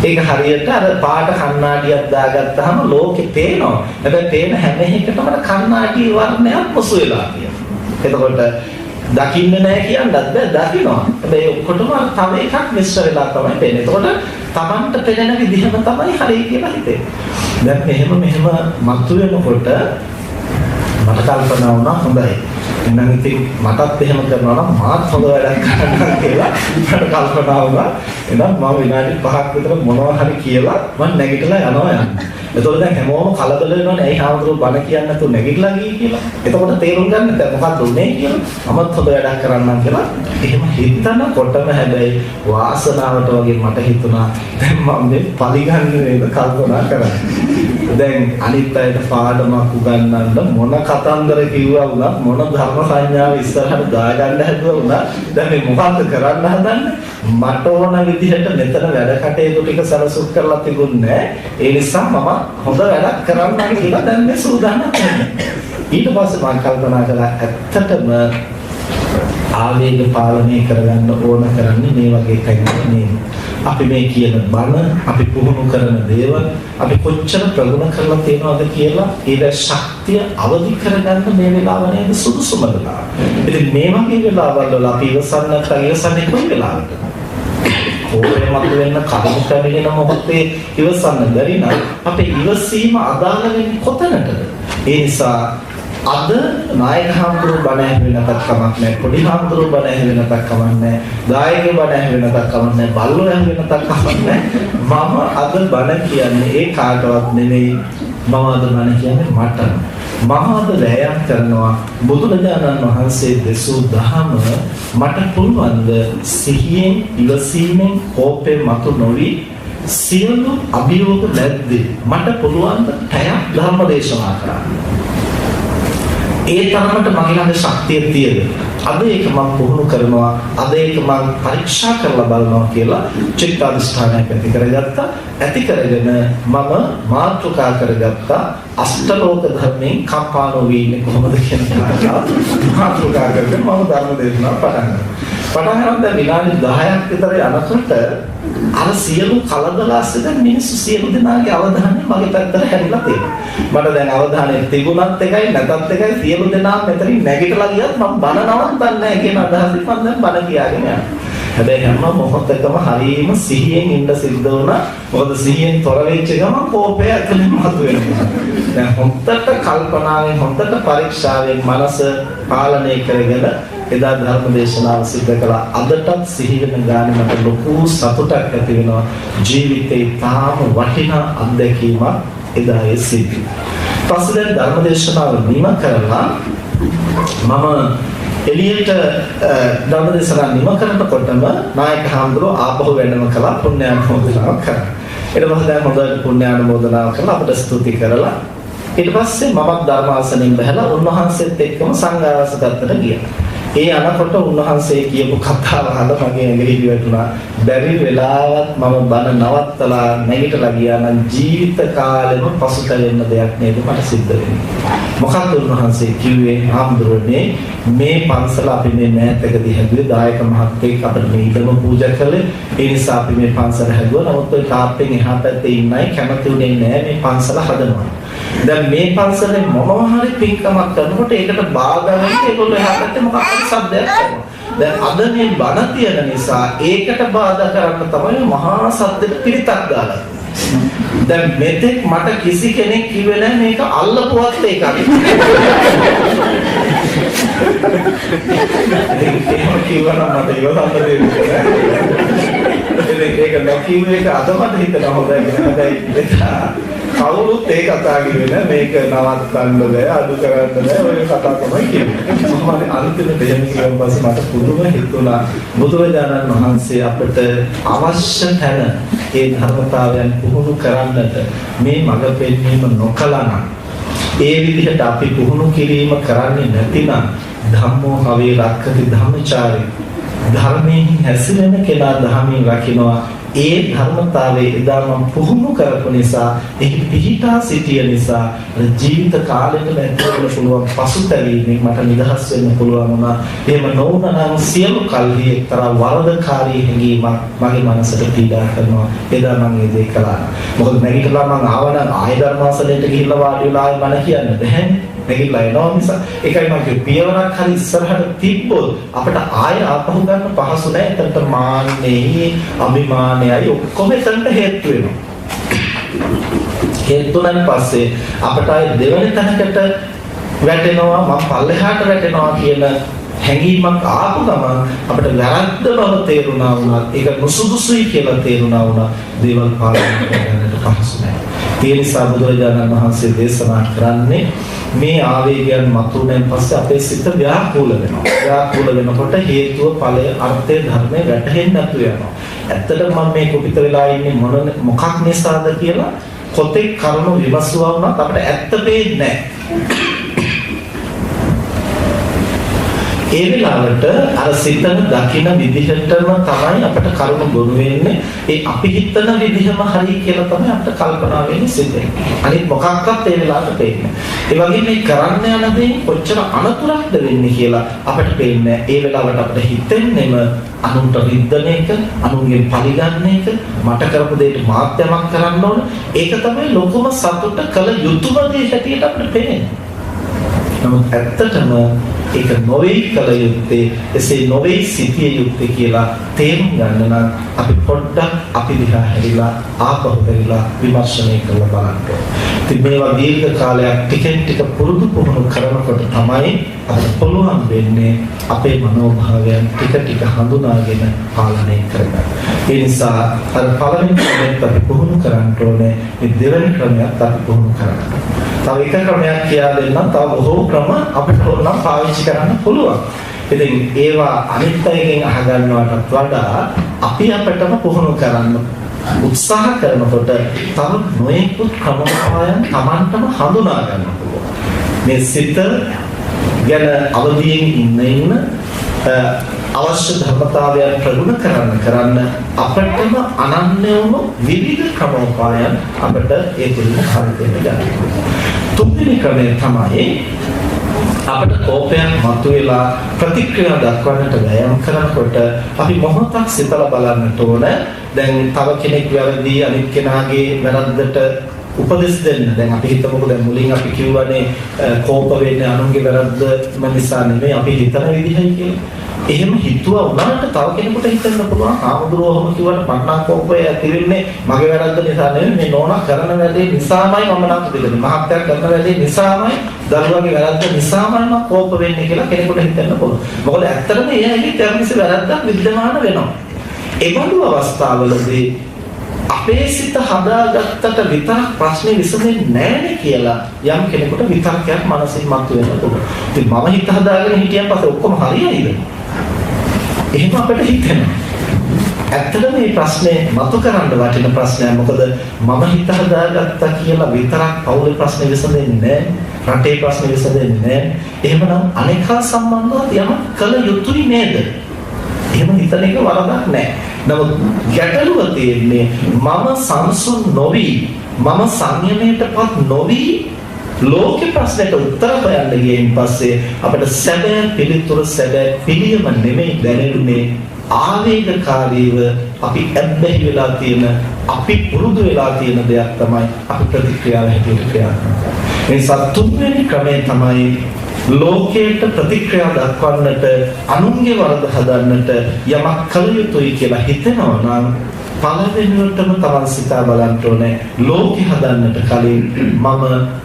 ඒක හරියට අර පාට කණ්ණාඩියක් දාගත්තාම ලෝකේ පේනවා. හැබැයි පේන හැම එකකටම කණ්ණාඩි වර්ණයක් පොසු වෙලා තියෙනවා. එතකොට දකින්නේ නැහැ කියන්නත් බෑ දකින්නවා. හැබැයි ඔක්කොටම තව එකක් මිශ්‍ර වෙලා තමයි පේන්නේ. එතකොට Tamanට පේන විදිහම තමයි හරි කියලා හිතෙන්නේ. දැන් මෙහෙම මතුවෙනකොට මට කල්පනා වුණා හොඳයි. එහෙනම් ඉතින් මටත් එහෙම කරනවා නම් මාත් හොඳ වැඩක් කරන්න කියලා මට කල්පනා වුණා. එහෙනම් මම විනාඩි 5ක් විතර මොනවා හරි කියලා මම නැගිටලා යනවා යන්නේ. එතකොට දැන් හැමෝම කලබල වෙනවනේ ඇයි හාමුදුරුවෝ බණ කියන්නේ නැතුව නැගිටලා ගියේ කියලා. එතකොට තේරුම් ගන්න දැන් මොකක්ද උනේ කියලා. මමත් හොඳ වැඩක් කරන්නම් කියලා. එහෙම හිතනකොටම හැබැයි වාසනාවට වගේ මට හිතුණා දැන් මම මේ පරිගන්නේ නේද කල්පනා කරන්නේ. දැන් අනිත් අයට පාඩමක් උගන්වන්න මොන කතන්දර කිව්වා වුණත් මොන ධර්ම සංඥාව ඉස්සරහට දාගන්න හැදුවා වුණත් දැන් මේ මොකක්ද කරන්න හදන්නේ මට ඕන විදිහට මෙතන වැඩ කටයුතු ටික සලසුත් කරලා තිබුණේ ඒ නිසා මම හොඳ වැඩක් කරන්න කියලා දැන් මේ සූදානම් වෙන්නේ ඊට පස්සේ මම කල්පනා කළා ඇත්තටම ආවේග පාලනය කරගන්න ඕන කරන්නේ මේ වගේ කෙනෙක් නෙමෙයි අපි මේ කියන බණ අපි පුහුණු කරන දේවල් අපි කොච්චර ප්‍රගුණ කරලා තියෙනවද කියලා ඒක ශක්තිය අවදි කරගන්න මේ වෙලාව නේද සුදුසුම වෙලාව. ඉතින් මේ වගේ වෙලාවල් වල අපි ඉවසන්නේ කොයි වෙලාවකද? ඕනෙමත් වෙන්න කරුණු කැමිනෙන මොහොතේ ඉවසන්න බැරි නම් අපේ ඉවසීම අදාළ වෙන්නේ කොතැනටද? ඒ නිසා අද නායක හාමුදුරුවෝ බණ ඇහුවේ නැතත් කමක් නැහැ. පොඩි හාමුදුරුවෝ බණ ඇහුවේ නැතත් කමක් නැහැ. ගායකයෝ බණ ඇහුවේ නැතත් කමක් නැහැ. බල්ලෝ ඇහුවේ නැතත් කමක් නැහැ. මම අද බණ කියන්නේ ඒ කාටවත් නෙමෙයි. මම අද බණ කියන්නේ මට. මම අද වෑයම් කරනවා බුදුරජාණන් වහන්සේ දෙසූ දහම මට පුළුවන් ද සිහියෙන් ඉවසීමෙන් කෝපේ මතු නොවි සියලු අභියෝග නැද්දී මට පුළුවන් ද පැයක් ධර්ම දේශනා කරන්න. ඒ තරමට මගේ ළඟ ශක්තිය තියෙනවා. අද ඒක මම පුහුණු කරනවා. අද ඒක මම පරීක්ෂා කරලා බලනවා කියලා චිත්තාදිෂ්ඨානයක් ඇති කරගත්තා. ඇති කරගෙන මම මාතෘකා කරගත්තා අෂ්ටලෝක ධර්මයෙන් කම්පා නොවී ඉන්නේ කොහොමද කියන කාරණාව මාතෘකා කරගෙන මම ධර්ම දේශනාව පටන් ගත්තා. විනාඩි 10ක් විතර යනකොට අර සියලු කලබලස්සේ දැන් මිනිස්සු සියලු දෙනාගේ අවධානය මගේ පැත්තට හැරිලා තියෙනවා. මට දැන් අවධානය තිබුණත් එකයි නැතත් එකයි සියලු දෙනා මෙතනින් නැගිටලා ගියත් මම බන නවත්තන්නේ නැහැ කියන අදහසින් මම දැන් බන කියාගෙන යනවා. හැබැයි හැම මොහොතකම හරීම සිහියෙන් ඉන්න සිද්ධ වුණා. මොකද සිහියෙන් තොර වෙච්ච ගමන් කෝපය ඇතුලෙන් මතුවෙනවා. දැන් හොඳට කල්පනාවෙන් හොඳට පරීක්ෂාවෙන් මනස පාලනය කරගෙන එදා ධර්ම දේශනාව සිද්ධ කළා. අදටත් සිහි වෙන ගානේ මට ලොකු සතුටක් ඇති වෙනවා. ජීවිතේ තාම වටිනා අත්දැකීමක් එදා ඒ සිද්ධ. පස්සේ දැන් ධර්ම දේශනාව නිම කරලා මම එළියට ධර්ම දේශනාව නිම කරනකොටම නායක හාමුදුරුවෝ ආපහු වැඩම කළා පුණ්‍යානුමෝදනාවක් කරා. ඊට පස්සේ දැන් හොඳට පුණ්‍යානුමෝදනාව කරලා අපිට ස්තුති කරලා ඊට පස්සේ මමත් ධර්මාසනෙන් බහලා උන්වහන්සේත් එක්කම සංඝාවාස ගත්තට ගියා. ඒ අනකොට උන්වහන්සේ කියපු කතාව අහලා මගේ ඇඟ හිරි වැටුණා. බැරි වෙලාවත් මම බණ නවත්තලා නැගිටලා ගියා නම් ජීවිත කාලෙම පසුතැවෙන්න දෙයක් නේද මට සිද්ධ වෙන්නේ. මොකක්ද උන්වහන්සේ කිව්වේ? හාමුදුරනේ මේ පන්සල අපි මේ මෑතකදී හැදුවේ දායක මහත්තයෙක් අපිට මේ ඉඩම පූජා කළේ. ඒ නිසා අපි මේ පන්සල හැදුවා. නමුත් ඔය තාප්පෙන් එහා පැත්තේ ඉන්නයි කැමති උනේ නැහැ මේ පන්සල හදනවා. දැන් මේ පන්සලේ මොනවා හරි පින්කමක් කරනකොට ඒකට බාධා වෙන්න ඒගොල්ලෝ එහා පැත්තේ මොකක් හරි සද්දයක් කරනවා. දැන් අද මේ බණ තියෙන නිසා ඒකට බාධා කරන්න තමයි මහා සද්දෙට පිරිතක් දාලා. දැන් මෙතෙක් මට කිසි කෙනෙක් කිව්වේ නැහැ මේක අල්ලපුවත් ඒකයි. ඒක කිව්වනම් මට ඉවසන්න දෙන්නේ. ඒක නොකියුවේ ඒක අද මට හිතෙනවා හොඳයි කියලා. හැබැයි කවුරුත් ඒ කතා කිව්වේ මේක නවත්තන්න බෑ අඩු කරන්න බෑ ඔය කතා තමයි කියන්නේ. මම අන්තිමට එහෙම කියවන් පස්සේ මට පුදුම හිතුණා බුදුරජාණන් වහන්සේ අපිට අවශ්‍ය තැන ඒ ධර්මතාවයන් පුහුණු කරන්නට මේ මඟ පෙන්වීම නොකළා නම් ඒ විදිහට අපි පුහුණු කිරීම කරන්නේ නැතිනම් ධම්මෝ හවේ රක්ඛති ධම්මචාරී ධර්මයෙන් හැසිරෙන කෙනා ධර්මයෙන් රකින්නවා. ඒ ධර්මතාවයේ එදා මම පුහුණු කරපු නිසා ඒක පිහිටා සිටිය නිසා ජීවිත කාලෙට බැඳෙන්න පුළුවන් පසුතැවීමෙන් මට නිදහස් වෙන්න පුළුවන් වුණා. එහෙම නොවුණා නම් සියලු කල්හි එක්තරා වරදකාරී හැඟීමක් මගේ මනසට පීඩා කරනවා. එදා මම ඒ දේ කළා. මොකද නැගිටලා මම ආවනම් ආය ධර්මාසනයට ගිහිල්ලා වාඩි වෙලා ආය මම කියන්නේ නැහැ. නැගිටලා එනවා නිසා ඒකයි මම කිව්වේ පියවරක් හරි ඉස්සරහට තිබ්බොත් අපිට ආය ආපහු ගන්න පහසු නැහැ. ඒකට මාන්නේ අභිමානයයි ඔක්කොම එතනට හේතු වෙනවා. හේතුණන් පස්සේ අපිට ආය දෙවෙනි තැනකට වැටෙනවා මම පල්ලෙහාට වැටෙනවා කියන හැඟීමක් ආපු ගමන් අපිට වැරද්ද බව තේරුණා වුණා. ඒක නුසුදුසුයි කියලා තේරුණා වුණා. දේවල් පාලනය කරගන්නට පහසු නැහැ. ඒ නිසා බුදුරජාණන් වහන්සේ දේශනා කරන්නේ මේ ආවේගයන් මතුවෙන් පස්සේ අපේ සිත ව්‍යාකූල වෙනවා. ව්‍යාකූල වෙනකොට හේතුව ඵලය අර්ථය ධර්මය වැටහෙන්නේ නැතු වෙනවා. ඇත්තටම මම මේ කුපිත වෙලා ඉන්නේ මොකක් නිසාද කියලා කොතෙක් කරුණු විමසුවා වුණත් අපිට ඇත්ත පේන්නේ නැහැ. ඒ වෙලාවට අර සිතන දකින විදිහටම තමයි අපිට කරුණු ගොනු වෙන්නේ. ඒ අපි හිතන විදිහම හරි කියලා තමයි අපිට කල්පනා වෙන්නේ සිතේ. අනිත් මොකක්වත් ඒ වෙලාවට පේන්නේ. ඒ වගේ මේ කරන්න යන දේ කොච්චර අනතුරක්ද වෙන්නේ කියලා අපිට පේන්නේ. ඒ වෙලාවට අපිට හිතෙන්නේම අනුන්ට රිද්දන එක, අනුන්ගෙන් පරිගන්න එක, මට කරපු දෙයට මාත්‍යමක් කරන්න ඕන. ඒක තමයි ලොකුම සතුට කළ යුතුම දේ හැටියට අපිට පේන්නේ. නමුත් ඇත්තටම ඒක නොවේ කල යුත්තේ එසේ නොවේ සිටිය යුත්තේ කියලා තේරුම් ගන්න නම් අපි පොඩ්ඩක් අපි දිහා හැරිලා ආපහු හැරිලා විමර්ශනය කරලා බලන්න ඕනේ. ඉතින් මේවා දීර්ඝ කාලයක් ටිකෙන් ටික පුරුදු පුහුණු කරනකොට තමයි අපිට පුළුවන් වෙන්නේ අපේ මනෝභාවයන් ටික ටික හඳුනාගෙන පාලනය කරගන්න. ඒ නිසා අර පළවෙනි ක්‍රමයට අපි පුහුණු කරන්න ඕනේ. මේ දෙවෙනි ක්‍රමයට අපි පුහුණු කරන්න. තව එක ක්‍රමයක් කියලා දෙන්නම්. තව බොහෝ ක්‍රම අපිට ඕනම් පාවිච්චි කරන්න පුළුවන්. ඉතින් ඒවා අනිත් අයගෙන් අහගන්නවටත් වඩා අපි අපිටම පුහුණු කරන්න උත්සාහ කරනකොට තව නොයෙකුත් ක්‍රමෝපායන් Tamanටම හඳුනා ගන්න පුළුවන්. මේ සිත ගැන අවදියෙන් ඉන්න අවශ්‍ය ධර්මතාවයන් ප්‍රගුණ කරන්න අපිටම අනන්‍ය වූ විවිධ ක්‍රමෝපායන් අපිට ඒ තුලින් හරියට ගන්න. තුන්වෙනි ක්‍රමය තමයි අපිට කෝපයක් මතුවලා ප්‍රතික්‍රියා දක්වන්නට වෑයම් කරනකොට අපි මොහොතක් සිතලා බලන්නට ඕන. දැන් තව කෙනෙක් වැරදි අනිත් කෙනාගේ වැරද්දට උපදෙස් දෙන්න. දැන් අපි හිතමුකෝ දැන් මුලින් අපි කියවනේ කෝප වෙන්නේ අනුන්ගේ වැරද්දම නිසා නෙමෙයි අපි හිතන විදිහයි කියලා. එහෙම හිතුවා උනාට තව කෙනෙකුට හිතන්න පුළුවන් ආමුදුරෝහම කිව්වට මන්නා කෝපය ඇති වෙන්නේ මගේ වැරද්ද නිසා නෙමෙයි මේ නෝනා කරන වැඩේ නිසාමයි මම නම් දෙන්නේ. මහත්යක් කරන වැඩේ නිසාමයි දරුවාගේ වැරද්ද නිසාමයි මම කෝප වෙන්නේ කියලා කෙනෙකුට හිතන්න පුළුවන්. මොකද ඇත්තටම එයාගේ තරමිස වැරද්දක් විද්‍යමාන වෙනවා. ඒ බඳු අවස්ථාවලදී අපේ සිත හදාගත්තට විතරක් ප්‍රශ්නේ විසඳෙන්නේ නැහැ කියලා යම් කෙනෙකුට විතරකයක් මනසින් මතුවෙන්න පුළුවන්. ඉතින් මම හිත හදාගෙන හිටියන් පස්සේ ඔක්කොම හරියයිද? එහෙම අපිට හිතෙනවා. ඇත්තටම මේ ප්‍රශ්නේ මතු කරන්න වටින ප්‍රශ්නයක්. මොකද මම හිත හදාගත්තා කියලා විතරක් පෞලේ ප්‍රශ්නේ විසඳෙන්නේ නැහැ. රටේ ප්‍රශ්නේ විසඳෙන්නේ නැහැ. එහෙමනම් අනේකා සම්බන්ධව යමක් කළ යුතුයි නේද? එහෙම හිතන එක වරදක් නැහැ. නමුත් ගැටලුව තියෙන්නේ මම සංසුන් නොවි මම සංයමයටපත් නොවි ලෝකේ ප්‍රශ්නයට උත්තර හොයන්න ගියන් පස්සේ අපිට සැබෑ පිළිතුර සැබෑ පිළියම නෙමෙයි දැනෙන්නේ ආවේගකාරීව අපි ඇබ්බැහි වෙලා තියෙන අපි පුරුදු වෙලා තියෙන දෙයක් තමයි අපි ප්‍රතික්‍රියාව හැටියට ක්‍රියාත්මක කරන්නේ. මේ සතුන්වෙනි ක්‍රමය තමයි ලෝකයට ප්‍රතික්‍රියා දක්වන්නට අනුන්ගේ වරද හදන්නට යමක් කළ යුතුයි කියලා හිතනවා නම් පළවෙනිවටම තමන් සිතා බලන්න ඕනේ ලෝකෙ හදන්නට කලින් මම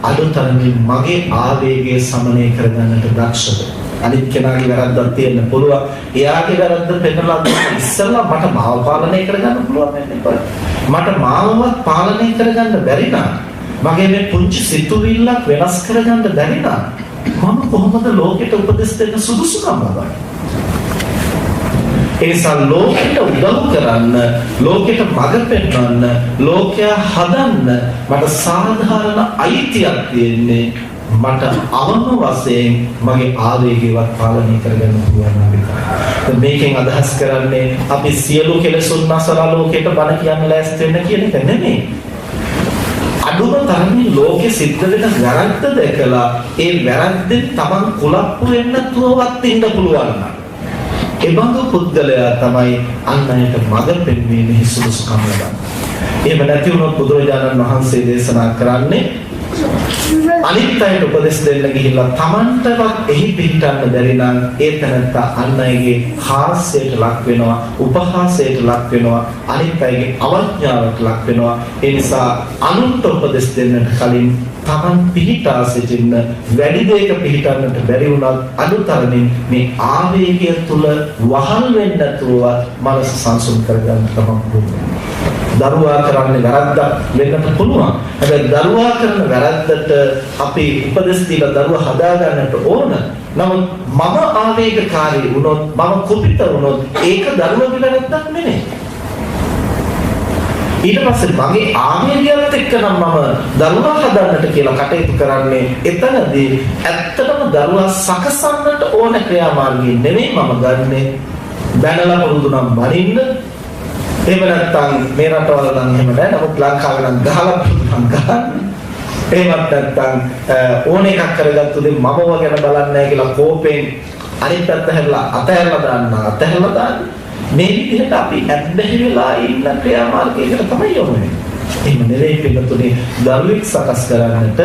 අඩුතරමින් මගේ ආවේගය සමනය කරගන්නට දක්ෂද? අනිත් කෙනාගේ වැරද්දක් තියෙන්න පුළුවන්. එයාගේ වැරද්ද පෙන්නලා ඉස්සෙල්ලා මට මාව පාලනය කරගන්න පුළුවන් වෙන්නේ. මට මාවවත් පාලනය කරගන්න බැරි නම් මගේ මේ පුංචි සිතුවිල්ලක් වෙනස් කරගන්න බැරි නම් මම කොහොමද ලෝකෙට උපදෙස් දෙන්න සුදුසුකම් ලබන්නේ? ඒ නිසා ලෝකෙට උදව් කරන්න, ලෝකෙට මඟ පෙන්වන්න, ලෝකයා හදන්න මට සාධාරණ අයිතියක් තියෙන්නේ. මට අවම වශයෙන් මගේ ආවේගයවත් පාලනය කරගන්න පුළුවන් නම් මේකෙන් අදහස් කරන්නේ අපි සියලු කෙලෙසුන් නැසලා ලෝකෙට බණ කියන්න ලෑස්ති වෙන්න කියන එක නෙමෙයි. අඩුම තරමින් ලෝකෙ සිද්ධ වෙන වැරද්ද දැකලා ඒ වැරද්දෙන් තමන් කුලප්පු වෙන්න තුවවත් ඉන්න පුළුවන් නම් ඒ බඳු පුද්ගලයා තමයි අන් අයට මඟ පෙන්වීමේ සුදුසුකම ලබන්නේ. එහෙම නැති වුණොත් බුදුරජාණන් වහන්සේ දේශනා කරන්නේ අනිත් අයට උපදෙස් දෙන්න ගිහිල්ලා තමන්ටවත් එහි පිහිටන්න බැරි නම් ඒ තැනත්තා අන් අයගේ හාස්‍යයට ලක් වෙනවා, උපහාසයට ලක් වෙනවා, අනිත් අයගේ අවඥාවට ලක් වෙනවා. ඒ නිසා අනුන්ට උපදෙස් දෙන්නට කලින් තමන් පිහිටා සිටින්න, වැඩි දෙයක පිහිටන්නට බැරි වුණත් අනුතරමින් මේ ආවේගය තුල වහල් වෙන්න නැතුව මනස සංසුන් කරගන්න තමන් පුළුවන්. දරුවා කරන්නේ වැරද්දක් වෙන්නත් පුළුවන්. හැබැයි දරුවා කරන වැරද්දට අපි උපදෙස් දීලා දරුවා හදා ගන්නට ඕන. නමුත් මම ආවේගකාරී වුණොත්, මම කුපිත වුණොත් ඒක දරුවාගේ වැරද්දක් නෙමෙයි. ඊට පස්සේ මගේ ආවේගයත් එක්ක නම් මම දරුවා හදන්නට කියලා කටයුතු කරන්නේ එතනදී ඇත්තටම දරුවා සකසන්නට ඕන ක්‍රියාමාර්ගය නෙමෙයි මම ගන්නෙ. බැනලා පුරුදු නම් බනින්න. එහෙම නැත්නම් මේ රටවල නම් එහෙම නැහැ. නමුත් ලංකාවේ නම් ගහලා පුරුදුම් ගන්න. එහෙමත් නැත්නම් ඕන එකක් කරගත්තු දෙයක් මමව ගැන බලන්නේ නැහැ කියලා කෝපෙන් අනිත් පැත්ත හැරලා අතහැරලා දාන්න. මේ විදිහට අපි ඇබ්බැහි වෙලා ඉන්න ක්‍රියාමාර්ගයකට තමයි යොමු වෙන්නේ. එහෙම නෙවෙයි පිළිතුරේ දරුවෙක් සකස් කරන්නට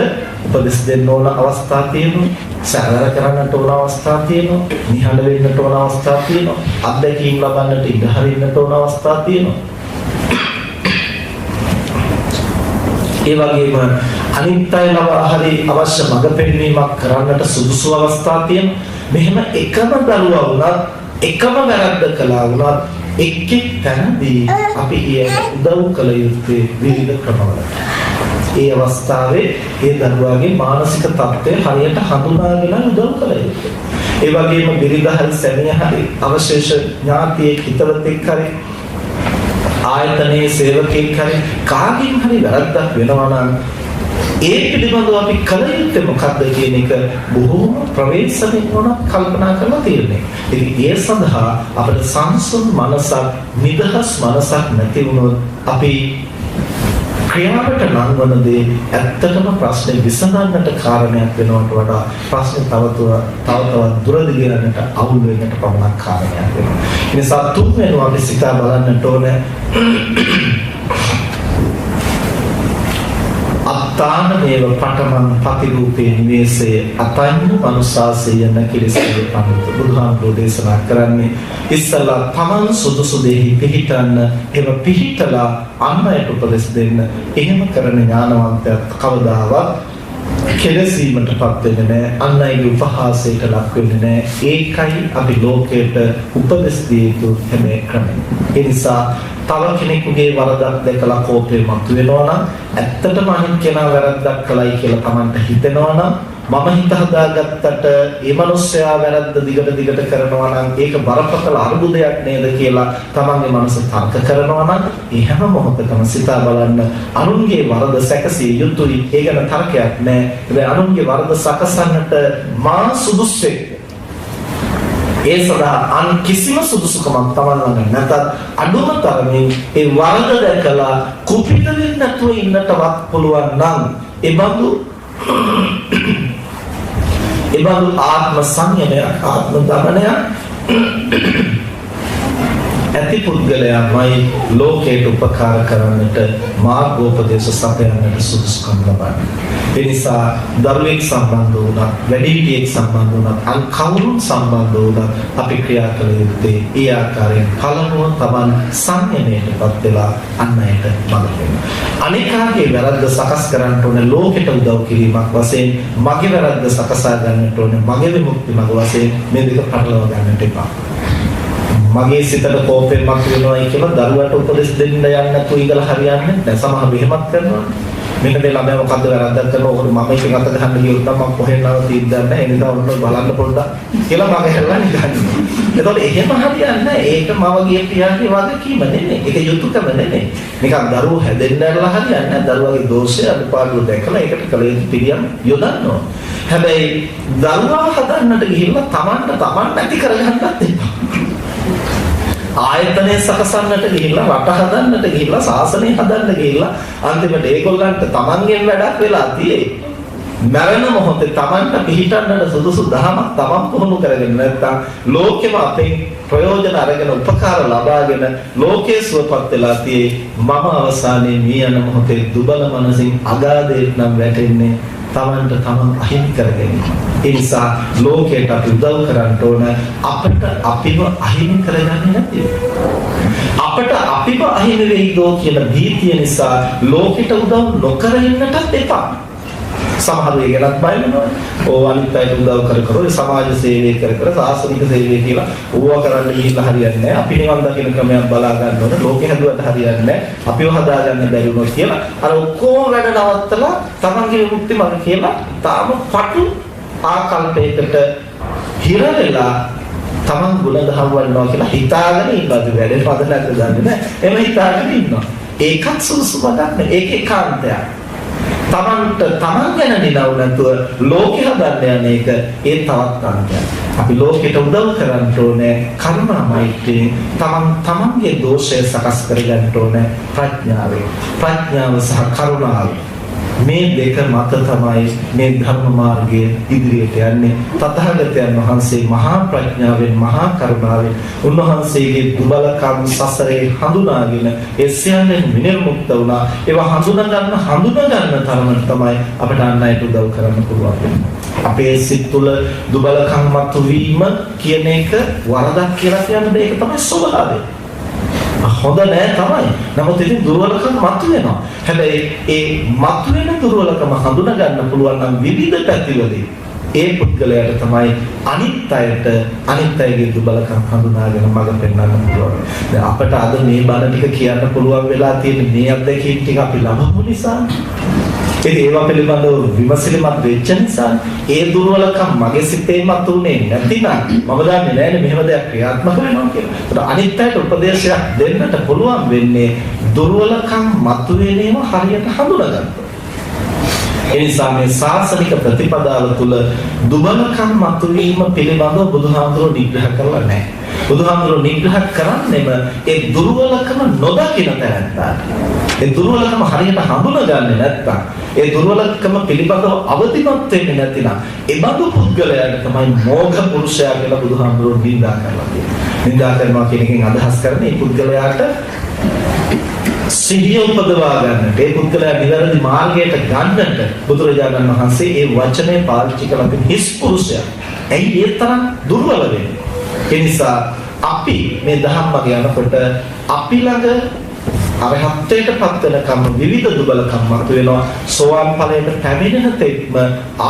උපදෙස් දෙන්න ඕන අවස්ථා තියෙනවා. සැලර කරන්නට ඕන අවස්ථා තියෙනවා. නිහඬ වෙන්නට ඕන අවස්ථා තියෙනවා. අත්දැකීම් ලබන්නට ඉඩ හරින්නට ඕන අවස්ථා තියෙනවා. ඒ වගේම අනිත් අය ලබා හරි අවශ්‍ය මඟ පෙන්වීමක් කරන්නට සුදුසු අවස්ථා තියෙනවා. මෙහෙම එකම දරුවා වුණත් එකම වැරද්ද කළා වුණත් එක් තැනදී අපි උදව් කළ යුත්තේ විවිධ ක්‍රමවල. ඒ අවස්ථාවේ ඒ දරුවාගේ මානසික තත්ත්වය හරියට හඳුනාගෙන උදව් කළ යුතුයි. ඒ වගේම බිරිඳ හරි සැමියා හරි අවශේෂ ඥාතියෙක් හිතවතෙක් හරි ආයතනයේ සේවකෙක් හරි කාගෙන් හරි වැරද්දක් වෙනවා නම් ඒ පිළිබඳව අපි කල යුත්තේ මොකක්ද කියන එක බොහෝම ප්‍රවේශමෙන් කල්පනා කරලා තියෙනවා. ඉතින් ඒ සඳහා අපිට සංසුන් මනසක්, නිදහස් මනසක් නැති වුණොත් අපි ක්‍රියාවට නංවන දේ ඇත්තටම ප්‍රශ්නේ විසඳන්නට කාරණයක් වෙනවට වඩා ප්‍රශ්නේ තව දුරදිග යන්නට අවුල් වෙන්නට පමණක් කාරණයක් වෙනවා. ඒ නිසා තුන්වෙනිව අපි සිතා බලන්නට ඕනේ අත්තානමේව පඨමං පතිරූපේ නිවේසය අතඤ්ඤ මනුසාසය නකිරසේ පඬිතු. බුදුහාමුදුරෝ දේශනා කරන්නේ ඉස්සලා තමන් සුදුසු දෙහි පිහිටන්න, එව පිහිටලා අන් අයට උපදෙස් දෙන්න. එහෙම කරන ඥානවන්තයත් කවදාවත් කෙලසීමටපත් වෙන්නේ නැහැ. අන් අයගේ උපහාසයට ලක් වෙන්නේ නැහැ. ඒකයි අපි ලෝකයට උපදෙස් දිය යුතු හැම ක්‍රමය. ඒ නිසා තව කෙනෙකුගේ වරදක් දැකලා කෝපය මතුවෙනවා නම් ඇත්තටම අනිත් කෙනා වැරද්දක් කළයි කියලා Tamanට හිතෙනවා නම් මම හිත හදාගත්තට ඒ මනුස්සයා වැරද්ද දිගට කරනවා නම් ඒක බරපතල අරුබුදයක් නේද කියලා Tamanගේ මනස තර්ක කරනවා නම් ඒ හැම මොහොතකම සිතා බලන්න අනුන්ගේ වරද සැකසිය යුතුයි. ඒ ගැන තර්කයක් නැහැ. හැබැයි අනුන්ගේ වරද සකසන්නට මා සුදුස්සෙක්. ඒ සඳහා අන් කිසිම සුදුසුකමක් Taman ළඟ නැතත් අඩුම තරමින් ඒ වරද දැකලා කුපිත වෙන්නේ නැතුව ඉන්නටවත් පුළුවන් නම් එබඳු ආත්ම සංයමයක්, ආත්ම දමනයක් ඇති පුද්ගලයාමයි ලෝකයට උපකාර කරන්නට මාර්ගෝපදේශ සපයන්නට සුදුසුකම් ලබන්නේ. ඒ නිසා දරුවෙක් සම්බන්ධ වුණත්, වැඩිහිටියෙක් සම්බන්ධ වුණත්, අන් කවුරුන් සම්බන්ධ වුණත් අපි ක්‍රියා කළ යුත්තේ ඒ ආකාරයෙන් පළමුව Taman සංයමයටපත් වෙලා අන් අයට මඟ දෙන්න. අනිකාගේ වැරද්ද සකස් කරන්නට ඕනේ ලෝකෙට උදව් කිරීමක් වශයෙන්, මගේ වැරද්ද සකසා ගන්නට ඕනේ මගේ විමුක්ති මඟ වශයෙන්. මේ දෙක පටලවා ගන්නට එපා. මගේ සිතට කෝපයක් මතුවෙනවායි කියලා දරුවට උපදෙස් දෙන්න යන්න නැතුව ඉඳලා හරියන්නේ නැහැ. සමහර මෙහෙමත් කරනවා. මෙන්න මේ ළමයා මොකද්ද වැරද්දක් කරනවා. ඔකට මම එක අත ගන්න ගියොත් තමයි මම කොහෙන් ආව තීන්දුවක් නැහැ. ඒ නිසා ඔන්න බලන්න පොඩ්ඩක් කියලා මම හැරලා නිකන්. එතකොට එහෙම හරියන්නේ නැහැ. ඒක මම ගිය පියාගේ වගකීම නෙමෙයි. ඒක යුතුයකම නෙමෙයි. නිකන් දරුවෝ හැදෙන්න ඇරලා හරියන්නේ නැහැ. දරුවාගේ දෝෂය අඩුපාඩු දැකලා ඒකට කල යුතු පිළියම් යොදන්න ඕන. හැබැයි දරුවා හදන්නට ගිහිල්ලා Tamanට නැති කරගන්නත් එපා. ආයතනය සකසන්නට ගිහිල්ලා, රට හදන්නට ගිහිල්ලා, ශාසනය හදන්න ගිහිල්ලා අන්තිමට ඒගොල්ලන්ට Tamanගෙන් වැඩක් වෙලා තියෙයි. මරණ මොහොතේ Tamanට පිහිටන්නට සුදුසු දහමක් Taman පුහුණු කරගෙන නැත්නම් ලෝකෙම අපේ ප්‍රයෝජන අරගෙන උපකාර ලබාගෙන ලෝකයේ සුවපත් වෙලා තියෙයි. මම අවසානයේ මේ යන මොහොතේ දුබල මනසින් අගාධයට නම් වැටෙන්නේ Tamanට Taman අහිමි කරගෙන. ඒ නිසා ලෝකයට අපි උදව් කරන්න ඕන, අපට අපිව අහිමි කරගන්නේ නැතිව. අපට අපිව අහිමි වෙයිදෝ කියන භීතිය නිසා ලෝකෙට උදව් නොකර ඉන්නටත් එපා. සමහර වෙලකට බය වෙනවා. ඕ අනිත් අයට උදව් කර සමාජ සේවය කර සාසනික සේවය කියලා ඕවා කරන්න ගිහිල්ලා හරියන්නේ නැහැ. අපි නිවන් දකින ක්‍රමයක් බලා ගන්න ඕන. ලෝකෙ හැදුවට හරියන්නේ නැහැ. අපිව හදා ගන්න බැරි වුණොත් කියලා අර ඔක්කොම වැඩ නවත්තලා තමන්ගේ විමුක්ති මඟ කියලා තාම පටු ආකල්පයකට හිර වෙලා තමන් ගුණධර්ම වඩනවා කියලා හිතාගෙන ඉන්නවාද වැඩේ පදනක් ගන්නේ නැහැ. එම හිතාගෙන ඉන්නවා. ඒකත් සුසු බඩක් නේ. ඒක ඒකාන්තයක්. තමන්ට තමන් ගැන නිලව නැතුව ලෝකෙ හදන්න යන එක ඒ තවත් අන්තයක්. අපි ලෝකෙට උදව් කරන්න ඕනේ කරුණා මෛත්‍රියෙන්. තමන්ගේ දෝෂය සකස් කරගන්න ඕනේ ප්‍රඥාවෙන්. ප්‍රඥාව සහ කරුණාව මේ දෙක මත තමයි මේ ධර්ම මාර්ගයේ ඉදිරියට යන්නේ. තථාගතයන් වහන්සේ මහා ප්‍රඥාවෙන් මහා කරුණාවෙන් උන්වහන්සේගේ දුබලකම් සසරේ හඳුනාගෙන ඒ සියල්ලෙන් විනිර්මුක්ත වුණා. ඒවා හඳුනා ගන්න තරමට තමයි අපට අන් අයට උදව් කරන්න පුළුවන්. අපේ සිත් තුළ දුබලකම් මතුවීම කියන එක වරදක් කියලා කියන්නේ ඒක තමයි ස්වභාවය. හොඳ නෑ තමයි. නමුත් ඉතින් දුර්වලකම් මතුවෙනවා. හැබැයි ඒ මතුවෙන දුර්වලකම හඳුනා ගන්න පුළුවන් නම් විවිධ පැතිවලින් ඒ පුද්ගලයාට තමයි අනිත් අයගේ දුබලකම් හඳුනාගෙන මඟ පෙන්වන්න පුළුවන්. දැන් අපට අද මේ බණ ටික කියන්න පුළුවන් වෙලා තියෙන මේ අත්දැකීම් ටික අපි ලබපු නිසා. ඒවා පිළිබඳව විමසිලිමත් වෙච්ච නිසා ඒ දුර්වලකම් මගේ සිතේ මතුනේ නැතිනම් මම දන්නේ නැහැ මෙහෙම දෙයක් ක්‍රියාත්මක වෙනවා කියලා. ඒත් අනිත් අයට උපදේශයක් දෙන්නට පුළුවන් වෙන්නේ දුර්වලකම් මතුවෙනේම හරියට හඳුනගන්න. ඒ නිසා මේ සාසනික ප්‍රතිපදාව තුළ දුබලකම් මතුවීම පිළිබඳව බුදුහාමුදුරුවෝ නිග්‍රහ කරලා නැහැ. බුදුහාමුදුරුවෝ නිග්‍රහ කරන්නේම ඒ දුර්වලකම නොදකින තැනට. ඒ දුර්වලකම හරියට හඳුනගන්නේ නැත්නම් ඒ දුර්වලකම පිළිබඳව අවදිමත් වෙන්නේ නැතිනම් ඒ බඳු පුද්ගලයාට තමයි මෝඝ පුරුෂයා කියලා බුදුහාමුදුරුවෝ නිඳා කරලා තියෙන්නේ. නිඳා කරනවා කියන එකෙන් අදහස් කරන්නේ මේ පුද්ගලයාට සිහිය උපදවා ගන්නට, ඒ පුද්ගලයා නිවැරදි මාර්ගයට ගන්නට බුදුරජාණන් වහන්සේ ඒ වචනේ පාවිච්චි කළ හිස් පුරුෂයා. ඇයි ඒ තරම් දුර්වල වෙන්නේ? ඒ නිසා අපි මේ ධම්මග යනකොට අපි ළඟ අරහත්ත්වයට පත් වෙනකම් විවිධ දුබලකම් මතුවෙනවා. සෝවාන් ඵලයට පැමිණෙන තෙක්ම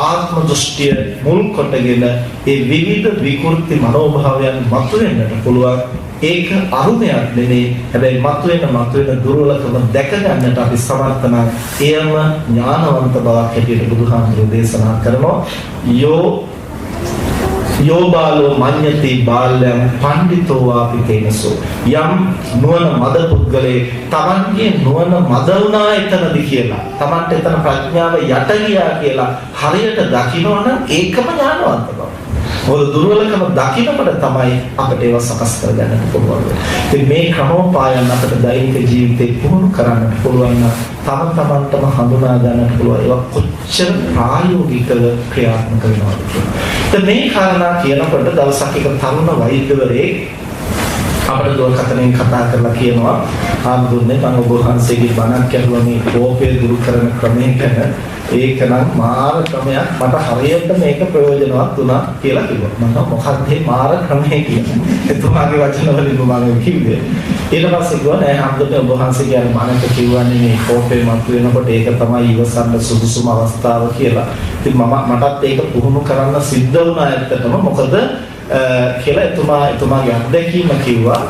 ආත්ම දෘෂ්ටිය මුල් කොටගෙන ඒ විවිධ විකෘති මනෝභාවයන් මතුවෙන්නට පුළුවන්. ඒක අරුමයක් නෙමෙයි. හැබැයි මතුවෙන දුර්වලකම දැක ගන්නට අපි සමර්ථ නම් එයම ඥානවන්ත බවක් හැටියට බුදුහාමුදුරේ දේශනා කරනවා. යෝබාලෝ මඤ්ඤති බාල්‍යං පණ්ඩිතෝ වාපිතේනසෝ. යම් නුවණ මද පුද්ගලේ තමන්ගේ නුවණ මද වුණා එතනදී කියලා, තමන්ට එතන ප්‍රඥාව යට ගියා කියලා හරියට දකිනවනම් ඒකම ඥානවන්ත බව. මොකද දුර්වලකම දකිනකොට තමයි අපිට ඒවා සකස් කරගන්න පුළුවන්. ඉතින් මේ ක්‍රමෝපායන් අපිට දෛනික ජීවිතේ පුහුණු කරන්න පුළුවන් නම් තමන්ටම හඳුනා ගන්නට පුළුවන් ඒවා කොච්චර ප්‍රායෝගිකව ක්‍රියාත්මක වෙනවද කියලා. මේ කාරණා කියනකොට දවසක් එක තරුණ වෛද්‍යවරයෙක් අපිට දුරකථනයෙන් කතා කරලා කියනවා, ආම්දුන්නේ මම ඔබ වහන්සේගේ බණක් ඇහුවා මේ කෝපය දුරු කරන ක්‍රමය ගැන. ඒක නම් මාර ක්‍රමයක්, මට හරියට මේක ප්‍රයෝජනවත් වුණා කියලා කිව්වා. මම මොකක්ද මේ මාර ක්‍රමය කියන්නේ? එතුමාගේ වචන වලින් මම කිව්වේ. ඊට පස්සේ කිව්වා නෑ ආම්දුන්නේ ඔබ වහන්සේ කියන්නේ මනට කිව්වන්නේ මේ කෝපය මතුවෙනකොට ඒක තමයි ඉවසන්න සුදුසුම අවස්ථාව කියලා. ඉතින් මටත් ඒක පුහුණු කරන්න සිද්ධ වුණා ඇත්තටම. මොකද කියලා එතුමාගේ අත්දැකීම කිව්වා.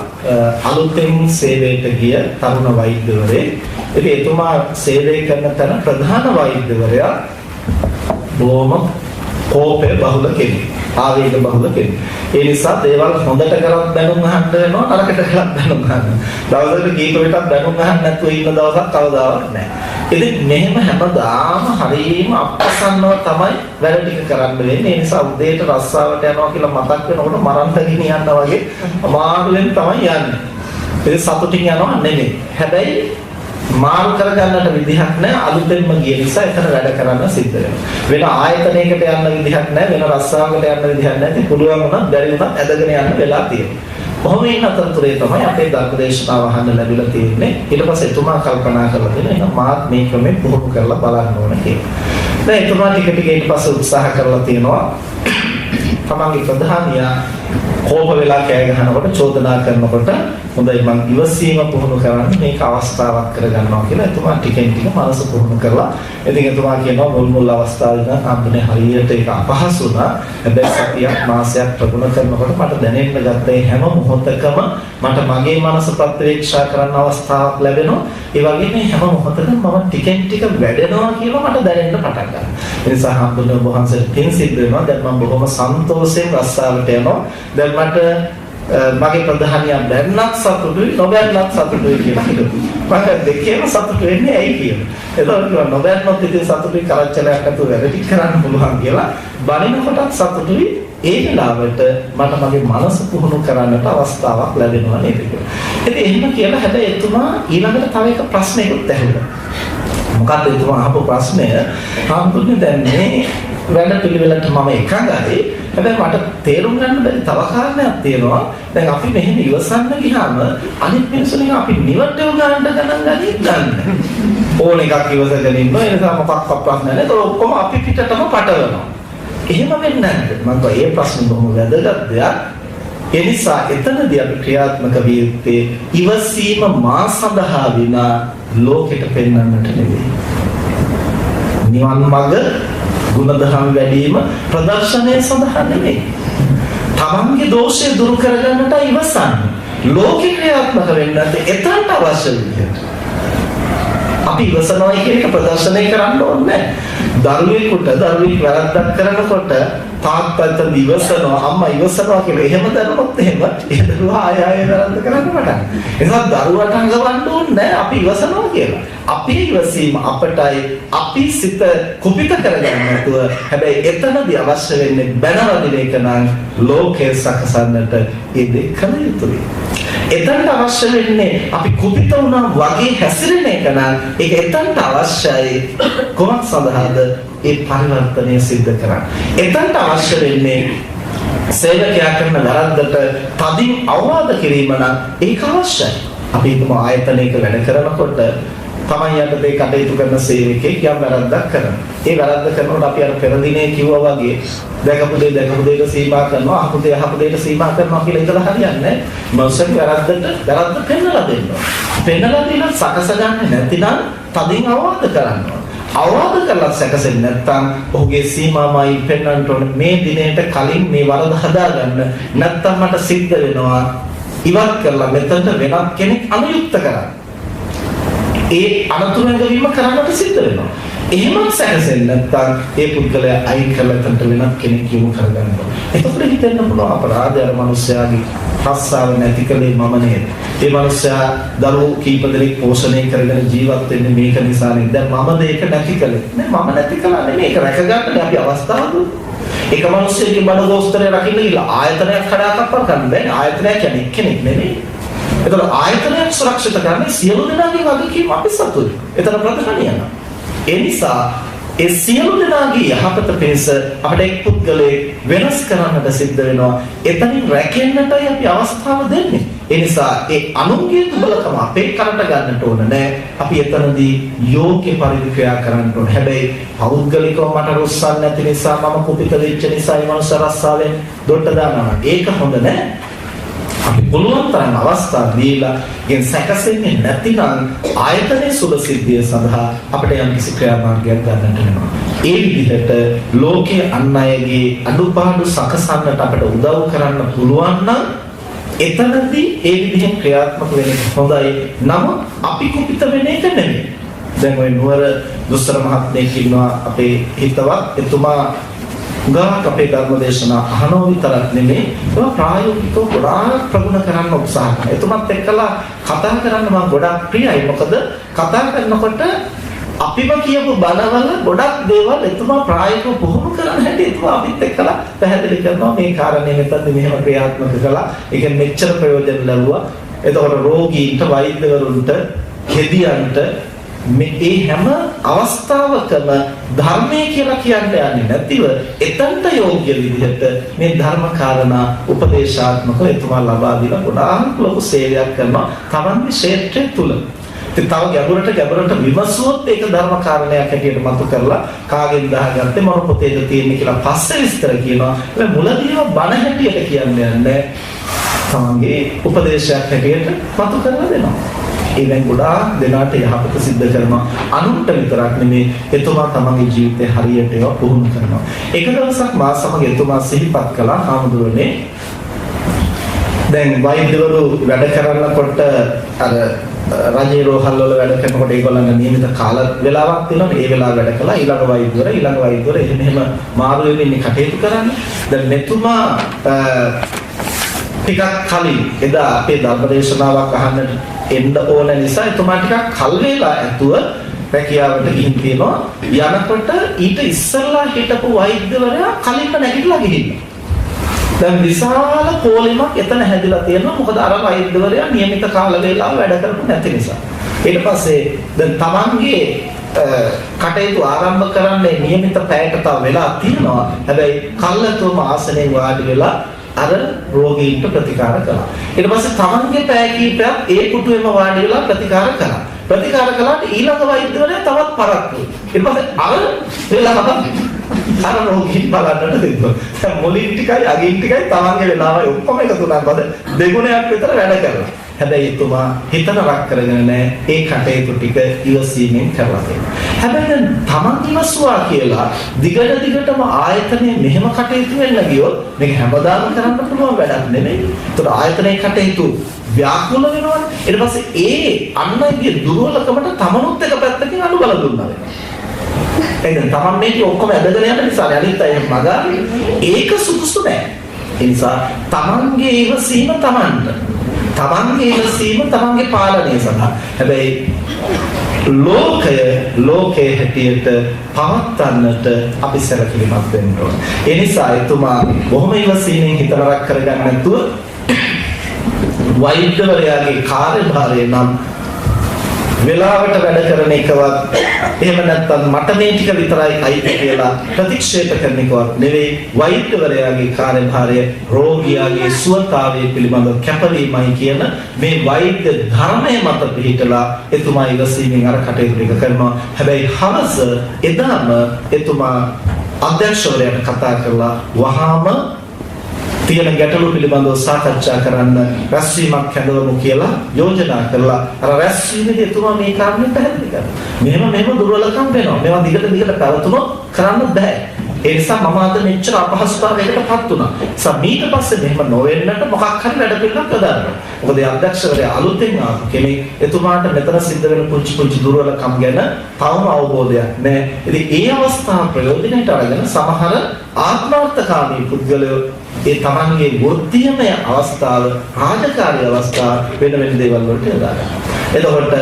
අලුතෙන් සේවයට ගිය තරුණ වෛද්‍යවරයෙක්. ඉතින් එතුමා සේවය කරන තැන ප්‍රධාන වෛද්‍යවරයා බොහොම කෝපය බහුල කෙනෙක්, ආවේග බහුල කෙනෙක්. ඒ නිසා දේවල් හොඳට කරත් දැනුම් අහන්න වෙනවා, නරකට කරත් දැනුම් අහන්න. දවසකට කීප විටක් දැනුම් අහන්න නැතුව ඉන්න දවසක් කවදාවත් නැහැ. ඉතින් මෙහෙම හැමදාම හරියම අප්‍රසන්නව තමයි වැඩ ටික කරන්න වෙන්නේ. ඒ නිසා උදේට රස්සාවට යනවා කියලා මතක් වෙනකොට මරන්න ගෙනියන්න වගේ අමාරුවෙන් තමයි යන්නේ. ඒ සතුටින් යනවා නෙමෙයි. හැබැයි මාරු කරගන්නට විදිහක් නැහැ. අලුතෙන්ම ගිය නිසා එතන වැඩ කරන්න සිද්ධ වෙනවා. වෙන ආයතනයකට යන්න විදිහක් නැහැ. වෙන රස්සාවකට යන්න විදිහක් නැහැ. පුළුවන් වුණත් බැරි වුණත් ඇදගෙන යන්න වෙලා තියෙනවා. කොහොම ඉන්න අතරතුරේ තමයි අපේ ධර්මදේශනාව අහන්න ලැබිලා තියෙන්නේ. ඊට පස්සේ එතුමා කල්පනා කරලා තියෙනවා මාත් මේ ක්‍රමෙ පුහුණු කරලා බලන්න ඕන කියලා. දැන් එතුමා ටික ඊට පස්සේ උත්සාහ කරලා තියෙනවා. තමන්ගේ ප්‍රධානියා කෝප වෙලා කෑ ගහනකොට චෝදනා කරනකොට හොඳයි මං ඉවසීම පුහුණු කරන්න මේක අවස්ථාවක් කරගන්නවා කියලා එතුමා ටිකෙන් ටික මනස පුහුණු කරලා. ඉතින් එතුමා කියනවා මුල් අවස්ථාවේ නම් අම්බුනේ හරියට ඒක අපහසු වුණා. හැබැයි සතියක් මාසයක් ප්‍රගුණ කරනකොට මට දැනෙන්න ගත්තා හැම මොහොතකම මට මගේ මනස ප්‍රත්‍යක්ෂා කරන්න අවස්ථාවක් ලැබෙනවා. ඒ වගේම හැම මොහොතකම මම ටිකෙන් ටික වැඩෙනවා කියලා මට දැනෙන්න පටන් ගන්නවා. ඒ නිසා අම්බුනේ වහන්සේ පින් සිද්ධ වෙනවා. දැන් මම බොහොම සන්තෝෂයෙන් රස්සාවට යනවා. දැන් මට මගේ ප්‍රධානියා බැන්නත් සතුටුයි නොබැන්නත් සතුටුයි කියලා කිව්වා. මම දෙකේම සතුටු වෙන්නේ ඇයි කියලා. ඒතකොට කිව්වා නොබැන්නොත් ඉතින් සතුටුයි කරච්චලයක් අතු වැඩ ටික කරන්න පුළුවන් කියලා. බනිනකොටත් සතුටුයි. ඒ වෙලාවට මට මගේ මනස පුහුණු කරන්නට අවස්ථාවක් ලැබෙනවා නේද කියලා. ඉතින් එහෙම කියලා හැබැයි එතුමා ඊළඟට තව එක ප්‍රශ්නයකට ඇහුවා. මොකක්ද එතුමා අහපු ප්‍රශ්නය? හාමුදුරනේ දැන් මේ වැඩ පිළිවෙලට මම එකඟයි. හැබැයි මට තේරුම් ගන්න බැරි තව කාරණයක් තියෙනවා. දැන් අපි මෙහෙම ඉවසන්න ගියාම අනිත් මිනිස්සුන්ගේ අපි නිවට්ටව ගන්න ගණන් ගන්න. ඕන එකක් ඉවසගෙන ඉන්නවා. ඒ නිසා මොකක්වත් ප්‍රශ්න නැහැ. ඒක ඔක්කොම අපි පිටටම පටවනවා. එහෙම වෙන්නේ නැහැ. මම කිව්වා මේ ප්‍රශ්නේ බොහොම වැදගත් දෙයක්. ඒ නිසා එතනදී අපි ක්‍රියාත්මක විය යුත්තේ ඉවසීම මා සඳහා විනා ලෝකෙට පෙන්වන්නට නෙවෙයි. නිවන් මඟ ගුණධර්ම වැඩිම ප්‍රදර්ශනය සඳහා නෙවෙයි. තමන්ගේ දෝෂය දුරු කරගන්නට ඉවසන්නේ. ලෝකෙ ක්‍රියාත්මක වෙන්නත් එතනට අවශ්‍ය විදිහට. අපි ඉවසනවා කියන එක ප්‍රදර්ශනය කරන්න ඕනේ නැහැ. දරුවෙක් වැරද්දක් කරනකොට තාත්තා ඉවසනවා අම්මා ඉවසනවා කියලා එහෙම දරුවොත් එහෙම ඒ දරුවා ආයෙ වැරද්ද කරන්න පටන්. එතකොට දරුවාට අඟවන්න ඕනේ නැහැ අපි ඉවසනවා කියලා. අපේ ඉවසීම අපටයි අපි සිත කුපිත කරගන්න නැතුව හැබැයි එතනදී අවශ්‍ය වෙන්නේ බැනවදින එක නම් ලෝකේ සකසන්නට ඒ දෙකම යුතුයි. එතනට අවශ්‍ය වෙන්නේ අපි කුපිත වුණා වගේ හැසිරෙන එක නම් ඒක එතනට අවශ්‍යයි කොහොමද සඳහාද ඒ පරිවර්තනය සිද්ධ කරන්න. එතනට අවශ්‍ය වෙන්නේ සේවකයා කරන වැරද්දට තදින් අවවාද කිරීම නම් ඒක අවශ්‍යයි. අපි හිතමු ආයතනයක වැඩ කරනකොට තමයි යටතේ කටයුතු කරන සේවකයෙක් යම් වැරද්දක් කරනවා. ඒ වැරද්ද කරනකොට අපි අර පෙර දිනේ කිව්වා වගේ දැකපු දෙයට සීමා කරනවා, අහපු දෙයට සීමා කරනවා කියලා ඉතල හරියන්නේ නැහැ. මොකද වැරද්ද පෙන්නලා දෙන්නවා. පෙන්නලා දීලා සකස ගන්න නැතිනම් තදින් අවවාද කරනවා. අවවාද කරලා සැකසෙන්නේ නැත්නම් ඔහුගේ සීමාමයි පෙන්වන්න ඕනේ මේ දිනේට කලින් මේ වරද හදාගන්න නැත්නම් මට සිද්ධ වෙනවා ඉවත් කරලා මෙතනට වෙනත් කෙනෙක් අනුයුක්ත කරන්න. ඒ අනතුරුංග වීම කරන්නට සිද්ධ වෙනවා. එහෙමත් සැකසෙන්නේ නැත්නම් ඒ පුද්ගලයා අයින් කරලා එතනට වෙනත් කෙනෙක් යොමු කරගන්න ඕනේ. එතකොට හිතෙන්න පුළුවන් අපරාධය අර මිනිස්යාගේ රස්සාව නැති කලේ මම නේද? ඒ මිනිස්යා දරුවෝ කීප දෙනෙක් පෝෂණය කරගෙන ජීවත් වෙන්නේ මේක නිසා නේද? දැන් මම මේක නැති කලේ. නෑ මම නැති කළා නෙමෙයි. ඒක රැකගන්න අපි අවස්ථාව දුන්නා. එක මිනිස්සෙක්ගේ බඩ ගෝස්තරය රකින්න ගිහලා ආයතනයක් කඩාකප්පල් කරන්න බෑ. ආයතනයක් කියන්නේ කෙනෙක් නෙමෙයි. එතකොට ආයතනයක් සුරක්ෂිත කරන්නේ සියලු දෙනාගේ වගකීම අපි සතුයි. එතන ප්‍රධානියන. ඒ නිසා ඒ සියලු දෙනාගේ යහපත පිණිස අපිට එක් පුද්ගලයෙක් වෙනස් කරන්නට සිද්ධ වෙනවා. එතනින් රැකෙන්නටයි අපි අවස්ථාව දෙන්නේ. ඒ නිසා ඒ අනුන්ගේ දුබලකම අපේ කරට ගන්නට ඕන නෑ. අපි එතනදී යෝග්‍ය පරිදි ක්‍රියා කරන්න ඕන. හැබැයි පෞද්ගලිකව මට රුස්සන් නැති නිසා මම කුපිත වෙච්ච නිසා ඒ මනුස්ස රස්සාවෙන් දොට්ට දානවා. ඒක හොඳ නෑ. අපි පුළුවන් තරම් අවස්ථා දීලා ගෙන් සැකසෙන්නේ නැතිනම් ආයතනයේ සුබ සිද්ධිය සඳහා අපිට යම් කිසි ක්‍රියාමාර්ගයක් ගන්නට වෙනවා. ඒ විදිහට ලෝකයේ අන් අයගේ අඩුපාඩු සකසන්නට අපිට උදව් කරන්න පුළුවන් නම් එතනදී ඒ විදිහෙන් ක්‍රියාත්මක වෙන්නේ හොඳයි. නමුත් අපි කුපිත වෙන එක නෙමෙයි. දැන් ওই නුවර දුස්සර මහත්මයෙක් ඉන්නවා අපේ හිතවත් එතුමා ගාක් අපේ ධර්ම දේශනා අහනෝ විතරක් නෙමෙයි ඒක ප්‍රායෝගිකව ගොඩාක් ප්‍රගුණ කරන්න උත්සාහ කරනවා. එතුමත් එක්කලා කතා කරන්න මම ගොඩාක් ප්‍රියයි. මොකද කතා කරනකොට අපිම කියපු බණවල ගොඩක් දේවල් එතුමා ප්‍රායෝගිකව පුහුණු කරන්න හැටි එතුමා අපිත් එක්කලා පැහැදිලි කරනවා. මේ කාරණේ මෙතනදී මෙහෙම ක්‍රියාත්මක කළා. ඒකෙන් මෙච්චර ප්‍රයෝජන ලැබුවා. එතකොට රෝගීන්ට වෛද්‍යවරුන්ට හෙදියන්ට මේ හැම අවස්ථාවකම ධර්මයේ කියලා කියන්නේ නැතිව එතනට යෝග්‍ය විදිහට මේ ධර්ම කාරණා උපදේශාත්මකව එතුමා ලබා දීලා ගොඩාක් ලොකු සේවයක් කරනවා තමන්ගේ ක්ෂේත්‍රය තුල. ඉතින් තව ගැඹුරට විමසුවොත් ඒක ධර්ම කාරණයක් හැටියට මතු කරලා කාගෙන් දාගත්තේ මොන පොතේද තියෙන්නේ කියලා පස්සේ විස්තර කියනවා. ඒ මුලදීම බණ හැටියට කියන්නේ නැහැ. තමන්ගේ උපදේශයක් හැටියට මතු කරලා දෙනවා. ඒවෙන් ගොඩාක් දෙනාට යහපත සිද්ධ කරනවා. අනුන්ට විතරක් නෙමේ එතුමා තමන්ගේ ජීවිතේ හරියට ඒවා පුහුණු කරනවා. එක දවසක් මා සමග එතුමා සිහිපත් කළා හාමුදුරනේ දැන් වෛද්‍යවරු වැඩ කරනකොට අර රජේ රෝහල් වල වැඩ කරනකොට ඒගොල්ලන්ගේ නියමිත කාල වේලාවක් තියෙනවා. ඒ වෙලාව වැඩ කළා ඊළඟ වෛද්‍යවර එහෙම මාරු වෙමින් කටයුතු කරන්නේ. දැන් මෙතුමා ටිකක් කලින් එදා අපේ ධර්මදේශනාවක් අහන්නට එන්න ඕන නිසා එතුමා ටිකක් කල් වේලා ඇතුව රැකියාවට ගිහින් තියෙනවා. යනකොට ඊට ඉස්සෙල්ලා හිටපු වෛද්‍යවරයා කලින්ම නැගිටලා ගිහිල්ලා. දැන් විශාල පොලිමක් එතන හැදිලා තියෙනවා. මොකද අර වෛද්‍යවරයා નિયમિત කාල වේලාව වැඩ කරපු නැති නිසා. ඊට පස්සේ දැන් තමන්ගේ කටයුතු ආරම්භ කරන්නේ નિયમિત පැයකට වෙලා තියෙනවා. හැබැයි කල්ලාතුම ආසනේ වාඩි වෙලා අර රෝගීන්ට ප්‍රතිකාර කළා. ඊට පස්සේ තමන්ගේ පැය කීපයක් ඒ කුටුවේම වාඩි වෙලා ප්‍රතිකාර කළා. ප්‍රතිකාර කළාට ඊළඟ වෛද්‍යවරයා තවත් පරක්කු. ඊට පස්සේ අර වෙලාව අර රෝගීන් බලන්නට දෙන්නවා. දැන් මුලින් ටිකයි අගින් ටිකයි තමන්ගේ වෙලාවයි ඔක්කොම එකතු වුණාම දෙගුණයක් විතර වැඩ කරලා. හැබැයි එතුමා හිත නරක කරගෙන නැහැ. ඒ කටයුතු ටික ඉවසීමෙන් කරලා තියෙනවා. හැබැයි දැන් තමන් ඉවසුවා කියලා දිගටම ආයතනයේ මෙහෙම කටයුතු වෙන්න ගියොත් මේක හැමදාම කරන්න පුළුවන් වැඩක් නෙමෙයි. ඒතකොට ආයතනයේ කටයුතු ව්‍යාකූල වෙනවනේ. ඊට පස්සේ ඒ අන්නයිගේ දුර්වලකමට තමනුත් එක පැත්තකින් අනුබල දුන්නා වෙනවා. එහෙනම් තමන් මේක ඔක්කොම ඇදගෙන යන නිසා අනිත් අය මගාවේ ඒක සුදුසු නෑ. ඒ නිසා තමන්ගේ ඉවසීම තමන්ට. තමන්ගේ ඉවසීම තමන්ගේ පාලනය සඳහා. හැබැයි ලෝකයේ හැටියට පවත්වන්නට අපි සැලකිලිමත් වෙන්න ඕන. ඒ නිසා එතුමා බොහොම ඉවසීමෙන් හිත නරක කරගන්න නැතුව වෛද්‍යවරයාගේ කාර්යභාරය නම් වෙලාවට වැඩ කරන එකවත් එහෙම නැත්නම් මට මේ ටික විතරයි අයිති කියලා ප්‍රතික්ෂේප කරන එකවත් නෙවෙයි. වෛද්‍යවරයාගේ කාර්යභාරය රෝගියාගේ සුවතාවය පිළිබඳව කැපවීමයි කියන මේ වෛද්‍ය ධර්මය මත පිළිතලා එතුමා ඉවසීමෙන් අර කටයුතු ටික කරනවා. හැබැයි හවස එදාම එතුමා අධ්‍යක්ෂවරයාට කතා කරලා වහාම තියෙන ගැටලු පිළිබඳව සාකච්ඡා කරන්න රැස්වීමක් කැඳවමු කියලා යෝජනා කරලා අර රැස්වීමේදී එතුමා මේ කාරණේ පැහැදිලි කරනවා. මෙහෙම දුර්වලකම් වෙනවා. මේවා දිගට කරතුනොත් කරන්න බෑ. ඒ නිසා මම අද මෙච්චර අපහසුතාවයකටපත් වුණා. ඊට පස්සේ මෙහෙම නොවෙන්නට මොකක් හරි වැඩ පිළිවෙලක් හදාගන්න. මොකද ඒ අධ්‍යක්ෂකවරයා අලුතෙන් ආපු කෙනෙක් එතුමාට මෙතන සිද්ධ වෙන පුංචි දුර්වලකම් ගැන තවම අවබෝධයක් නැහැ. ඉතින් ඒ අවස්ථාව ප්‍රයෝජනයට අරගෙන සමහර ආත්මార్థකාමී පුද්ගලයෝ ඒ තමන්ගේ වෘත්තීයමය අවස්ථාව රාජකාරී අවස්ථාව වෙන දේවල් වලට යොදා ගන්නවා. එතකොට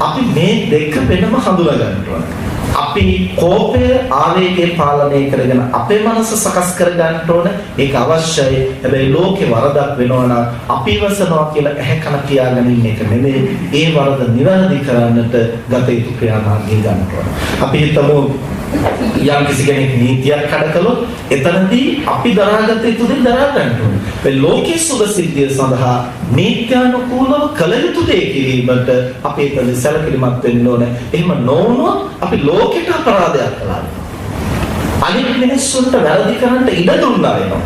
අපි මේ දෙක වෙනම හඳුනා ගන්න ඕනේ. අපි කෝපය ආවේගය පාලනය කරගෙන අපේ මනස සකස් කර ගන්න ඕන. ඒක අවශ්‍යයි. හැබැයි ලෝකේ වරදක් වෙනවා නම් අපි ඉවසනවා කියලා ඇහැ කන කියාගෙන ඉන්න එක නෙමෙයි. ඒ වරද නිවැරදි කරන්නට ගත යුතු ක්‍රියාමාර්ගය ගන්න ඕන. අපි හිතමු යම් කිසි කෙනෙක් නීතියක් කඩකලොත් එතනදී අපි දරාගත යුතු දේ දරා ගන්න ඕන. ඒ ලෝකයේ සුභසිද්ධිය සඳහා නීත්‍යානුකූලව කළ යුතු දේ කිරීමට අපි එතන සැලකිලිමත් වෙන්න ඕන. එහෙම නොවුනොත් අපි ලෝකෙට අපරාධයක් කළා. අනිත් මිනිස්සුන්ට වැරදි කරන්න ඉඩ දුන්නා වෙනවා.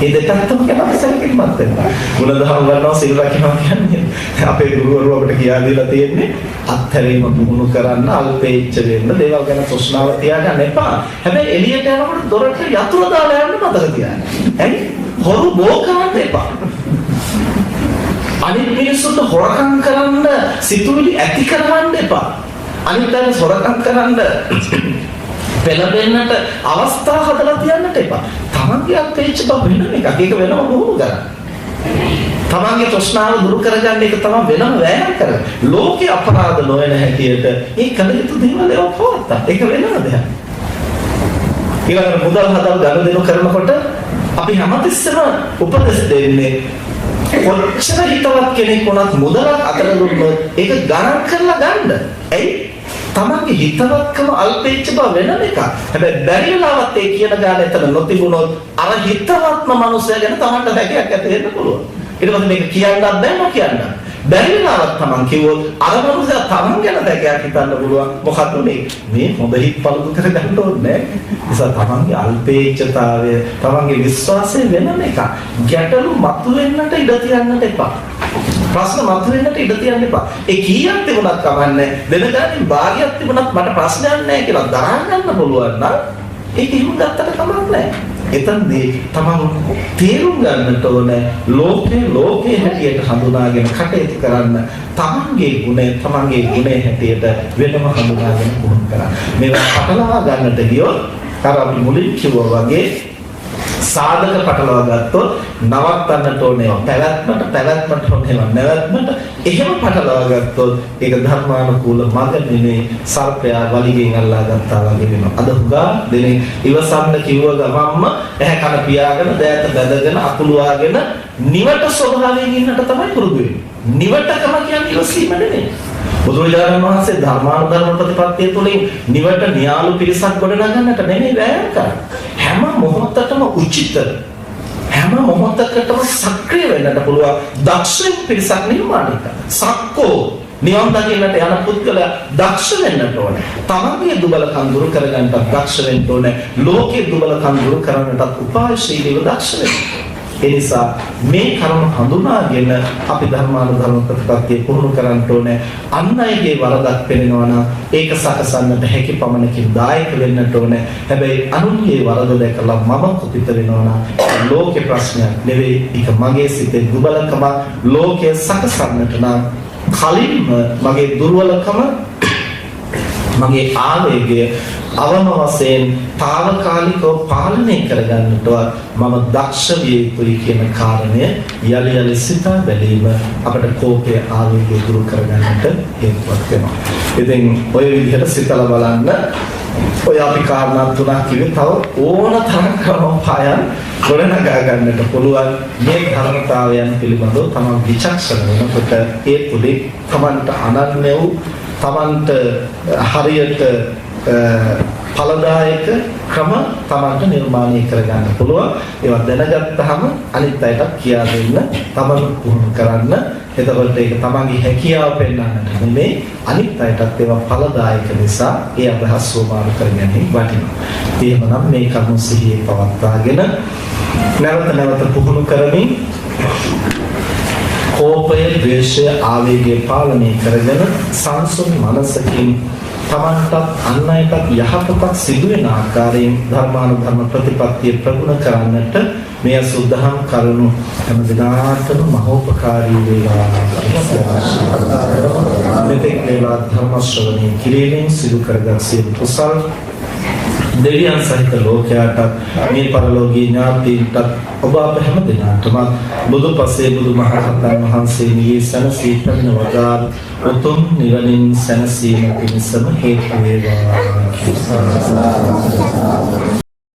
ඒ දෙකත්තම ගැන සැලකිලිමත් වෙන්න. ගුණධර්ම ගන්නවා සිල් රැකනවා කියන්නේ අපේ ගුරුවරු අපිට කියා දීලා තියෙන්නේ අත්හැරීම පුහුණු කරන්න, අල්පේච්ඡ වෙන්න, දේවල් ගැන තෘෂ්ණාව තියාගන්න එපා. හැබැයි එළියට යනකොට දොරට යතුරු දාලා යන්න මතක තියාගන්න. හරි? හොරු බෝ කරන්න එපා. අනිත් මිනිස්සුන්ට හොරකම් කරන්න සිතුවිලි ඇති කරවන්න එපා. අනිත් අය හොරකම් කරන්න පෙළඹෙන්නට අවස්ථා හදලා තියන්නට එපා. තමන්ගේ අත්පේච්ච බව වෙනම එකක්. ඒක වෙනම බොහෝ කරන්න. තමන්ගේ තෘෂ්ණාව දුරු කරගන්න එක තමයි වෙනම වෑයම් කරන්නේ. ලෝකේ අපරාධ නොවන හැටියට ඒ කල යුතු දේවල් ඒවා පවත්තා. ඒක වෙනම දෙයක්. ඊළඟට මුදල් හදල් ගනුදෙනු කරනකොට අපි හැමතිස්සෙම උපදෙස් දෙන්නේ කොච්චර හිතවත් කෙනෙක් වුණත් මුදලක් අතර දුන්නොත් ඒක ගණන් කරලා ගන්න. ඇයි? තමන්ගේ හිතවත්කම අල්පේච්ච බව වෙනම එකක්. හැබැයි බැරි වෙලාවත් ඒ කියන ගාන එතන නොතිබුණොත් අර හිතවත්ම මනුස්සයා ගැන තමන්ට හැකියාවක් ඇති වෙන්න පුළුවන්. ඊට පස්සේ මේක කියන්නත් බෑ නොකියන්න. බැරි වෙලාවත් තමන් කිව්වොත් අර මනුස්සයා තමන් ගැන හැකියාවක් හිතන්න පුළුවන්. මොකද්ද මේ හොඳ හිත් පළුදු කරගන්න ඕනේ. නිසා තමන්ගේ අල්පේච්ඡතාවය, තමන්ගේ විශ්වාසය වෙනම එකක්. ගැටලු මතුවෙන්නට ඉඩ තියන්නට එපා. ප්‍රශ්න මතුවෙන්නට ඉඩ තියන්න එපා. ඒ කීයක් තිබුණත් කමන්නේ. වෙන ගානේ භාගයක් තිබුණත් මට ප්‍රශ්නයක් නැහැ කියලා දරා ගන්න පුළුවන් නම් ඒක හිම ගත්තට කමක් නැහැ. එතනදී තමන් තේරුම් ගන්නට ඕනේ ලෝකේ හැටියට හඳුනාගෙන කටයුතු කරන්න. තමන්ගේ ගුණය හැටියට වෙනම හඳුනාගෙන පුහුණු කරන්න. මේවා පටලවා ගන්නට ගියොත් අර අපි මුලින් කිව්වා වගේ සාධක පටලවා ගත්තොත් නවත්තන්නට ඕනේ පැවැත්මට ඕනේ නැවැත්මට. එහෙම පටලවා ගත්තොත් ඒක ධර්මානුකූල මඟ නෙමෙයි, සර්පයා වලිගෙන් අල්ලා ගත්තා වගේ වෙනවා. අද හුඟා දෙනේ ඉවසන්න කිව්ව ගමන්ම ඇහැ කන පියාගෙන දෑත බැඳගෙන අකුලුවාගෙන නිවට ස්වභාවයෙන් ඉන්නට තමයි පුරුදු වෙන්නේ. නිවටකම කියන්නේ ඉවසීම නෙමෙයි. බුදුරජාණන් වහන්සේ ධර්මානුධර්ම ප්‍රතිපත්තිය තුළින් නිවට න්‍යාලු පිරිසක් ගොඩනගන්නට නෙමෙයි වෑයම් කරන්නේ. හැම මොහොතකම උචිත, හැම මොහොතකටම සක්‍රිය වෙන්නට පුළුවන් දක්ෂ පිරිසක් නිර්මාණය කරනවා. සක්කෝ නිවන් දකින්නට යන පුද්ගලයා දක්ෂ වෙන්නට ඕනේ. තමන්ගේ දුබලකම් දුරු කරගන්නට දක්ෂ වෙන්න ඕනේ. ලෝකයේ දුබලකම් දුරු කරන්නට උපායශීලීව දක්ෂ වෙන්න. ඒ නිසා මේ කරුණ හඳුනාගෙන අපි ධර්මානුධර්ම ප්‍රතිපත්තිය පුහුණු කරන්න ඕනේ. අන් අයගේ වරදක් පෙනෙනවා නම් ඒක සකසන්නට හැකි පමණකින් දායක වෙන්නට ඕනේ. හැබැයි අනුන්ගේ වරද දැකලා මම කුපිත වෙනවා නම් ලෝකේ ප්‍රශ්නයක් නෙවෙයි. ඒක මගේ සිතේ දුබලකම. ලෝකයේ සකසන්නට නම් කලින්ම මගේ දුර්වලකම, මගේ ආවේගය අවම වශයෙන් తాවකාලිකව පාලනය කරගන්නට මම දක්ෂ විය යුතුයි කියන කාරණය යලි යලි සිතා බැලීම අපට කෝපය ආවේගය දුරු කරගන්නට හේතුවක් වෙනවා. ඉතින් ඔය විදිහට සිතලා බලන්න. ඔය අපි කාරණා තුනක් කිව්වේ. තව ඕන තරම් ක්‍රමපායන් ගොඩනගා ගන්නට පුළුවන්. මේ ධර්මතාවයන් පිළිබඳව තමන් විචක්ෂණ වෙනකොට ඒ තුලින් තමන්ට අනන්‍ය වූ, තමන්ට හරියට ඵලදායක ක්‍රම තමන්ට නිර්මාණය කරගන්න පුළුවන්. ඒවා දැනගත්තාම අනිත් අයට කියා දෙන්න, තමන් පුහුණු කරන්න. එතකොට ඒක තමන්ගේ හැකියාව පෙන්වන්නට නෙමෙයි, අනිත් අයටත් ඒවා ඵලදායක නිසා ඒ අදහස් සෝමාරු කරගන්නේ වටිනවා. එහෙමනම් මේ කරුණු සිහියේ පවත්වාගෙන නැවත නැවත පුහුණු කරමින් කෝපය, ද්වේෂය, ආවේගය පාලනය කරගෙන සංසුන් මනසකින් තමන්ටත් අන් අයටත් යහපතක් සිදු වෙන ආකාරයෙන් ධර්මානුධර්ම ප්‍රතිපත්තිය ප්‍රගුණ කරන්නට මේ සුද්ධහම් කරුණු හැම දිනාටම මහෝපකාරී වේවා. මෙතෙක් වේලා ධර්ම ශ්‍රවණය කිරීමෙන් සිදු කරගත් සියලු කුසල් දෙවියන් සහිත ලෝකයාට, මේ පරලෝකීය ඥාතීන්ට, ඔබ අප හැම දිනාටම බුදුපසේ බුදුමහරහතන් වහන්සේ නිවී සැනසී පැමිණ වදාළ උතුම් නිවනින් සැනසීම පිණිසම හේතු වේවා.